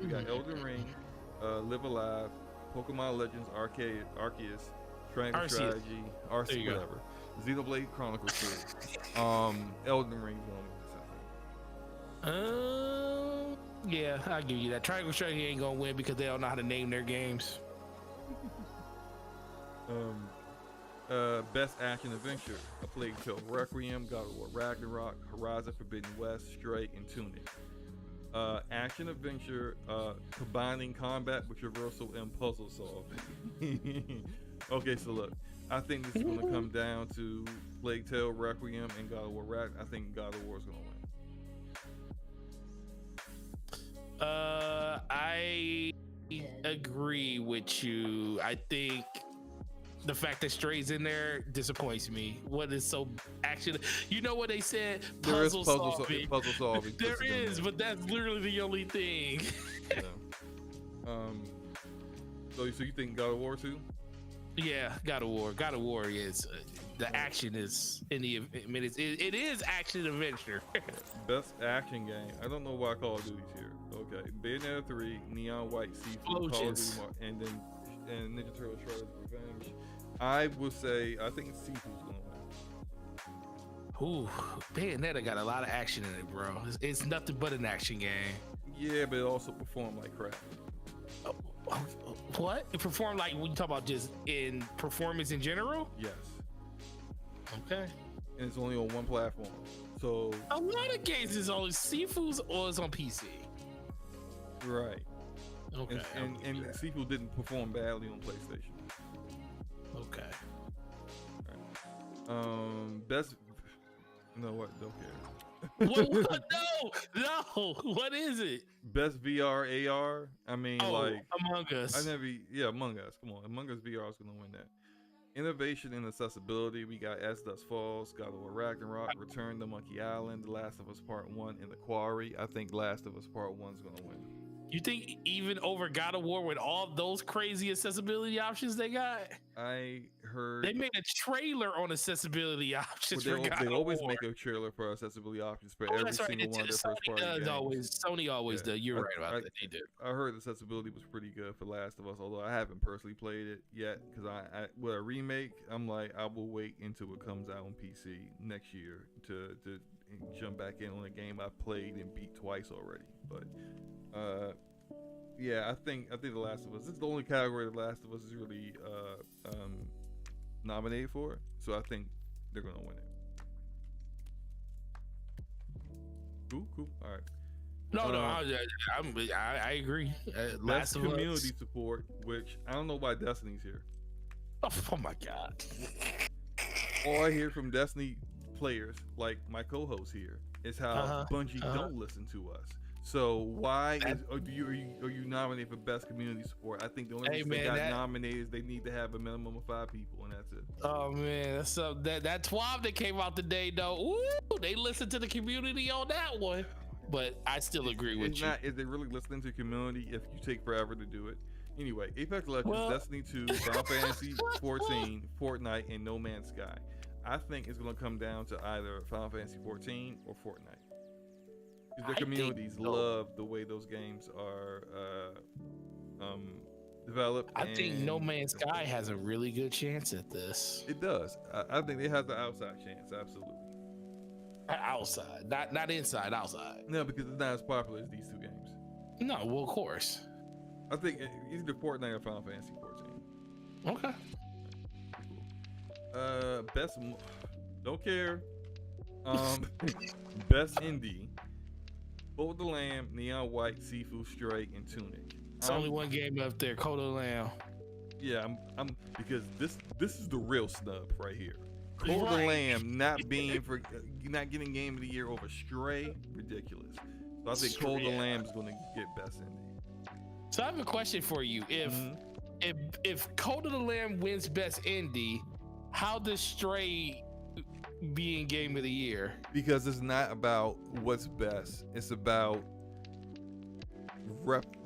Speaker 1: we got Elden Ring, Live Alive, Pokemon Legends Arceus, Triangle Strategy, Arceus, whatever. Xenoblade Chronicles 3. Elden Ring is one of them.
Speaker 2: Yeah, I'll give you that. Triangle Strategy ain't gonna win because they don't know how to name their games.
Speaker 1: Best action adventure. A Plague Tale Requiem, God of War Ragnarok, Horizon Forbidden West, Stray, and Tunic. Action adventure, combining combat with traversal and puzzle solving. Okay, so look, I think this is going to come down to Plague Tale Requiem and God of War Ragnarok. I think God of War is going to win.
Speaker 2: I agree with you. I think the fact that Stray's in there disappoints me. What is so action? You know what they said? Puzzle solving.
Speaker 1: Puzzle solving.
Speaker 2: There is, but that's literally the only thing.
Speaker 1: Yeah. So you think God of War 2?
Speaker 2: Yeah, God of War. God of War is the action is in the. I mean, it is action adventure.
Speaker 1: Best action game. I don't know why Call of Duty's here. Okay, Bayonetta 3, Neon White, Sifu, Call of Duty, and Ninja Turtles: Shredder's Revenge. I would say I think Sifu's gonna win.
Speaker 2: Ooh, Bayonetta got a lot of action in it, bro. It's nothing but an action game.
Speaker 1: Yeah, but it also performed like crap.
Speaker 2: What? It performed like when you talk about just in performance in general?
Speaker 1: Yes.
Speaker 2: Okay.
Speaker 1: And it's only on one platform. So
Speaker 2: a lot of games is on Sifu's or is on PC.
Speaker 1: Right.
Speaker 2: Okay.
Speaker 1: And Sifu didn't perform badly on PlayStation.
Speaker 2: Okay.
Speaker 1: Right. Best. No, what? Don't care.
Speaker 2: What? No. What is it?
Speaker 1: Best VR AR. I mean, like
Speaker 2: Among Us.
Speaker 1: Among Us. Come on, Among Us VR is gonna win that. Innovation and accessibility. We got As Dust Falls, God of War Ragnarok, Return to Monkey Island, The Last of Us Part 1, and The Quarry. I think Last of Us Part 1 is gonna win.
Speaker 2: You think even over God of War with all those crazy accessibility options they got?
Speaker 1: I heard
Speaker 2: They made a trailer on accessibility options for God
Speaker 1: they
Speaker 2: of
Speaker 1: always
Speaker 2: War.
Speaker 1: make a trailer for accessibility options for
Speaker 2: Oh,
Speaker 1: every
Speaker 2: that's right.
Speaker 1: single one of their first party games.
Speaker 2: Sony always does. You're right about that. They do.
Speaker 1: I heard accessibility was pretty good for Last of Us, although I haven't personally played it yet because I with a remake, I'm like I will wait until it comes out on PC next year to jump back in on a game I played and beat twice already. But yeah, I think The Last of Us. This is the only category The Last of Us is really nominated for. So I think they're gonna win it. Cool. All right.
Speaker 2: No, I agree.
Speaker 1: Best community support, which I don't know why Destiny's here.
Speaker 2: Oh my God.
Speaker 1: All I hear from Destiny players, like my co-host here, is how Bungie don't listen to us. So why are you nominated for best community support? I think the only reason they got nominated is they need to have a minimum of 5 people, and that's it.
Speaker 2: Oh man, so that 12 that came out today though, ooh, they listened to the community on that one. But I still agree with you.
Speaker 1: Is they really listening to the community if you take forever to do it? Anyway, Apex Legends, Destiny 2, Final Fantasy 14, Fortnite, and No Man's Sky. I think it's going to come down to either Final Fantasy 14 or Fortnite. Because their communities love the way those games are developed.
Speaker 2: I think No Man's Sky has a really good chance at this.
Speaker 1: It does. I think it has the outside chance, absolutely.
Speaker 2: Outside, not inside, outside.
Speaker 1: No, because it's not as popular as these two games.
Speaker 2: No, well, of course.
Speaker 1: I think either Fortnite or Final Fantasy 14.
Speaker 2: Okay.
Speaker 1: Cool. Best, don't care. Best indie. Code of the Lamb, Neon White, Sifu, Stray, and Tunic.
Speaker 2: It's only one game up there, Code of the Lamb.
Speaker 1: Yeah, I'm because this is the real snub right here. Code of the Lamb not getting Game of the Year over Stray, ridiculous. So I think Code of the Lamb is going to get best indie.
Speaker 2: So I have a question for you. If Code of the Lamb wins best indie, how does Stray be in Game of the Year?
Speaker 1: Because it's not about what's best. It's about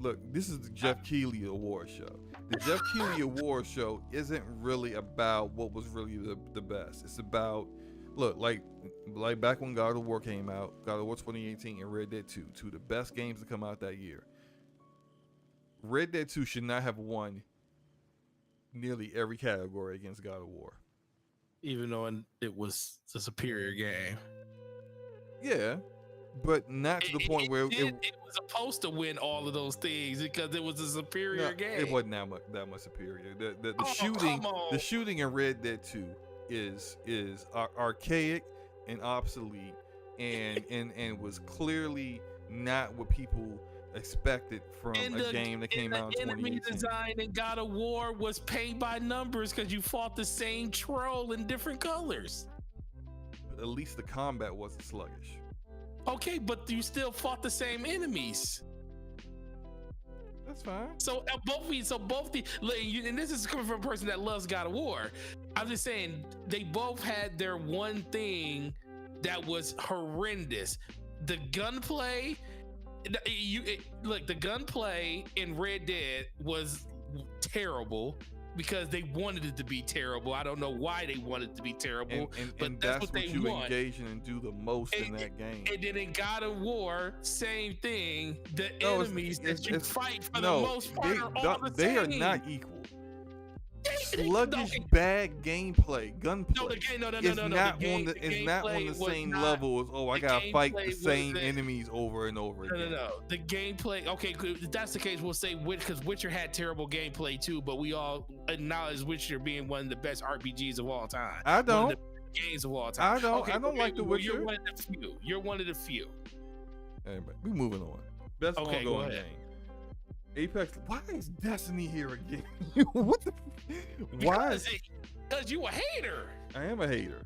Speaker 1: look, this is the Jeff Keighley Award show. The Jeff Keighley Award show isn't really about what was really the best. It's about, look, like back when God of War came out, God of War 2018 and Red Dead 2, two of the best games to come out that year. Red Dead 2 should not have won nearly every category against God of War.
Speaker 2: Even though it was a superior game.
Speaker 1: Yeah. But not to the point where it
Speaker 2: was supposed to win all of those things because it was a superior game.
Speaker 1: It wasn't that much superior. The shooting in Red Dead 2 is archaic and obsolete and was clearly not what people expected from a game that came out in 2018. The enemy
Speaker 2: design in God of War was paint by numbers because you fought the same troll in different colors.
Speaker 1: But at least the combat wasn't sluggish.
Speaker 2: Okay, but you still fought the same enemies.
Speaker 1: That's fine.
Speaker 2: So both the and this is coming from a person that loves God of War. I'm just saying they both had their one thing that was horrendous. The gunplay. The gunplay in Red Dead was terrible because they wanted it to be terrible. I don't know why they wanted it to be terrible, but that's what they want.
Speaker 1: Engage in and do the most in that game.
Speaker 2: And then in God of War, same thing. The enemies that you fight for the most part are all the same.
Speaker 1: They are not equal. Sluggish, bad gameplay, gunplay. It's not on the same level as I gotta fight the same enemies over and over again.
Speaker 2: No. The gameplay. Okay, if that's the case, we'll say because Witcher had terrible gameplay too, but we all acknowledge Witcher being one of the best RPGs of all time.
Speaker 1: I don't.
Speaker 2: One of the games of all time.
Speaker 1: I don't. I don't like the Witcher.
Speaker 2: You're one of the few.
Speaker 1: Anyway, we moving on. Best ongoing game. Apex. Why is Destiny here again? What the? Why?
Speaker 2: Because you a hater.
Speaker 1: I am a hater.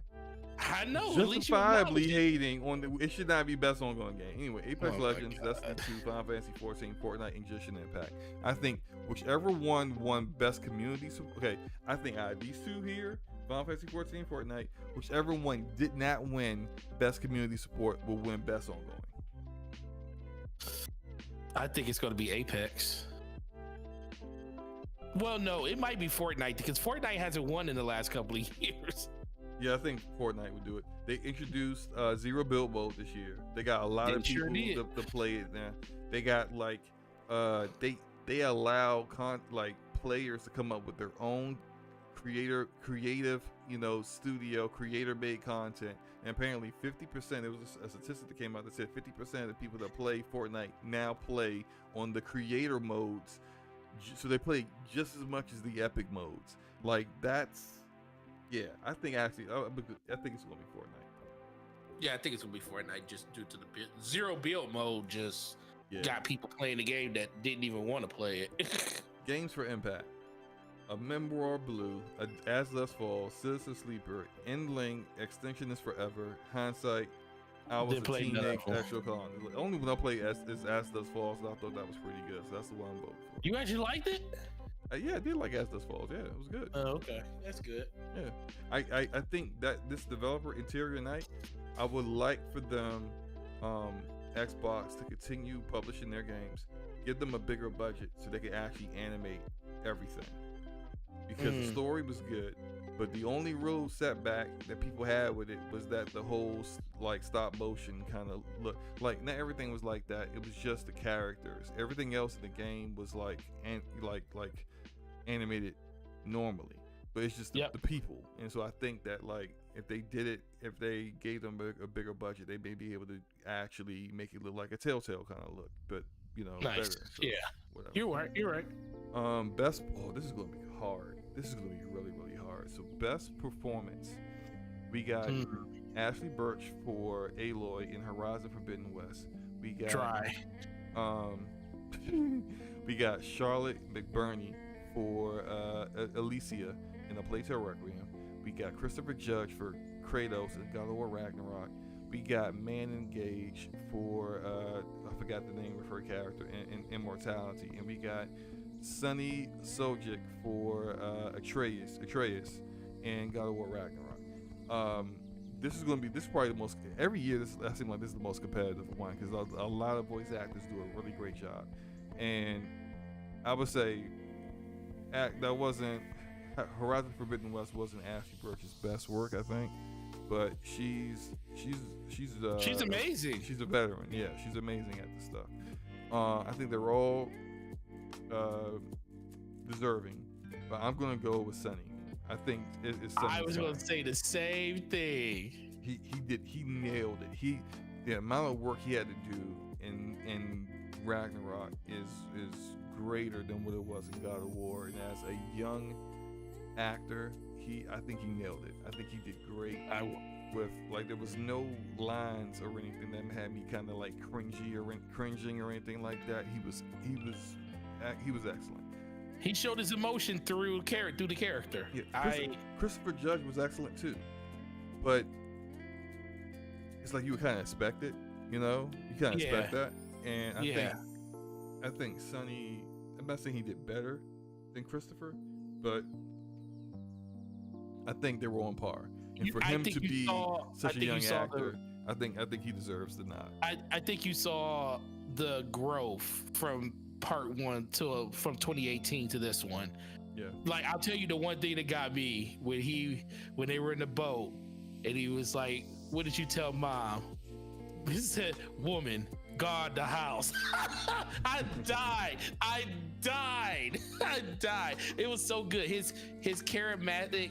Speaker 2: I know.
Speaker 1: Justifiably hating on the. It should not be best ongoing game. Anyway, Apex Legends, Destiny 2, Final Fantasy 14, Fortnite, and Genshin Impact. I think whichever one won best community. Okay, I think out of these two here, Final Fantasy 14, Fortnite, whichever one did not win best community support will win best ongoing.
Speaker 2: I think it's going to be Apex. Well, no, it might be Fortnite because Fortnite hasn't won in the last couple of years.
Speaker 1: Yeah, I think Fortnite would do it. They introduced zero build mode this year. They got a lot of people to play it now. They got like they allow players to come up with their own creative, studio, creator made content. And apparently 50%, it was a statistic that came out that said 50% of the people that play Fortnite now play on the creator modes. So they play just as much as the epic modes. Like that's, yeah, I think actually, I think it's gonna be Fortnite.
Speaker 2: Yeah, I think it's gonna be Fortnite just due to the zero build mode just got people playing the game that didn't even want to play it.
Speaker 1: Games for Impact. A Memoir Blue, As Dusk Falls, Citizen Sleeper, Endling, Extinction is Forever, Hindsight, I Was a Teenage Extra Con. The only one I played is As Dusk Falls, and I thought that was pretty good, so that's the one I'm voting for.
Speaker 2: You actually liked it?
Speaker 1: Yeah, I did like As Dusk Falls. Yeah, it was good.
Speaker 2: Oh, okay. That's good.
Speaker 1: Yeah. I think that this developer, Interior Night, I would like for them, Xbox, to continue publishing their games, give them a bigger budget so they can actually animate everything. Because the story was good, but the only real setback that people had with it was that the whole stop motion kind of look like, not everything was like that. It was just the characters. Everything else in the game was like animated normally, but it's just the people. And so I think that if they did it, if they gave them a bigger budget, they may be able to actually make it look like a Telltale kind of look, but
Speaker 2: nice.
Speaker 1: Better. So,
Speaker 2: yeah, whatever. You're right.
Speaker 1: Best. Oh, this is gonna be hard. This is gonna be really, really hard. So best performance, we got Ashley Birch for Aloy in Horizon Forbidden West. We got we got Charlotte McBurney for Alicia in A Plague Tale Requiem. We got Christopher Judge for Kratos in God of War Ragnarok. We got Man Engage for I forgot the name of her character in Immortality, and we got Sunny Sojic for Atreus in God of War Ragnarok. This is probably the most, every year I seem like this is the most competitive one because a lot of voice actors do a really great job, and I would say Horizon Forbidden West wasn't Ashley Birch's best work, I think, but she's amazing. She's a veteran. Yeah, she's amazing at this stuff. I think they're all deserving, but I'm gonna go with Sunny. I think it's Sunny.
Speaker 2: I was gonna say the same thing.
Speaker 1: He nailed it. The amount of work he had to do in Ragnarok is greater than what it was in God of War, and as a young actor, I think he nailed it. I think he did great. With there was no lines or anything that had me kind of cringing or anything like that. He was excellent.
Speaker 2: He showed his emotion through the character.
Speaker 1: Yeah, Christopher Judge was excellent too, but it's like you would kind of expect it, you kind of expect that. And I think Sonny, I'm not saying he did better than Christopher, but I think they were on par. And for him to be such a young actor, I think he deserves the nod.
Speaker 2: I think you saw the growth from part one from 2018 to this one.
Speaker 1: Yeah.
Speaker 2: I'll tell you the one thing that got me when they were in the boat and he was like, "What did you tell Mom?" He said, "Woman, guard the house." I died. It was so good. His charismatic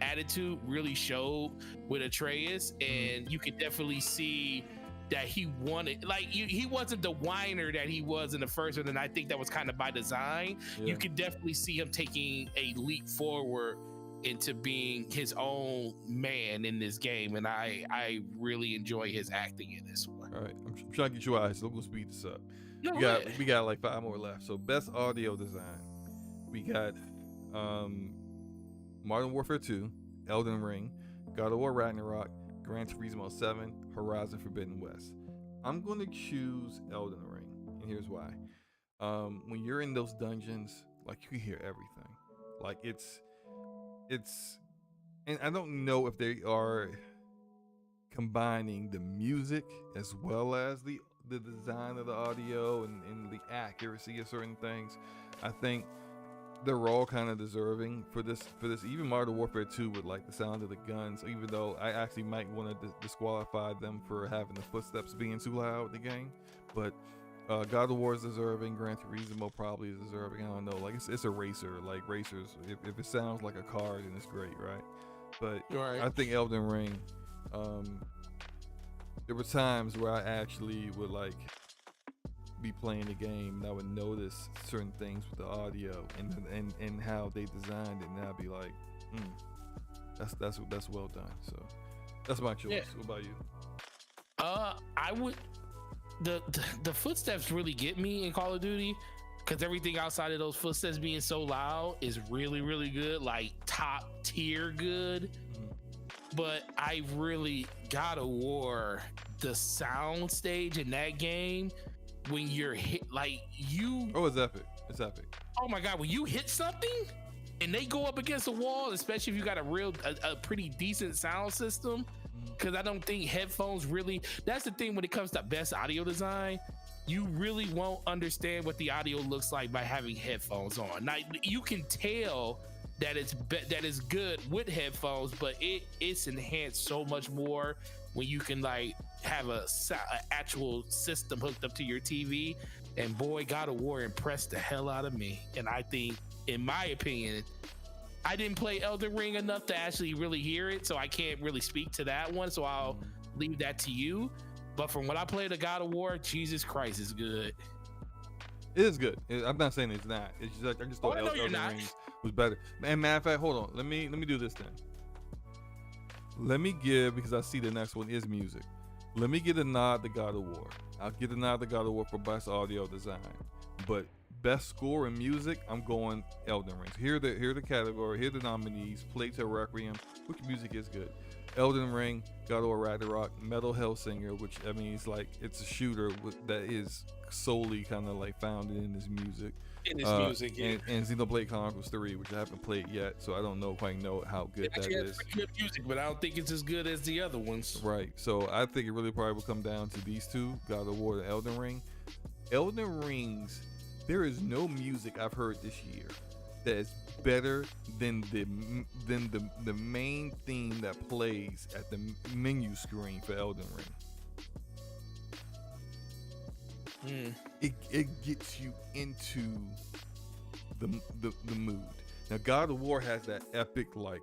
Speaker 2: attitude really showed with Atreus, and you could definitely see that he wanted, he wasn't the whiner that he was in the first one, and I think that was kind of by design. You could definitely see him taking a leap forward into being his own man in this game, and I really enjoy his acting in this one.
Speaker 1: All right, I'm trying to get you eyes, so we'll speed this up.
Speaker 2: No,
Speaker 1: we got 5 more left. So best audio design, we got Modern Warfare 2, Elden Ring, God of War Ragnarok, Gran Turismo 7, Horizon Forbidden West. I'm going to choose Elden Ring, and here's why. When you're in those dungeons, you can hear everything. It's, and I don't know if they are combining the music as well as the the design of the audio and the accuracy of certain things. I think they're all kind of deserving for this. Even Modern Warfare 2 with like the sound of the guns, even though I actually might want to disqualify them for having the footsteps being too loud in the game. But God of War is deserving. Gran Turismo probably is deserving. I don't know. Like it's a racer. Like racers, if it sounds like a car, then it's great, right? But I think Elden Ring. There were times where I actually would like be playing the game and I would notice certain things with the audio and how they designed it, and I'd be like, that's well done. So that's my choice. Yeah. What about you?
Speaker 2: I would the footsteps really get me in Call of Duty, because everything outside of those footsteps being so loud is really, really good, like top tier good. But I really God of War, the sound stage in that game, when you're hit, like you.
Speaker 1: Oh, it's epic. It's epic.
Speaker 2: Oh my God, when you hit something and they go up against a wall, especially if you got a pretty decent sound system, because I don't think headphones really. That's the thing when it comes to best audio design. You really won't understand what the audio looks like by having headphones on. Now you can tell that it's good with headphones, but it's enhanced so much more when you can like have a actual system hooked up to your TV. And boy, God of War impressed the hell out of me. And I think, in my opinion, I didn't play Elden Ring enough to actually really hear it, so I can't really speak to that one. So I'll leave that to you. But from what I played of God of War, Jesus Christ, is good.
Speaker 1: It is good. I'm not saying it's not. It's just like I just thought Elden Ring was better. And matter of fact, hold on. Let me do this then. Let me give, because I see the next one is music. Let me get a nod to God of War. I'll get a nod to God of War for best audio design. But best score in music, I'm going Elden Ring. So here are the category. Here are the nominees. Plague Tale Requiem, which music is good. Elden Ring, God of War Ragnarok, Metal Hellsinger, which I mean it's a shooter that is solely kind of like founded in his music.
Speaker 2: In his music, yeah.
Speaker 1: And Xenoblade Chronicles 3, which I haven't played yet, so I don't quite know how good that is.
Speaker 2: It's good music, but I don't think it's as good as the other ones.
Speaker 1: Right. So I think it really probably will come down to these two, God of War and Elden Ring. Elden Rings, there is no music I've heard this year that is better than the main theme that plays at the menu screen for Elden Ring. It gets you into the mood. Now God of War has that epic like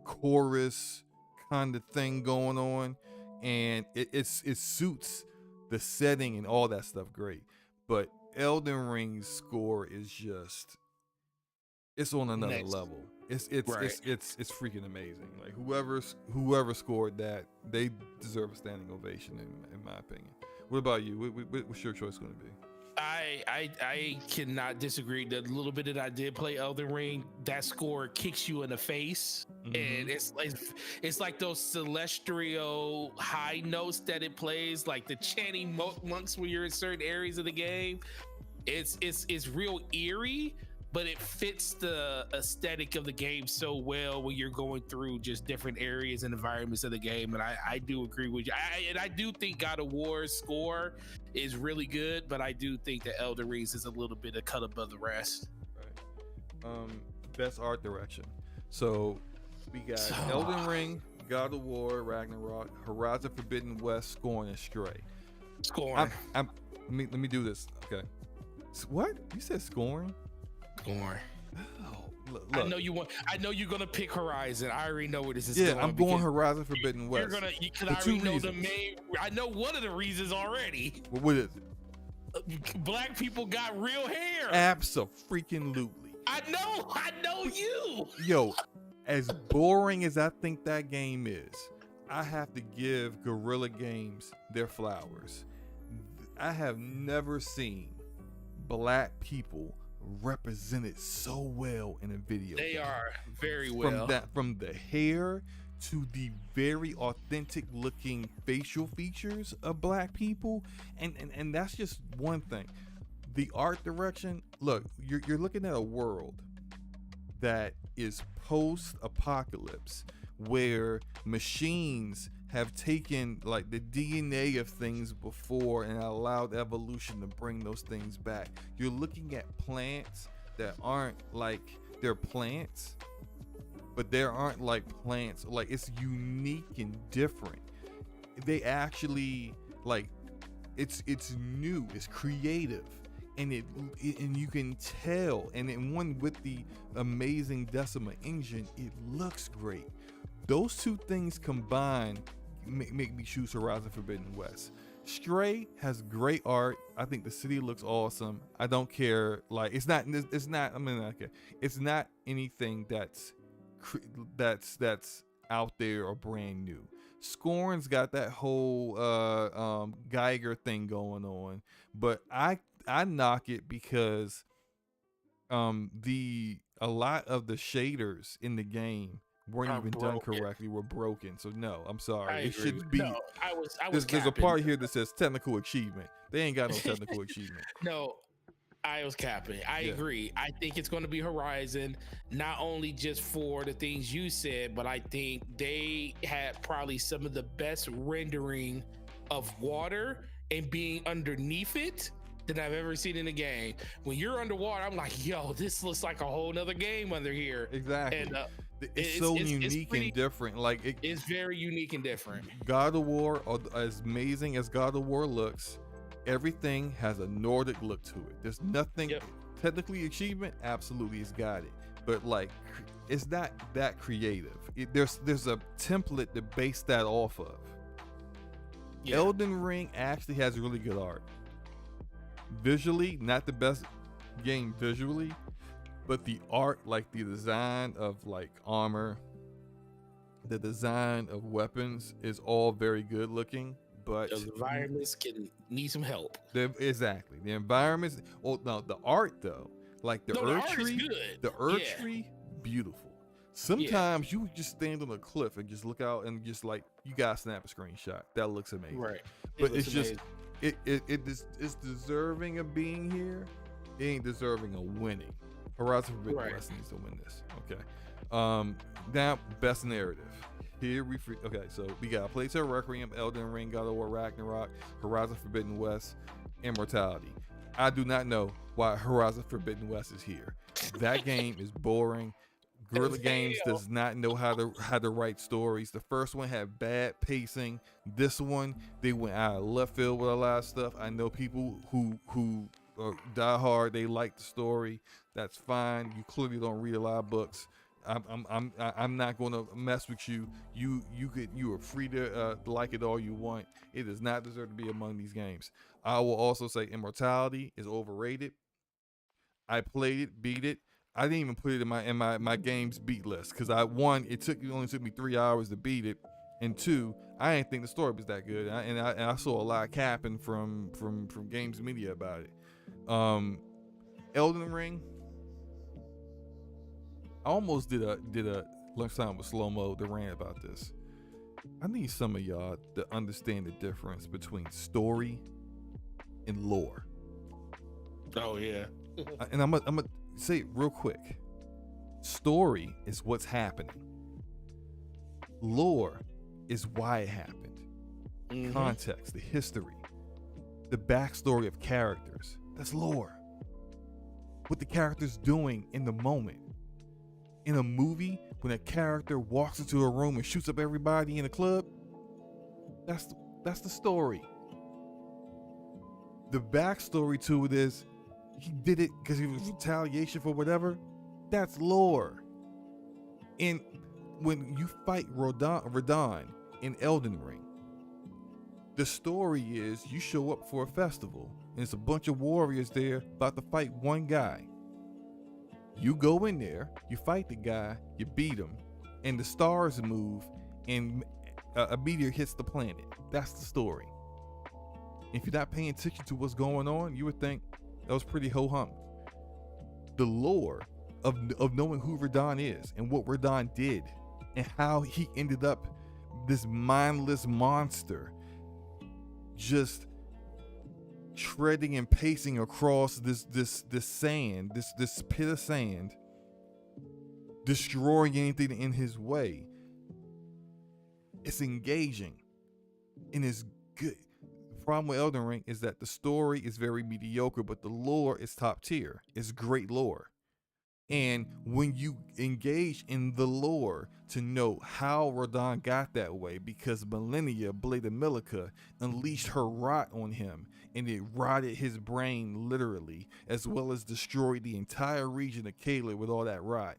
Speaker 1: chorus kind of thing going on, and it suits the setting and all that stuff great. But Elden Ring's score is just, it's on another level. It's freaking amazing. Like whoever scored that, they deserve a standing ovation in my opinion. What about you? What's your choice going to be?
Speaker 2: I cannot disagree. The little bit that I did play Elden Ring, that score kicks you in the face, and it's like those celestial high notes that it plays, like the chanting monks when you're in certain areas of the game. It's real eerie, but it fits the aesthetic of the game so well when you're going through just different areas and environments of the game. And I do agree with you. I do think God of War's score is really good, but I do think that Elden Rings is a little bit a cut above the rest.
Speaker 1: Right. Best art direction. So we got Elden Ring, God of War, Ragnarok, Horizon Forbidden West, scoring, and Stray.
Speaker 2: Scoring.
Speaker 1: Let me do this. Okay. What? You said scoring?
Speaker 2: Scoring.
Speaker 1: Oh, look.
Speaker 2: I know you're gonna pick Horizon. I already know where this is going.
Speaker 1: Yeah, I'm going Horizon Forbidden West.
Speaker 2: Because I already know the main. I know one of the reasons already.
Speaker 1: What is it?
Speaker 2: Black people got real hair.
Speaker 1: Abso-freaking-lutely.
Speaker 2: I know you.
Speaker 1: Yo, as boring as I think that game is, I have to give Guerrilla Games their flowers. I have never seen black people represented so well in a video
Speaker 2: game. They are very
Speaker 1: well. From the hair to the very authentic looking facial features of black people, and that's just one thing. The art direction, look, you're looking at a world that is post-apocalypse where machines have taken like the DNA of things before and allowed evolution to bring those things back. You're looking at plants that aren't like they're plants, but they aren't like plants. Like it's unique and different. They actually like it's new, it's creative, and and you can tell. And then one with the amazing Decima engine, it looks great. Those two things combined make me choose Horizon Forbidden West. Stray has great art. I think the city looks awesome. I don't care. Like it's not. I mean, okay, it's not anything that's out there or brand new. Scorn's got that whole Geiger thing going on, but I knock it because a lot of the shaders in the game weren't even done correctly, were broken. So no, I'm sorry. It should be.
Speaker 2: No, I was.
Speaker 1: There's a part here that says technical achievement. They ain't got no technical achievement.
Speaker 2: No, I was capping. I agree. I think it's going to be Horizon, not only just for the things you said, but I think they had probably some of the best rendering of water and being underneath it that I've ever seen in a game. When you're underwater, I'm like, yo, this looks like a whole nother game under here.
Speaker 1: Exactly.
Speaker 2: And
Speaker 1: it's so unique and different. Like
Speaker 2: it's very unique and different.
Speaker 1: God of War, as amazing as God of War looks, everything has a Nordic look to it. There's nothing technically achievement. Absolutely, it's got it, but like it's not that creative. There's a template to base that off of. Elden Ring actually has really good art. Visually, not the best game visually, but the art, like the design of like armor, the design of weapons is all very good looking. But
Speaker 2: the environments can need some help.
Speaker 1: Exactly, the environments. Oh no, the art though, like the Earth tree, beautiful. Sometimes you would just stand on a cliff and just look out and just like you gotta snap a screenshot. That looks amazing,
Speaker 2: right?
Speaker 1: But it's amazing. It's deserving of being here. It ain't deserving of winning. Horizon Forbidden West needs to win this. Okay. Now best narrative. Here so we got Plague Tale Requiem, Elden Ring, God of War Ragnarok, Horizon Forbidden West, Immortality. I do not know why Horizon Forbidden West is here. That game is boring. Guerrilla Games does not know how to write stories. The first one had bad pacing. This one, they went out of left field with a lot of stuff. I know people who die hard, they like the story. That's fine. You clearly don't read a lot of books. I'm not going to mess with you. You are free to like it all you want. It does not deserve to be among these games. I will also say Immortality is overrated. I played it, beat it. I didn't even put it in my games beat list because it only took me 3 hours to beat it, and 2, I didn't think the story was that good, and I saw a lot of capping from games media about it. Elden Ring, I almost did a lunchtime with slow mo to rant about this. I need some of y'all to understand the difference between story and lore.
Speaker 2: Oh yeah.
Speaker 1: And I'm gonna say it real quick. Story is what's happening. Lore is why it happened. Mm-hmm. Context, the history, the backstory of characters. That's lore. What the character's doing in the moment. In a movie, when a character walks into a room and shoots up everybody in a club, that's the story. The backstory to it is he did it because he was retaliation for whatever. That's lore. And when you fight Radon in Elden Ring, the story is you show up for a festival and it's a bunch of warriors there about to fight one guy. You go in there, you fight the guy, you beat him, and the stars move and a meteor hits the planet. That's the story. If you're not paying attention to what's going on, you would think that was pretty ho-hum. The lore of knowing who Radon is and what Radon did and how he ended up this mindless monster just treading and pacing across this sand, this pit of sand, destroying anything in his way. It's engaging. and it's good. The problem with Elden Ring is that the story is very mediocre, but the lore is top tier. It's great lore. And when you engage in the lore to know how Radon got that way, because Millennia, Blade of Milica, unleashed her rot on him, and it rotted his brain literally, as well as destroyed the entire region of Caelid with all that rot.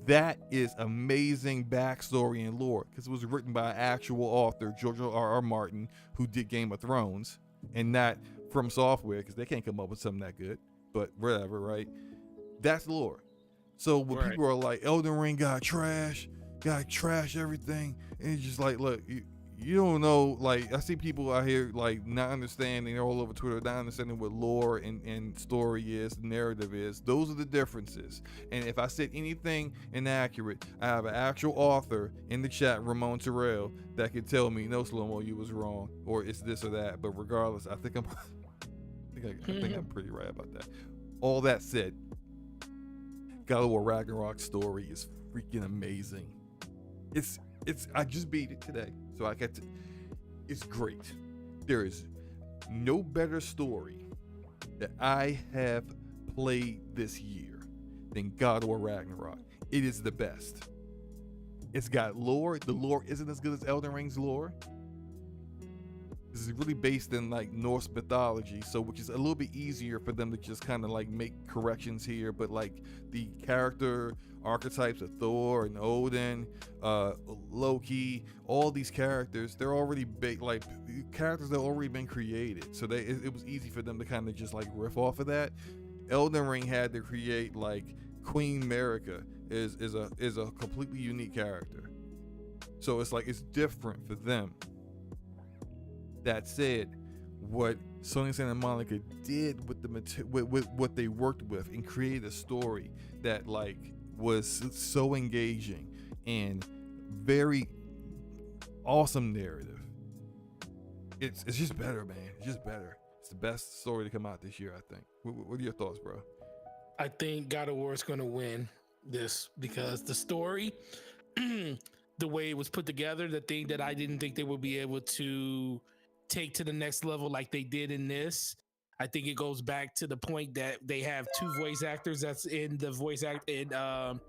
Speaker 1: That is amazing backstory and lore, because it was written by an actual author, George R.R. Martin, who did Game of Thrones, and not From Software, because they can't come up with something that good, but whatever, right? That's lore. So when people are like, Elden Ring got trash everything, and it's just like, look, you don't know. Like, I see people out here like not understanding. They're all over Twitter, not understanding what lore and story is, narrative is. Those are the differences. And if I said anything inaccurate, I have an actual author in the chat, Ramon Terrell, that could tell me, no, Slow-Mo, you was wrong, or it's this or that. But regardless, I think I'm pretty right about that. All that said, God of War Ragnarok story is freaking amazing. I just beat it today, so it's great. There is no better story that I have played this year than God of War Ragnarok. It is the best. It's got lore. The lore isn't as good as Elden Ring's lore. This is really based in like Norse mythology, so which is a little bit easier for them to just kind of like make corrections here. But like the character archetypes of Thor and Odin, Loki, all these characters, they're already characters that have already been created. So it was easy for them to kind of just like riff off of that. Elden Ring had to create like Queen Marika is a completely unique character. So it's like it's different for them. That said, what Sony Santa Monica did with with what they worked with and created a story that like was so engaging and very awesome narrative. It's just better, man. It's just better. It's the best story to come out this year, I think. What are your thoughts, bro?
Speaker 2: I think God of War is going to win this because the story, the way it was put together, the thing that I didn't think they would be able to take to the next level like they did in this. I think it goes back to the point that they have two voice actors that's in the voice the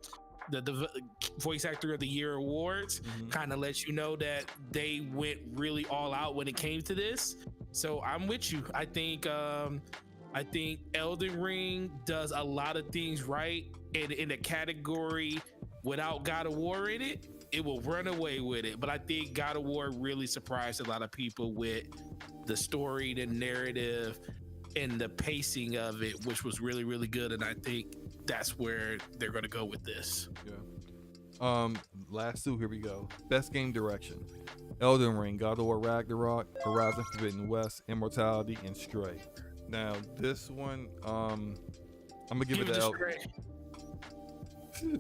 Speaker 2: voice actor of the year awards. Kind of lets you know that they went really all out when it came to this. So I'm with you. I think Elden Ring does a lot of things right in a category without God of War in it. It will run away with it. But I think God of War really surprised a lot of people with the story, the narrative, and the pacing of it, which was really, really good. And I think that's where they're going to go with this.
Speaker 1: Yeah. Last two, here we go. Best game direction: Elden Ring, God of War Ragnarok, Horizon Forbidden West, Immortality, and Stray. Now, this one, I'm going to give it to Elden Ring.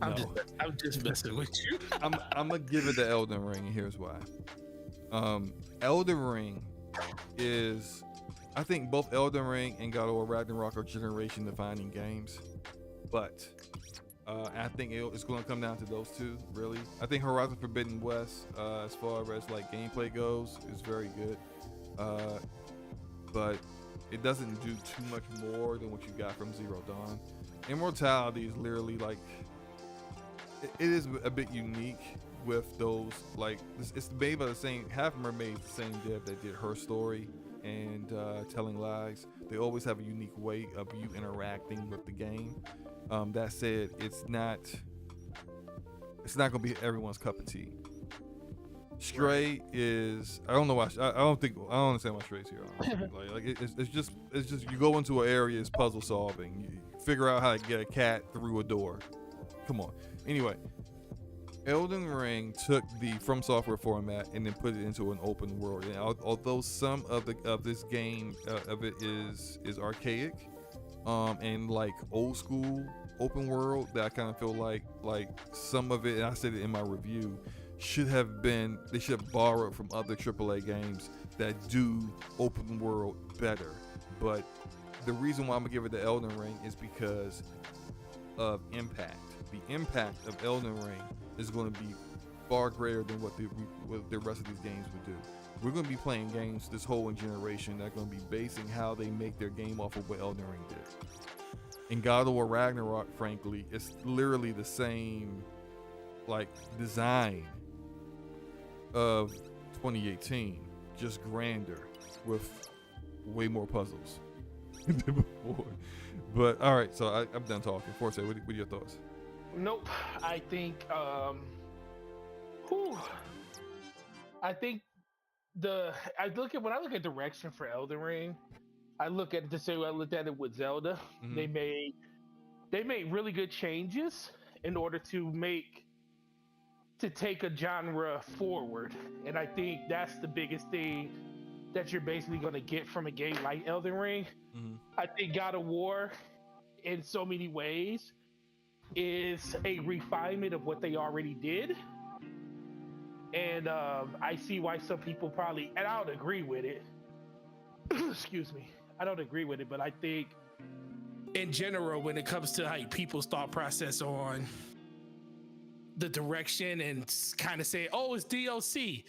Speaker 2: I'm just messing with you.
Speaker 1: I'm gonna give it to Elden Ring, and here's why. Elden Ring is, I think both Elden Ring and God of War Ragnarok are generation defining games, but I think it's going to come down to those two, really. I think Horizon Forbidden West, as far as like gameplay goes, is very good, but it doesn't do too much more than what you got from Zero Dawn. Immortality is literally like, it is a bit unique with those, like, it's made by the same, half of them are made the same dev that did Her Story and Telling Lies. They always have a unique way of you interacting with the game. That said, it's not gonna be everyone's cup of tea. Stray is, I don't know why, I don't understand why Stray's here. It's just you go into an area, it's puzzle solving. You figure out how to get a cat through a door. Come on. Anyway, Elden Ring took the From Software format and then put it into an open world. And although some of this game of it is archaic, and like old school open world, that I kind of feel like some of it, and I said it in my review, they should have borrowed from other AAA games that do open world better. But the reason why I'm gonna give it to Elden Ring is because of impact. The impact of Elden Ring is going to be far greater than what the rest of these games would do. we're going to be playing games this whole generation that are going to be basing how they make their game off of what Elden Ring did. And God of War Ragnarok, frankly, it's literally the same like design of 2018, just grander with way more puzzles than before. But all right, so I'm done talking. Forte, what are your thoughts?
Speaker 2: Nope. I think I think when I look at direction for Elden Ring, I look at it the same way I looked at it with Zelda.
Speaker 1: Mm-hmm.
Speaker 2: They made really good changes in order to take a genre forward. And I think that's the biggest thing that you're basically going to get from a game like Elden Ring.
Speaker 1: Mm-hmm.
Speaker 2: I think God of War, in so many ways, is a refinement of what they already did. And I see why some people probably, and I don't agree with it. Excuse me. I don't agree with it, but I think in general, when it comes to like people's thought process on the direction and kind of say, oh, it's DLC.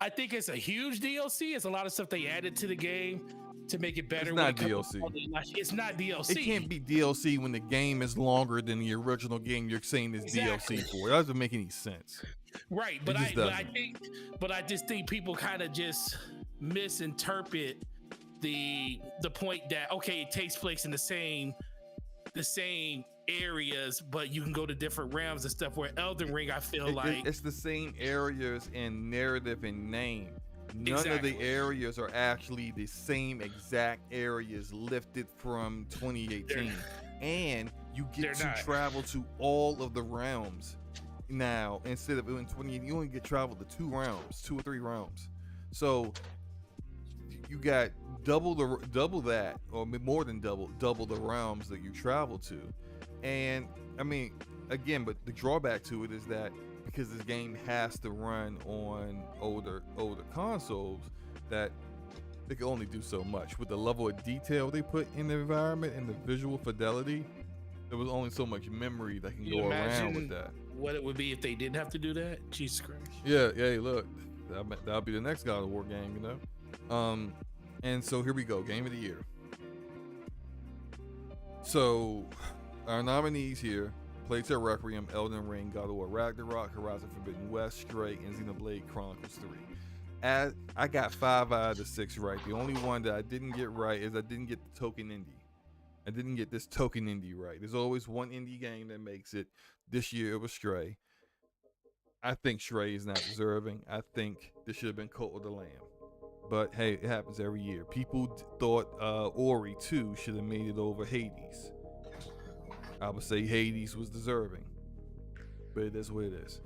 Speaker 2: I think it's a huge DLC. It's a lot of stuff they added to the game to make it better.
Speaker 1: It's not DLC.
Speaker 2: It's not DLC.
Speaker 1: It can't be DLC when the game is longer than the original game you're saying is DLC for. It doesn't make any sense.
Speaker 2: Right, but I just think people kind of just misinterpret the point that, okay, it takes place in the same areas, but you can go to different realms and stuff. Where Elden Ring, I feel like
Speaker 1: it's the same areas in narrative and name. None of the areas are actually the same exact areas lifted from 2018. And you get to travel to all of the realms now instead of in 2018. You only get travel to 2 or 3 realms. So you got double that, or more than double the realms that you travel to. And I mean, again, but the drawback to it is that because this game has to run on older consoles, that they can only do so much with the level of detail they put in the environment and the visual fidelity. There was only so much memory that can go around with that.
Speaker 2: What it would be if they didn't have to do that? Jesus Christ.
Speaker 1: Yeah. Look, that'll be the next God of War game, you know. And so here we go, Game of the Year. So our nominees here: Plague Tale Requiem, Elden Ring, God of War Ragnarok, Horizon Forbidden West, Stray, and Xenoblade Chronicles 3. As I got 5 out of the 6 right. The only one that I didn't get right is I didn't get the token indie. I didn't get this token indie right. There's always one indie game that makes it. This year it was Stray. I think Stray is not deserving. I think this should have been Cult of the Lamb. But hey, it happens every year. People thought Ori 2 should have made it over Hades. I would say Hades was deserving, but it is what it is.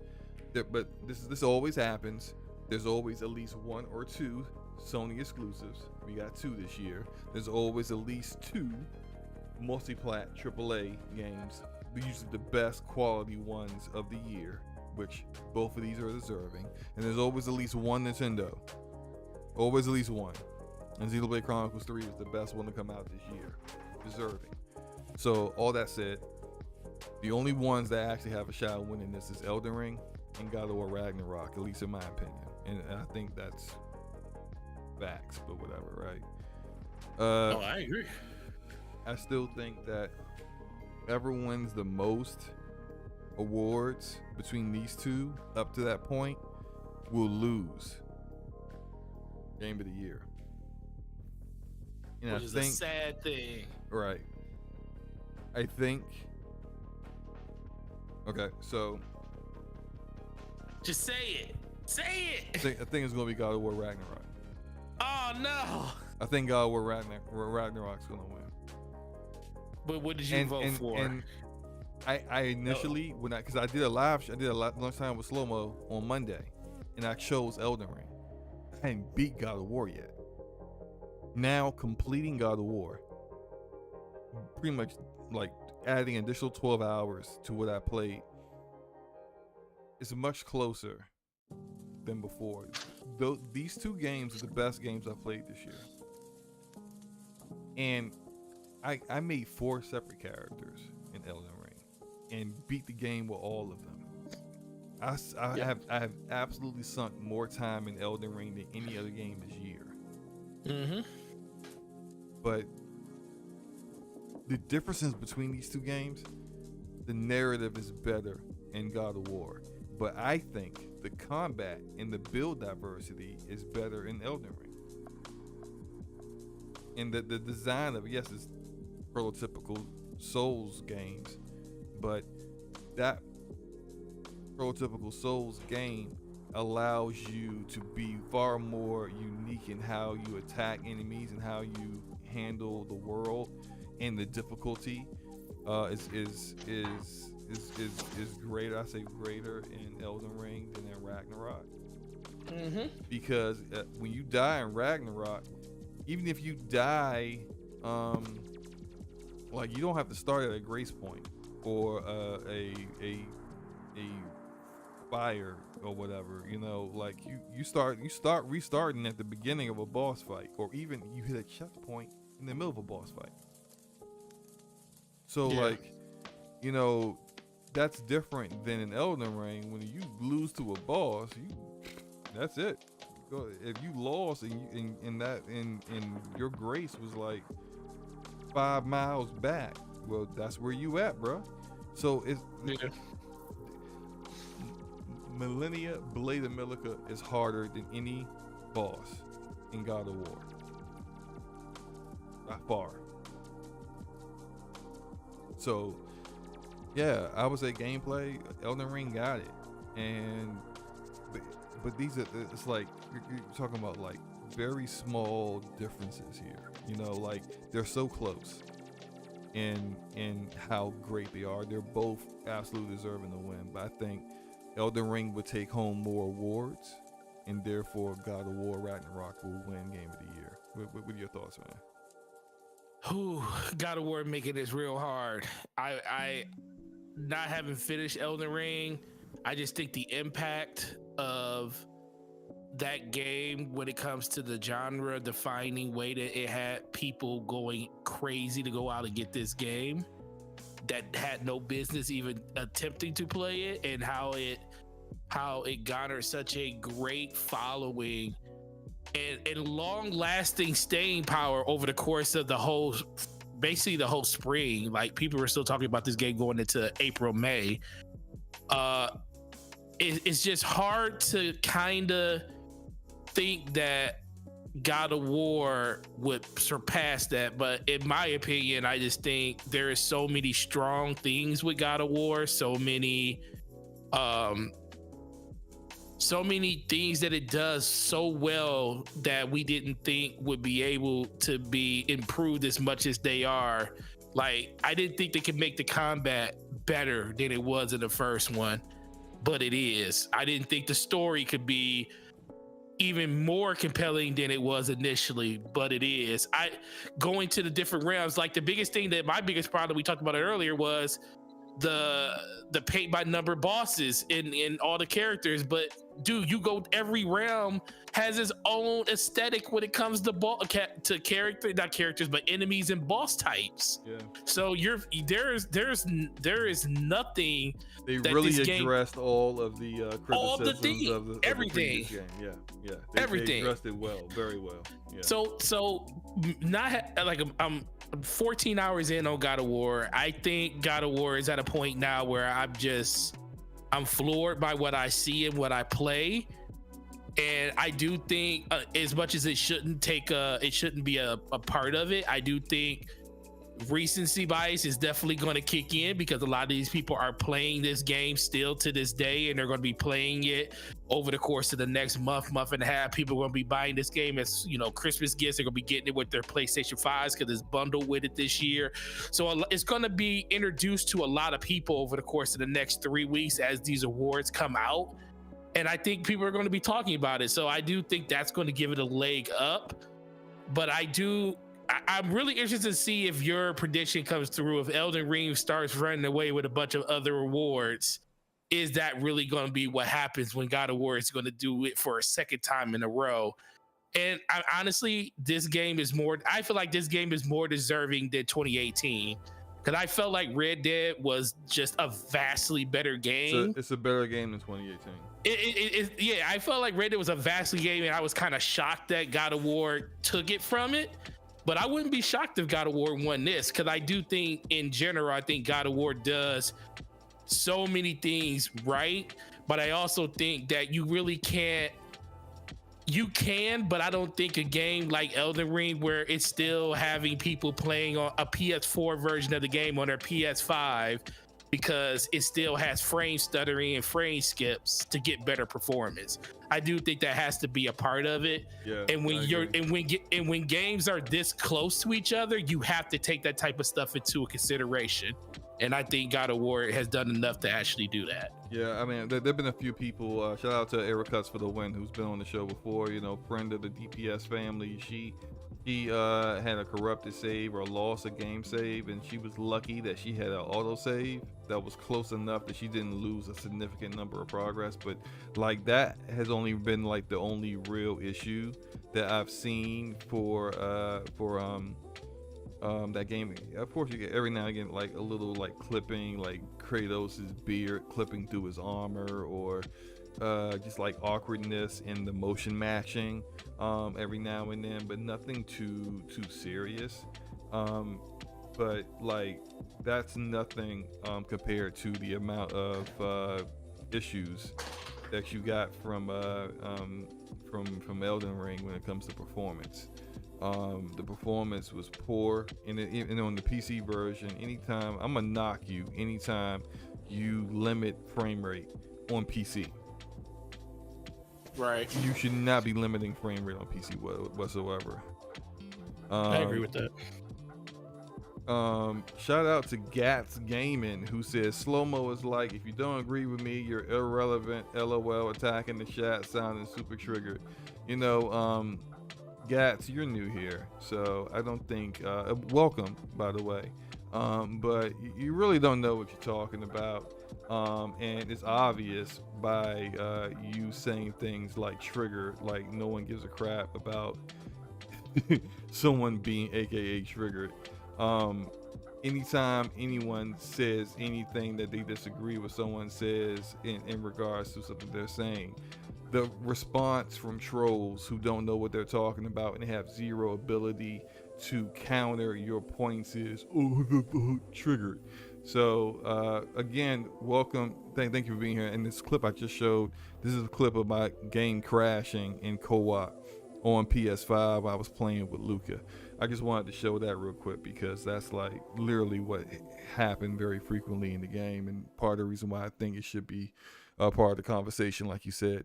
Speaker 1: But this always happens. There's always at least 1 or 2 Sony exclusives. We got 2 this year. There's always at least 2 multi-plat AAA games, usually the best quality ones of the year, which both of these are deserving. And there's always at least 1 Nintendo. Always at least 1. And Xenoblade Chronicles 3 is the best one to come out this year. Deserving. So all that said, the only ones that actually have a shot at winning this is Elden Ring and God of War Ragnarok, at least in my opinion. And I think that's facts, but whatever, right?
Speaker 2: I agree.
Speaker 1: I still think that whoever wins the most awards between these two up to that point will lose Game of the Year. And
Speaker 2: Which is a sad thing.
Speaker 1: Right. I think. Okay, so.
Speaker 2: Just say it. Say it.
Speaker 1: I think it's going to be God of War Ragnarok.
Speaker 2: Oh, no.
Speaker 1: I think God of War Ragnarok's going to win.
Speaker 2: But what did you vote for?
Speaker 1: And I initially, because I did a lunchtime with Slow Mo on Monday, and I chose Elden Ring. I hadn't beat God of War yet. Now completing God of War, pretty much like adding an additional 12 hours to what I played, is much closer than before. These 2 games are the best games I've played this year. And I made 4 separate characters in Elden Ring and beat the game with all of them. I have absolutely sunk more time in Elden Ring than any other game this year.
Speaker 2: Mm-hmm.
Speaker 1: But the differences between these two games, the narrative is better in God of War. But I think the combat and the build diversity is better in Elden Ring. And the design of it, yes, it's prototypical Souls games, but that prototypical Souls game allows you to be far more unique in how you attack enemies and how you handle the world, and the difficulty is greater. I say greater in Elden Ring than in Ragnarok.
Speaker 2: Mm-hmm.
Speaker 1: Because when you die in Ragnarok, even if you die, like, you don't have to start at a grace point or a fire or whatever, you know, like you start restarting at the beginning of a boss fight, or even you hit a checkpoint in the middle of a boss fight. So like, you know, that's different than in Elden Ring. When you lose to a boss, that's it. If you lost and your grace was like 5 miles back, well, that's where you at, bro. So it's Millennia Blade of Milica is harder than any boss in God of War, by far. So yeah, I would say gameplay, Elden Ring got it, but these are, it's like you're talking about like very small differences here, you know, like they're so close in how great they are. They're both absolutely deserving to win, but I think Elden Ring would take home more awards, and therefore God of War Ragnarok will win Game of the Year. What are your thoughts, man?
Speaker 2: Who God of War making this real hard. I not having finished Elden Ring, I just think the impact of that game when it comes to the genre defining way that it had people going crazy to go out and get this game that had no business even attempting to play it, and how it garnered such a great following and long-lasting staying power over the course of basically the whole spring. Like, people were still talking about this game going into April, May. It's just hard to kind of think that God of War would surpass that, but in my opinion, I just think there is so many strong things with God of War, so many things that it does so well that we didn't think would be able to be improved as much as they are. Like, I didn't think they could make the combat better than it was in the first one, but it is. I didn't think the story could be even more compelling than it was initially, but it is. Going to the different realms, like the biggest thing that my biggest problem, we talked about it earlier, was the paint by number bosses in all the characters. But dude, you go, every realm has its own aesthetic when it comes to not characters, but enemies and boss types. Yeah. So there is nothing.
Speaker 1: They really addressed all of the criticisms
Speaker 2: all the things,
Speaker 1: of
Speaker 2: everything.
Speaker 1: The game. Yeah.
Speaker 2: Everything.
Speaker 1: They addressed it well, very well. Yeah.
Speaker 2: So not like I'm 14 hours in on God of War. I think God of War is at a point now where I'm floored by what I see and what I play. And I do think as much as it shouldn't be a part of it, I do think recency bias is definitely going to kick in, because a lot of these people are playing this game still to this day, and they're going to be playing it over the course of the next month and a half. People are going to be buying this game as, you know, Christmas gifts. They're going to be getting it with their PlayStation 5s because it's bundled with it this year. So it's going to be introduced to a lot of people over the course of the next 3 weeks as these awards come out. And I think people are going to be talking about it. So I do think that's going to give it a leg up. But I'm really interested to see if your prediction comes through. If Elden Ring starts running away with a bunch of other awards, is that really going to be what happens when God of War is going to do it for a second time in a row? And honestly, I feel like this game is more deserving than 2018. because I felt like Red Dead was just a vastly better game.
Speaker 1: It's a better game than 2018.
Speaker 2: Yeah, I felt like Red Dead was a vastly game, and I was kind of shocked that God of War took it from it. But I wouldn't be shocked if God of War won this, because I do think, in general, I think God of War does so many things right. But I also think that you really can't. You can, but I don't think a game like Elden Ring, where it's still having people playing on a PS4 version of the game on their PS5, because it still has frame stuttering and frame skips to get better performance. I do think that has to be a part of it.
Speaker 1: Yeah,
Speaker 2: and when games are this close to each other, you have to take that type of stuff into consideration. And I think God of War has done enough to actually do that.
Speaker 1: Yeah, I mean, there've been a few people. Shout out to Eric Cuts for the win, who's been on the show before. You know, friend of the DPS family. She had a corrupted save or lost a game save, and she was lucky that she had an auto save that was close enough that she didn't lose a significant number of progress. But like, that has only been like the only real issue that I've seen for that game. Of course, you get every now and again like a little like clipping, like Kratos' beard clipping through his armor, or just like awkwardness in the motion matching every now and then, but nothing too serious. But like, that's nothing compared to the amount of issues that you got from Elden Ring when it comes to performance. The performance was poor, and on the PC version, anytime I'm gonna knock you anytime you limit frame rate on PC.
Speaker 2: Right.
Speaker 1: You should not be limiting frame rate on PC whatsoever.
Speaker 2: I agree with that.
Speaker 1: Shout out to Gats Gaming, who says slow-mo is like, if you don't agree with me, you're irrelevant. LOL, attacking the chat, sounding super triggered. You know, Gats, you're new here, so I don't think welcome, by the way, but you really don't know what you're talking about, and it's obvious by you saying things like trigger, like no one gives a crap about someone being aka triggered. Anytime anyone says anything that they disagree with someone says in regards to something they're saying, the response from trolls who don't know what they're talking about and have zero ability to counter your points is, oh, triggered. So again, welcome. Thank you for being here. And this clip I just showed, this is a clip of my game crashing in co-op on PS5. I was playing with Luca. I just wanted to show that real quick because that's like literally what happened very frequently in the game, and part of the reason why I think it should be a part of the conversation, like you said.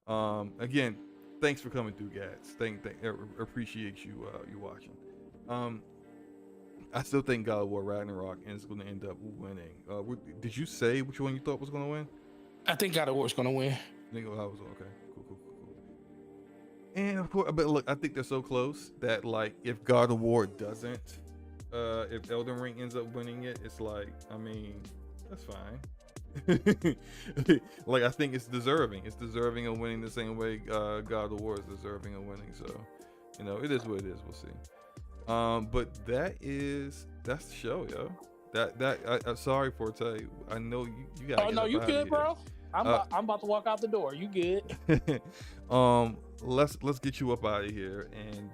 Speaker 1: Again, thanks for coming through, guys. Appreciate you watching. I still think God of War Ragnarok is going to end up winning. Did you say which one you thought was going to win?
Speaker 2: I think God of War is going to win.
Speaker 1: I think I was okay. Cool. And of course, but look, I think they're so close that like, if God of War doesn't, if Elden Ring ends up winning it, it's like, I mean, that's fine. Like, I think it's deserving of winning the same way God of War is deserving of winning. So, you know, it is what it is. We'll see. But that's the show, yo. I'm sorry, Forte. I know you got.
Speaker 2: Oh no, you good, bro? I'm about to walk out the door. You good?
Speaker 1: Let's get you up out of here, and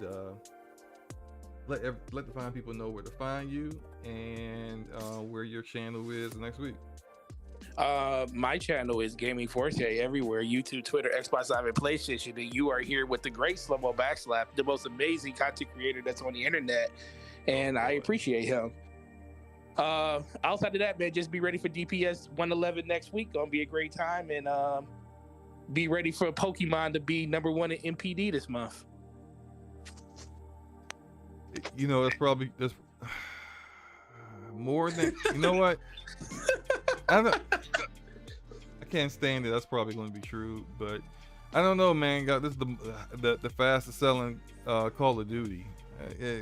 Speaker 1: let the fine people know where to find you and where your channel is next week.
Speaker 2: My channel is Gaming Forte everywhere: YouTube, Twitter, Xbox Live, and PlayStation. And you are here with the great Slow-Mo Backslap, the most amazing content creator that's on the internet, and I appreciate him. Outside of that, man, just be ready for DPS 111 next week. Gonna be a great time, and be ready for Pokemon to be #1 in MPD this month.
Speaker 1: You know, that's more than, you know what? I can't stand it. That's probably going to be true, but I don't know, man. This is the fastest selling Call of Duty.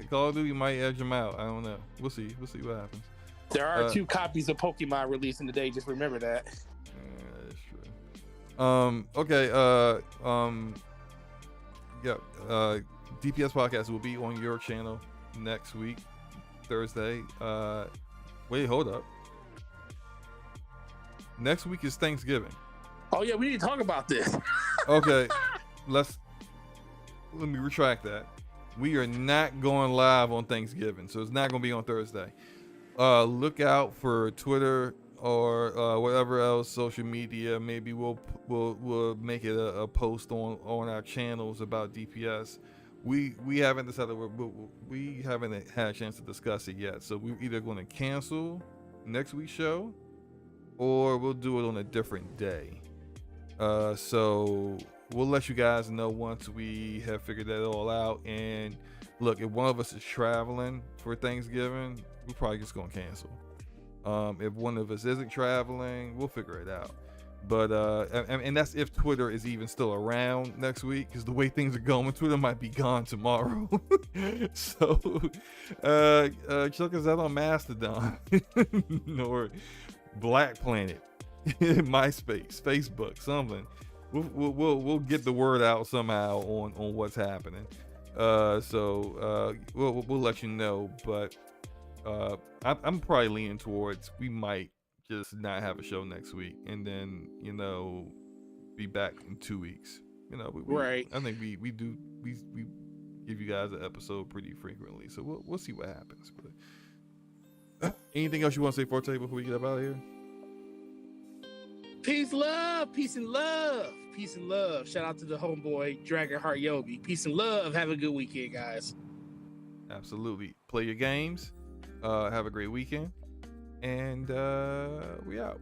Speaker 1: Call of Duty might edge them out. I don't know. We'll see what happens.
Speaker 2: There are 2 copies of Pokemon releasing today. Just remember that.
Speaker 1: That's true. Okay. DPS podcast will be on your channel next week, Thursday. Wait, hold up. Next week is Thanksgiving.
Speaker 2: Oh yeah, we need to talk about this.
Speaker 1: Okay, let me retract that. We are not going live on Thanksgiving, so it's not going to be on Thursday. Look out for Twitter or whatever else social media. Maybe we'll make it a post on our channels about DPS. We haven't decided. We haven't had a chance to discuss it yet. So we're either going to cancel next week's show, or we'll do it on a different day. So we'll let you guys know once we have figured that all out. And look, if one of us is traveling for Thanksgiving, we're probably just gonna cancel. If one of us isn't traveling, we'll figure it out. But and that's if Twitter is even still around next week, because the way things are going, Twitter might be gone tomorrow. So check us out on Mastodon or Black Planet, MySpace, Facebook, something. We'll get the word out somehow on what's happening. So we'll let you know. But I'm probably leaning towards we might just not have a show next week, and then be back in 2 weeks.
Speaker 2: Right.
Speaker 1: I think we give you guys an episode pretty frequently, so we'll see what happens. But anything else you want to say, Forte, before we get up out of here?
Speaker 2: Peace, love, peace and love, peace and love. Shout out to the homeboy Dragonheart Yobi. Peace and love. Have a good weekend, guys.
Speaker 1: Absolutely. Play your games. Have a great weekend. And we out.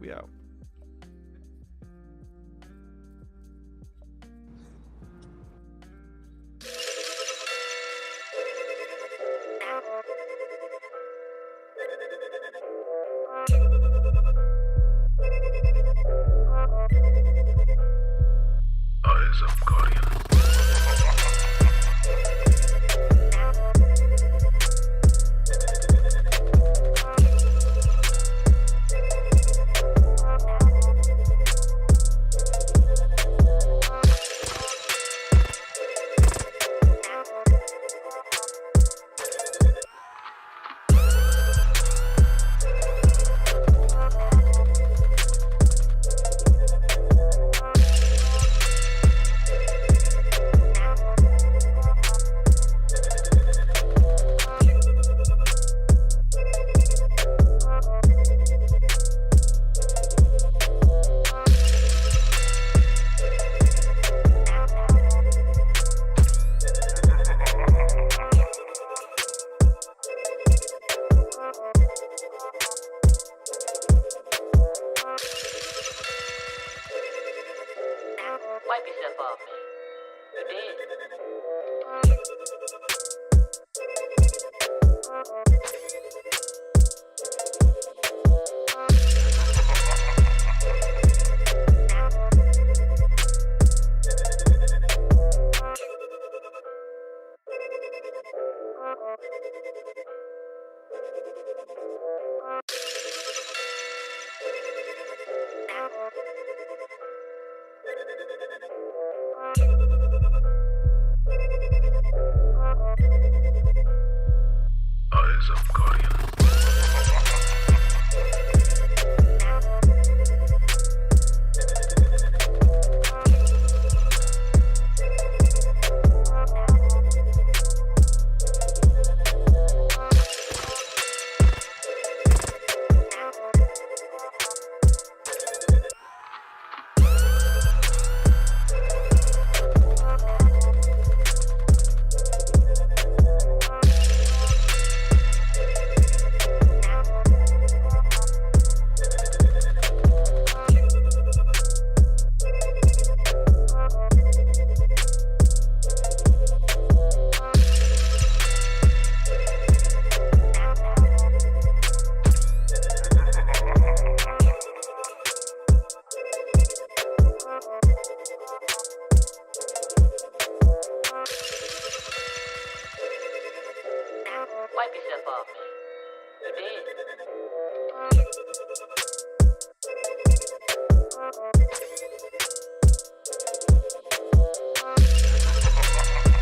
Speaker 3: Eyes of Guardian.
Speaker 4: Wipe yourself off, man. You did.
Speaker 3: Eyes of Guardian.
Speaker 4: Wipe yourself off, man. You did.